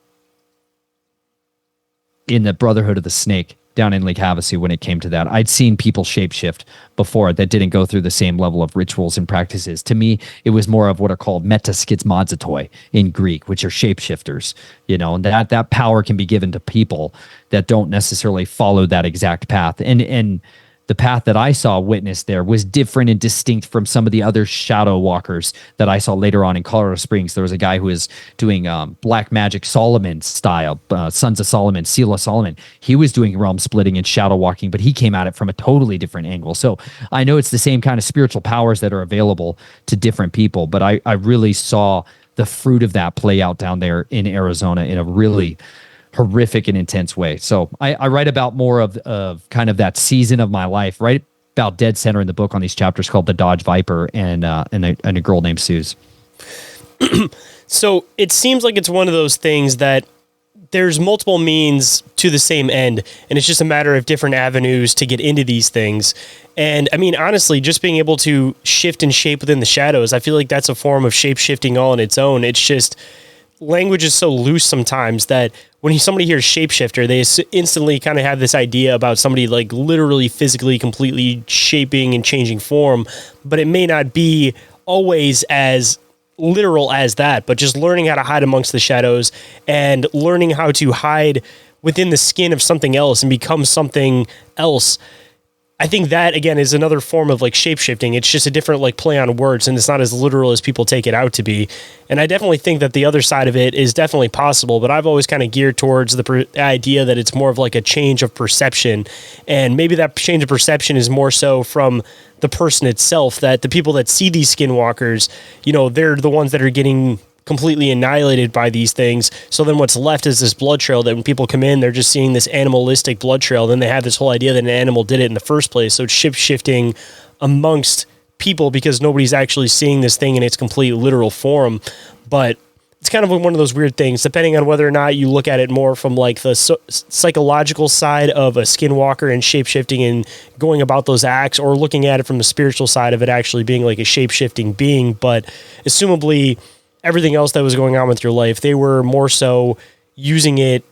Brotherhood of the Snake down in Lake Havasu when it came to that. I'd seen people shapeshift before that didn't go through the same level of rituals and practices. To me, it was more of what are called metaskizmazotoi in Greek, which are shapeshifters. And that power can be given to people that don't necessarily follow that exact path. And the path that I saw witnessed there was different and distinct from some of the other shadow walkers that I saw later on in Colorado Springs. There was a guy who was doing black magic Solomon style, Sons of Solomon, Seal of Solomon. He was doing realm splitting and shadow walking, but he came at it from a totally different angle. So I know it's the same kind of spiritual powers that are available to different people, but I really saw the fruit of that play out down there in Arizona in a really horrific and intense way. So I write about more of kind of that season of my life, right about dead center in the book on these chapters called The Dodge Viper and a girl named Suze. So it seems like it's one of those things that there's multiple means to the same end, and it's just a matter of different avenues to get into these things. And I mean, honestly, just being able to shift and shape within the shadows, I feel like that's a form of shape shifting all on its own. It's just language is so loose sometimes that when somebody hears shapeshifter, they instantly kind of have this idea about somebody like literally physically completely shaping and changing form, but it may not be always as literal as that, but just learning how to hide amongst the shadows and learning how to hide within the skin of something else and become something else. I think that, again, is another form of like shape-shifting. It's just a different like play on words, and it's not as literal as people take it out to be. And I definitely think that the other side of it is definitely possible, but I've always kind of geared towards the idea that it's more of like a change of perception. And maybe that change of perception is more so from the person itself, that the people that see these skinwalkers, you know, they're the ones that are getting completely annihilated by these things. So then what's left is this blood trail that when people come in, they're just seeing this animalistic blood trail. Then they have this whole idea that an animal did it in the first place. So it's shifting amongst people because nobody's actually seeing this thing in its complete literal form. But it's kind of one of those weird things, depending on whether or not you look at it more from like the psychological side of a skinwalker and shape-shifting and going about those acts, or looking at it from the spiritual side of it actually being like a shape-shifting being. But assumably everything else that was going on with your life, they were more so using it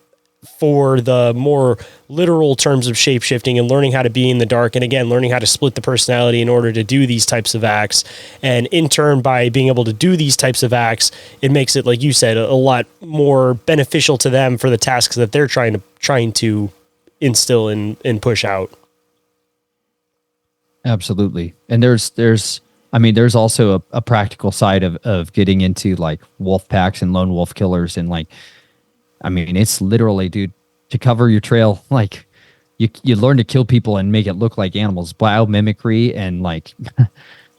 for the more literal terms of shape-shifting and learning how to be in the dark. And again, learning how to split the personality in order to do these types of acts. And in turn, by being able to do these types of acts, it makes it, like you said, a lot more beneficial to them for the tasks that they're trying to instill and push out. Absolutely. And there's also a practical side of getting into like wolf packs and lone wolf killers. And like, I mean, it's literally, dude, to cover your trail, like you learn to kill people and make it look like animals, biomimicry, and like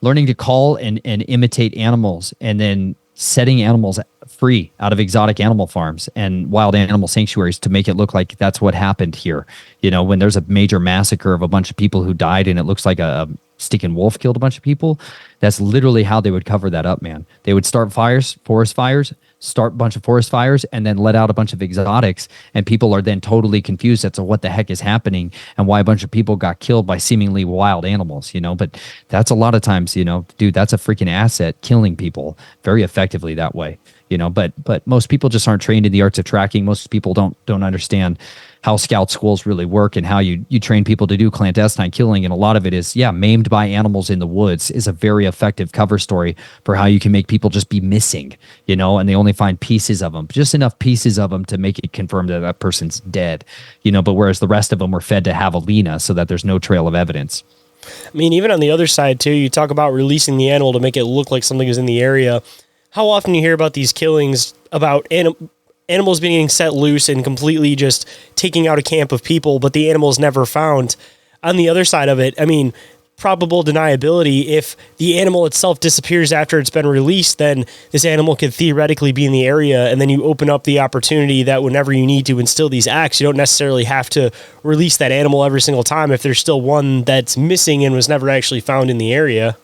learning to call and imitate animals, and then setting animals free out of exotic animal farms and wild animal sanctuaries to make it look like that's what happened here. You know, when there's a major massacre of a bunch of people who died and it looks like a stinking wolf killed a bunch of people, that's literally how they would cover that up, man. They would start forest fires, start a bunch of forest fires, and then let out a bunch of exotics, and people are then totally confused as to what the heck is happening and why a bunch of people got killed by seemingly wild animals, you know. But that's a lot of times, you know, dude, that's a freaking asset, killing people very effectively that way, you know. But most people just aren't trained in the arts of tracking. Most people don't understand how scout schools really work and how you train people to do clandestine killing. And a lot of it is, maimed by animals in the woods is a very effective cover story for how you can make people just be missing, you know, and they only find pieces of them, just enough pieces of them to make it confirm that that person's dead, you know, but whereas the rest of them were fed to javelina so that there's no trail of evidence. I mean, even on the other side too, you talk about releasing the animal to make it look like something is in the area. How often you hear about these killings about animals being set loose and completely just taking out a camp of people, but the animal is never found. On the other side of it, I mean, probable deniability, if the animal itself disappears after it's been released, then this animal could theoretically be in the area, and then you open up the opportunity that whenever you need to instill these acts, you don't necessarily have to release that animal every single time if there's still one that's missing and was never actually found in the area.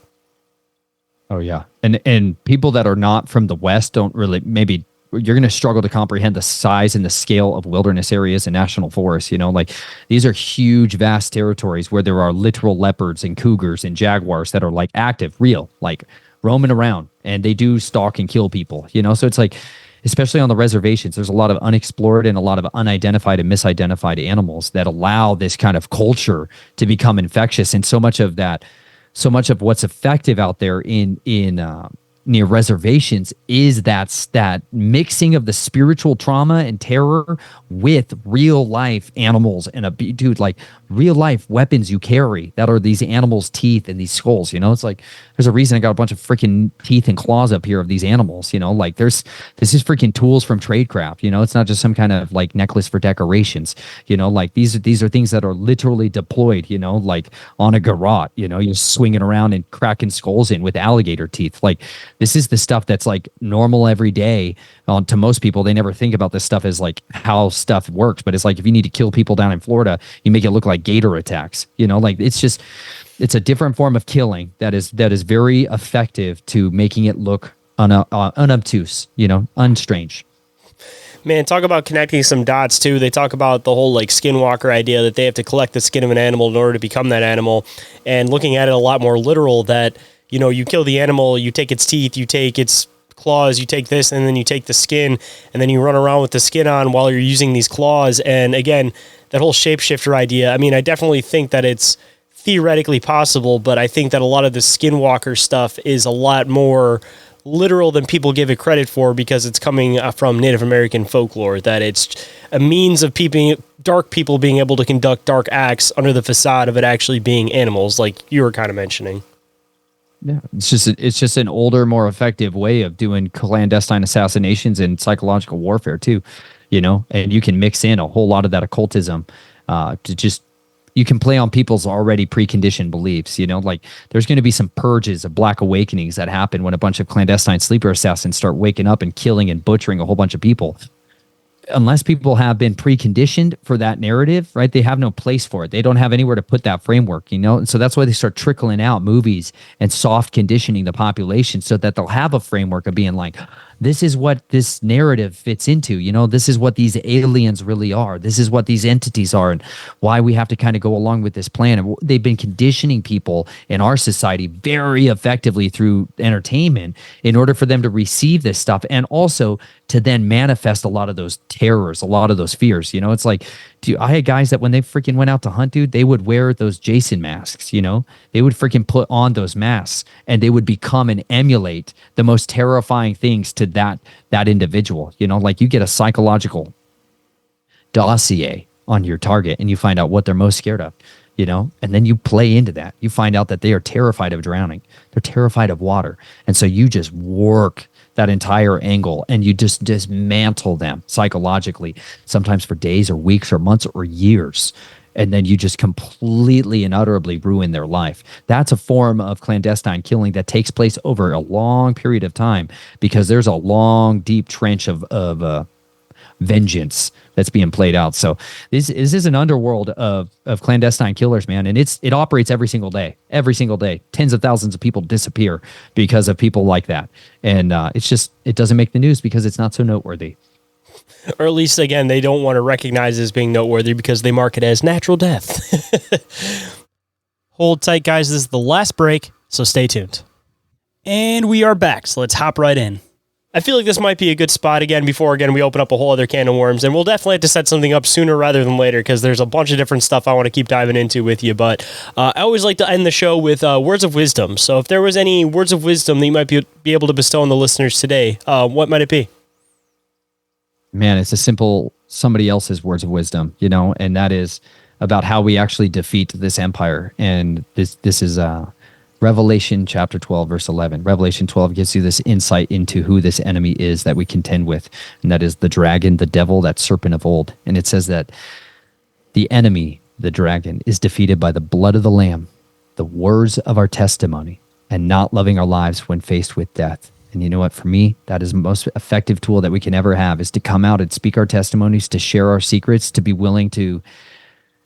Oh yeah. And people that are not from the West don't really, maybe you're going to struggle to comprehend the size and the scale of wilderness areas and national forests. You know, like these are huge, vast territories where there are literal leopards and cougars and jaguars that are like active, real, like roaming around, and they do stalk and kill people, you know? So it's like, especially on the reservations, there's a lot of unexplored and a lot of unidentified and misidentified animals that allow this kind of culture to become infectious. And so much of what's effective out there in near reservations is that mixing of the spiritual trauma and terror with real life animals and dude, like real life weapons you carry that are these animals' teeth and these skulls. You know, it's like there's a reason I got a bunch of freaking teeth and claws up here of these animals. You know, like this is freaking tools from tradecraft. You know, it's not just some kind of like necklace for decorations. You know, like these are things that are literally deployed. You know, like on a garrote. You know, you're swinging around and cracking skulls in with alligator teeth. Like this is the stuff that's like normal every day to most people. They never think about this stuff as like how stuff works, but it's like if you need to kill people down in Florida, you make it look like gator attacks. You know, like it's a different form of killing that is very effective to making it look unobtuse, you know, unstrange. Man, talk about connecting some dots too. They talk about the whole like skinwalker idea that they have to collect the skin of an animal in order to become that animal, and looking at it a lot more literal that, you know, you kill the animal, you take its teeth, you take its claws, you take this, and then you take the skin, and then you run around with the skin on while you're using these claws. And again, that whole shapeshifter idea, I mean, I definitely think that it's theoretically possible, but I think that a lot of the skinwalker stuff is a lot more literal than people give it credit for, because it's coming from Native American folklore, that it's a means of dark people being able to conduct dark acts under the facade of it actually being animals, like you were kind of mentioning. Yeah, it's just an older, more effective way of doing clandestine assassinations and psychological warfare too, and you can mix in a whole lot of that occultism you can play on people's already preconditioned beliefs, like there's going to be some purges of black awakenings that happen when a bunch of clandestine sleeper assassins start waking up and killing and butchering a whole bunch of people. Unless people have been preconditioned for that narrative, right? They have no place for it. They don't have anywhere to put that framework, And so that's why they start trickling out movies and soft conditioning the population so that they'll have a framework of being like, this is what this narrative fits into, this is what these aliens really are. This is what these entities are and why we have to kind of go along with this plan. And they've been conditioning people in our society very effectively through entertainment in order for them to receive this stuff and also to then manifest a lot of those terrors, a lot of those fears. It's like, I had guys that when they freaking went out to hunt, dude, they would wear those Jason masks, they would freaking put on those masks and they would become and emulate the most terrifying things to that individual. Like you get a psychological dossier on your target and you find out what they're most scared of, and then you play into that. You find out that they are terrified of drowning. They're terrified of water. And so you just work that entire angle and you just dismantle them psychologically, sometimes for days or weeks or months or years. And then you just completely and utterly ruin their life. That's a form of clandestine killing that takes place over a long period of time because there's a long, deep trench of vengeance that's being played out. So this is an underworld of clandestine killers, man. And it operates every single day. Tens of thousands of people disappear because of people like that. And it doesn't make the news because it's not so noteworthy. Or at least, again, they don't want to recognize it as being noteworthy because they mark it as natural death. Hold tight, guys. This is the last break, so stay tuned. And we are back, so let's hop right in. I feel like this might be a good spot before we open up a whole other can of worms, and we'll definitely have to set something up sooner rather than later because there's a bunch of different stuff I want to keep diving into with you. But I always like to end the show with words of wisdom. So if there was any words of wisdom that you might be able to bestow on the listeners today, what might it be? Man, it's a simple somebody else's words of wisdom, and that is about how we actually defeat this empire. And this is Revelation chapter 12, verse 11. Revelation 12 gives you this insight into who this enemy is that we contend with, and that is the dragon, the devil, that serpent of old. And it says that the enemy, the dragon, is defeated by the blood of the Lamb, the words of our testimony, and not loving our lives when faced with death. And you know what? For me, that is the most effective tool that we can ever have, is to come out and speak our testimonies, to share our secrets, to be willing to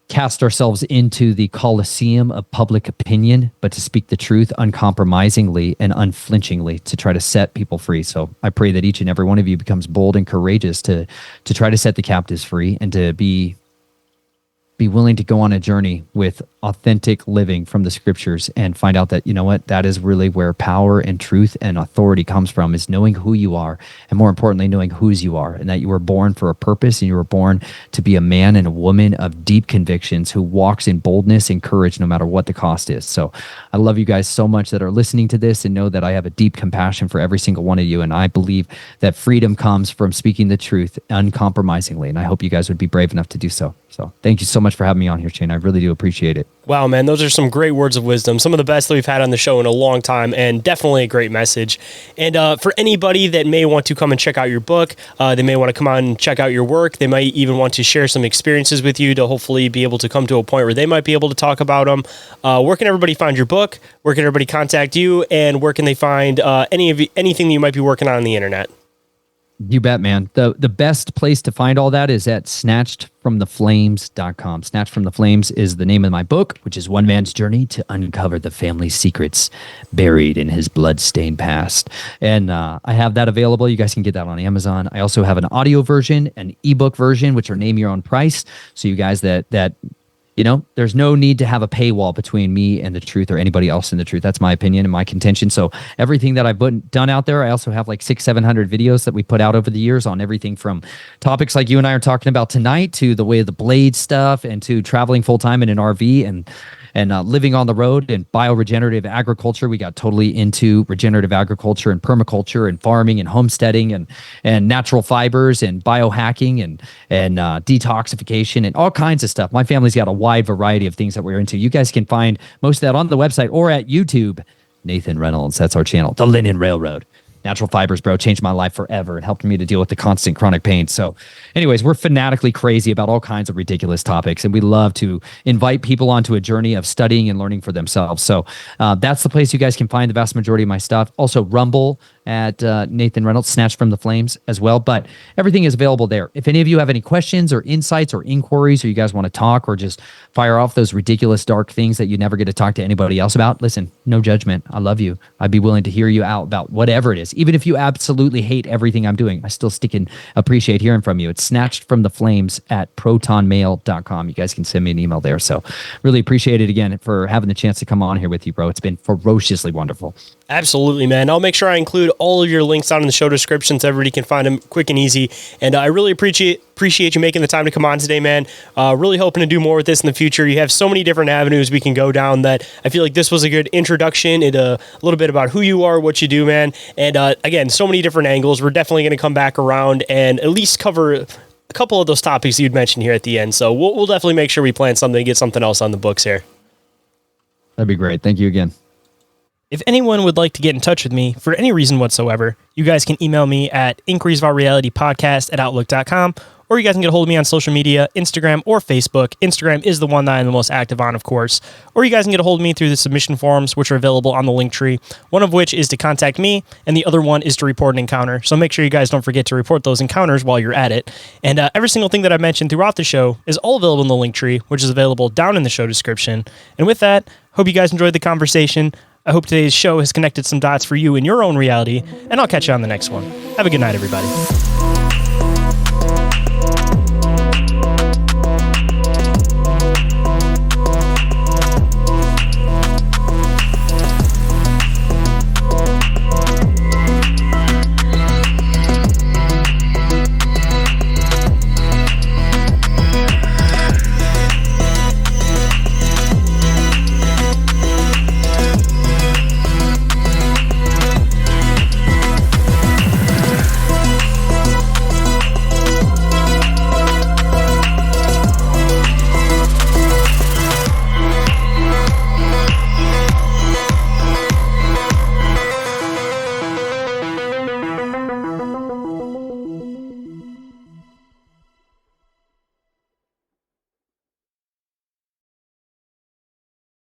cast ourselves into the coliseum of public opinion, but to speak the truth uncompromisingly and unflinchingly to try to set people free. So I pray that each and every one of you becomes bold and courageous to try to set the captives free and to be willing to go on a journey with authentic living from the scriptures and find out that, that is really where power and truth and authority comes from, is knowing who you are, and more importantly, knowing whose you are, and that you were born for a purpose and you were born to be a man and a woman of deep convictions who walks in boldness and courage no matter what the cost is. So I love you guys so much that are listening to this and know that I have a deep compassion for every single one of you. And I believe that freedom comes from speaking the truth uncompromisingly. And I hope you guys would be brave enough to do so. So thank you so much for having me on here, Shayn. I really do appreciate it. Wow, man, those are some great words of wisdom. Some of the best that we've had on the show in a long time, and definitely a great message. And for anybody that may want to come and check out your book, they may want to come on and check out your work. They might even want to share some experiences with you to hopefully be able to come to a point where they might be able to talk about them. Where can everybody find your book? Where can everybody contact you? And where can they find anything that you might be working on the internet? You bet, man. The best place to find all that is at snatchedfromtheflames.com. Snatched from the Flames is the name of my book, which is one man's journey to uncover the family secrets buried in his blood-stained past. And I have that available. You guys can get that on Amazon. I also have an audio version, an ebook version, which are name your own price. So you guys that there's no need to have a paywall between me and the truth or anybody else in the truth. That's my opinion and my contention. So everything that I've done out there, I also have like 600-700 videos that we put out over the years on everything from topics like you and I are talking about tonight to the way of the blade stuff and to traveling full time in an RV. And living on the road and bioregenerative agriculture. We got totally into regenerative agriculture and permaculture and farming and homesteading and natural fibers and biohacking and detoxification and all kinds of stuff. My family's got a wide variety of things that we're into. You guys can find most of that on the website or at YouTube. Nathan Reynolds, that's our channel. The Linen Railroad. Natural fibers, bro, changed my life forever and helped me to deal with the constant chronic pain. So anyways, we're fanatically crazy about all kinds of ridiculous topics, and we love to invite people onto a journey of studying and learning for themselves. So that's the place you guys can find the vast majority of my stuff. Also, Rumble at Nathan Reynolds, Snatched from the Flames as well. But everything is available there. If any of you have any questions or insights or inquiries, or you guys want to talk or just fire off those ridiculous, dark things that you never get to talk to anybody else about, listen, no judgment. I love you. I'd be willing to hear you out about whatever it is. Even if you absolutely hate everything I'm doing, I still stick and appreciate hearing from you. It's Snatched from the Flames at protonmail.com. You guys can send me an email there. So really appreciate it again for having the chance to come on here with you, bro. It's been ferociously wonderful. Absolutely, man. I'll make sure I include all of your links down in the show description so everybody can find them quick and easy. And I really appreciate you making the time to come on today, man. Really hoping to do more with this in the future. You have so many different avenues we can go down that I feel like this was a good introduction into a little bit about who you are, what you do, man. And again, so many different angles. We're definitely going to come back around and at least cover a couple of those topics you'd mentioned here at the end. So we'll definitely make sure we plan something to get something else on the books here. That'd be great. Thank you again. If anyone would like to get in touch with me for any reason whatsoever, you guys can email me at inquiriesofoutrealitypodcast@outlook.com, or you guys can get a hold of me on social media, Instagram or Facebook. Instagram is the one that I'm the most active on, of course. Or you guys can get a hold of me through the submission forums, which are available on the link tree, one of which is to contact me, and the other one is to report an encounter. So make sure you guys don't forget to report those encounters while you're at it. And every single thing that I mentioned throughout the show is all available in the link tree, which is available down in the show description. And with that, hope you guys enjoyed the conversation. I hope today's show has connected some dots for you in your own reality, and I'll catch you on the next one. Have a good night, everybody.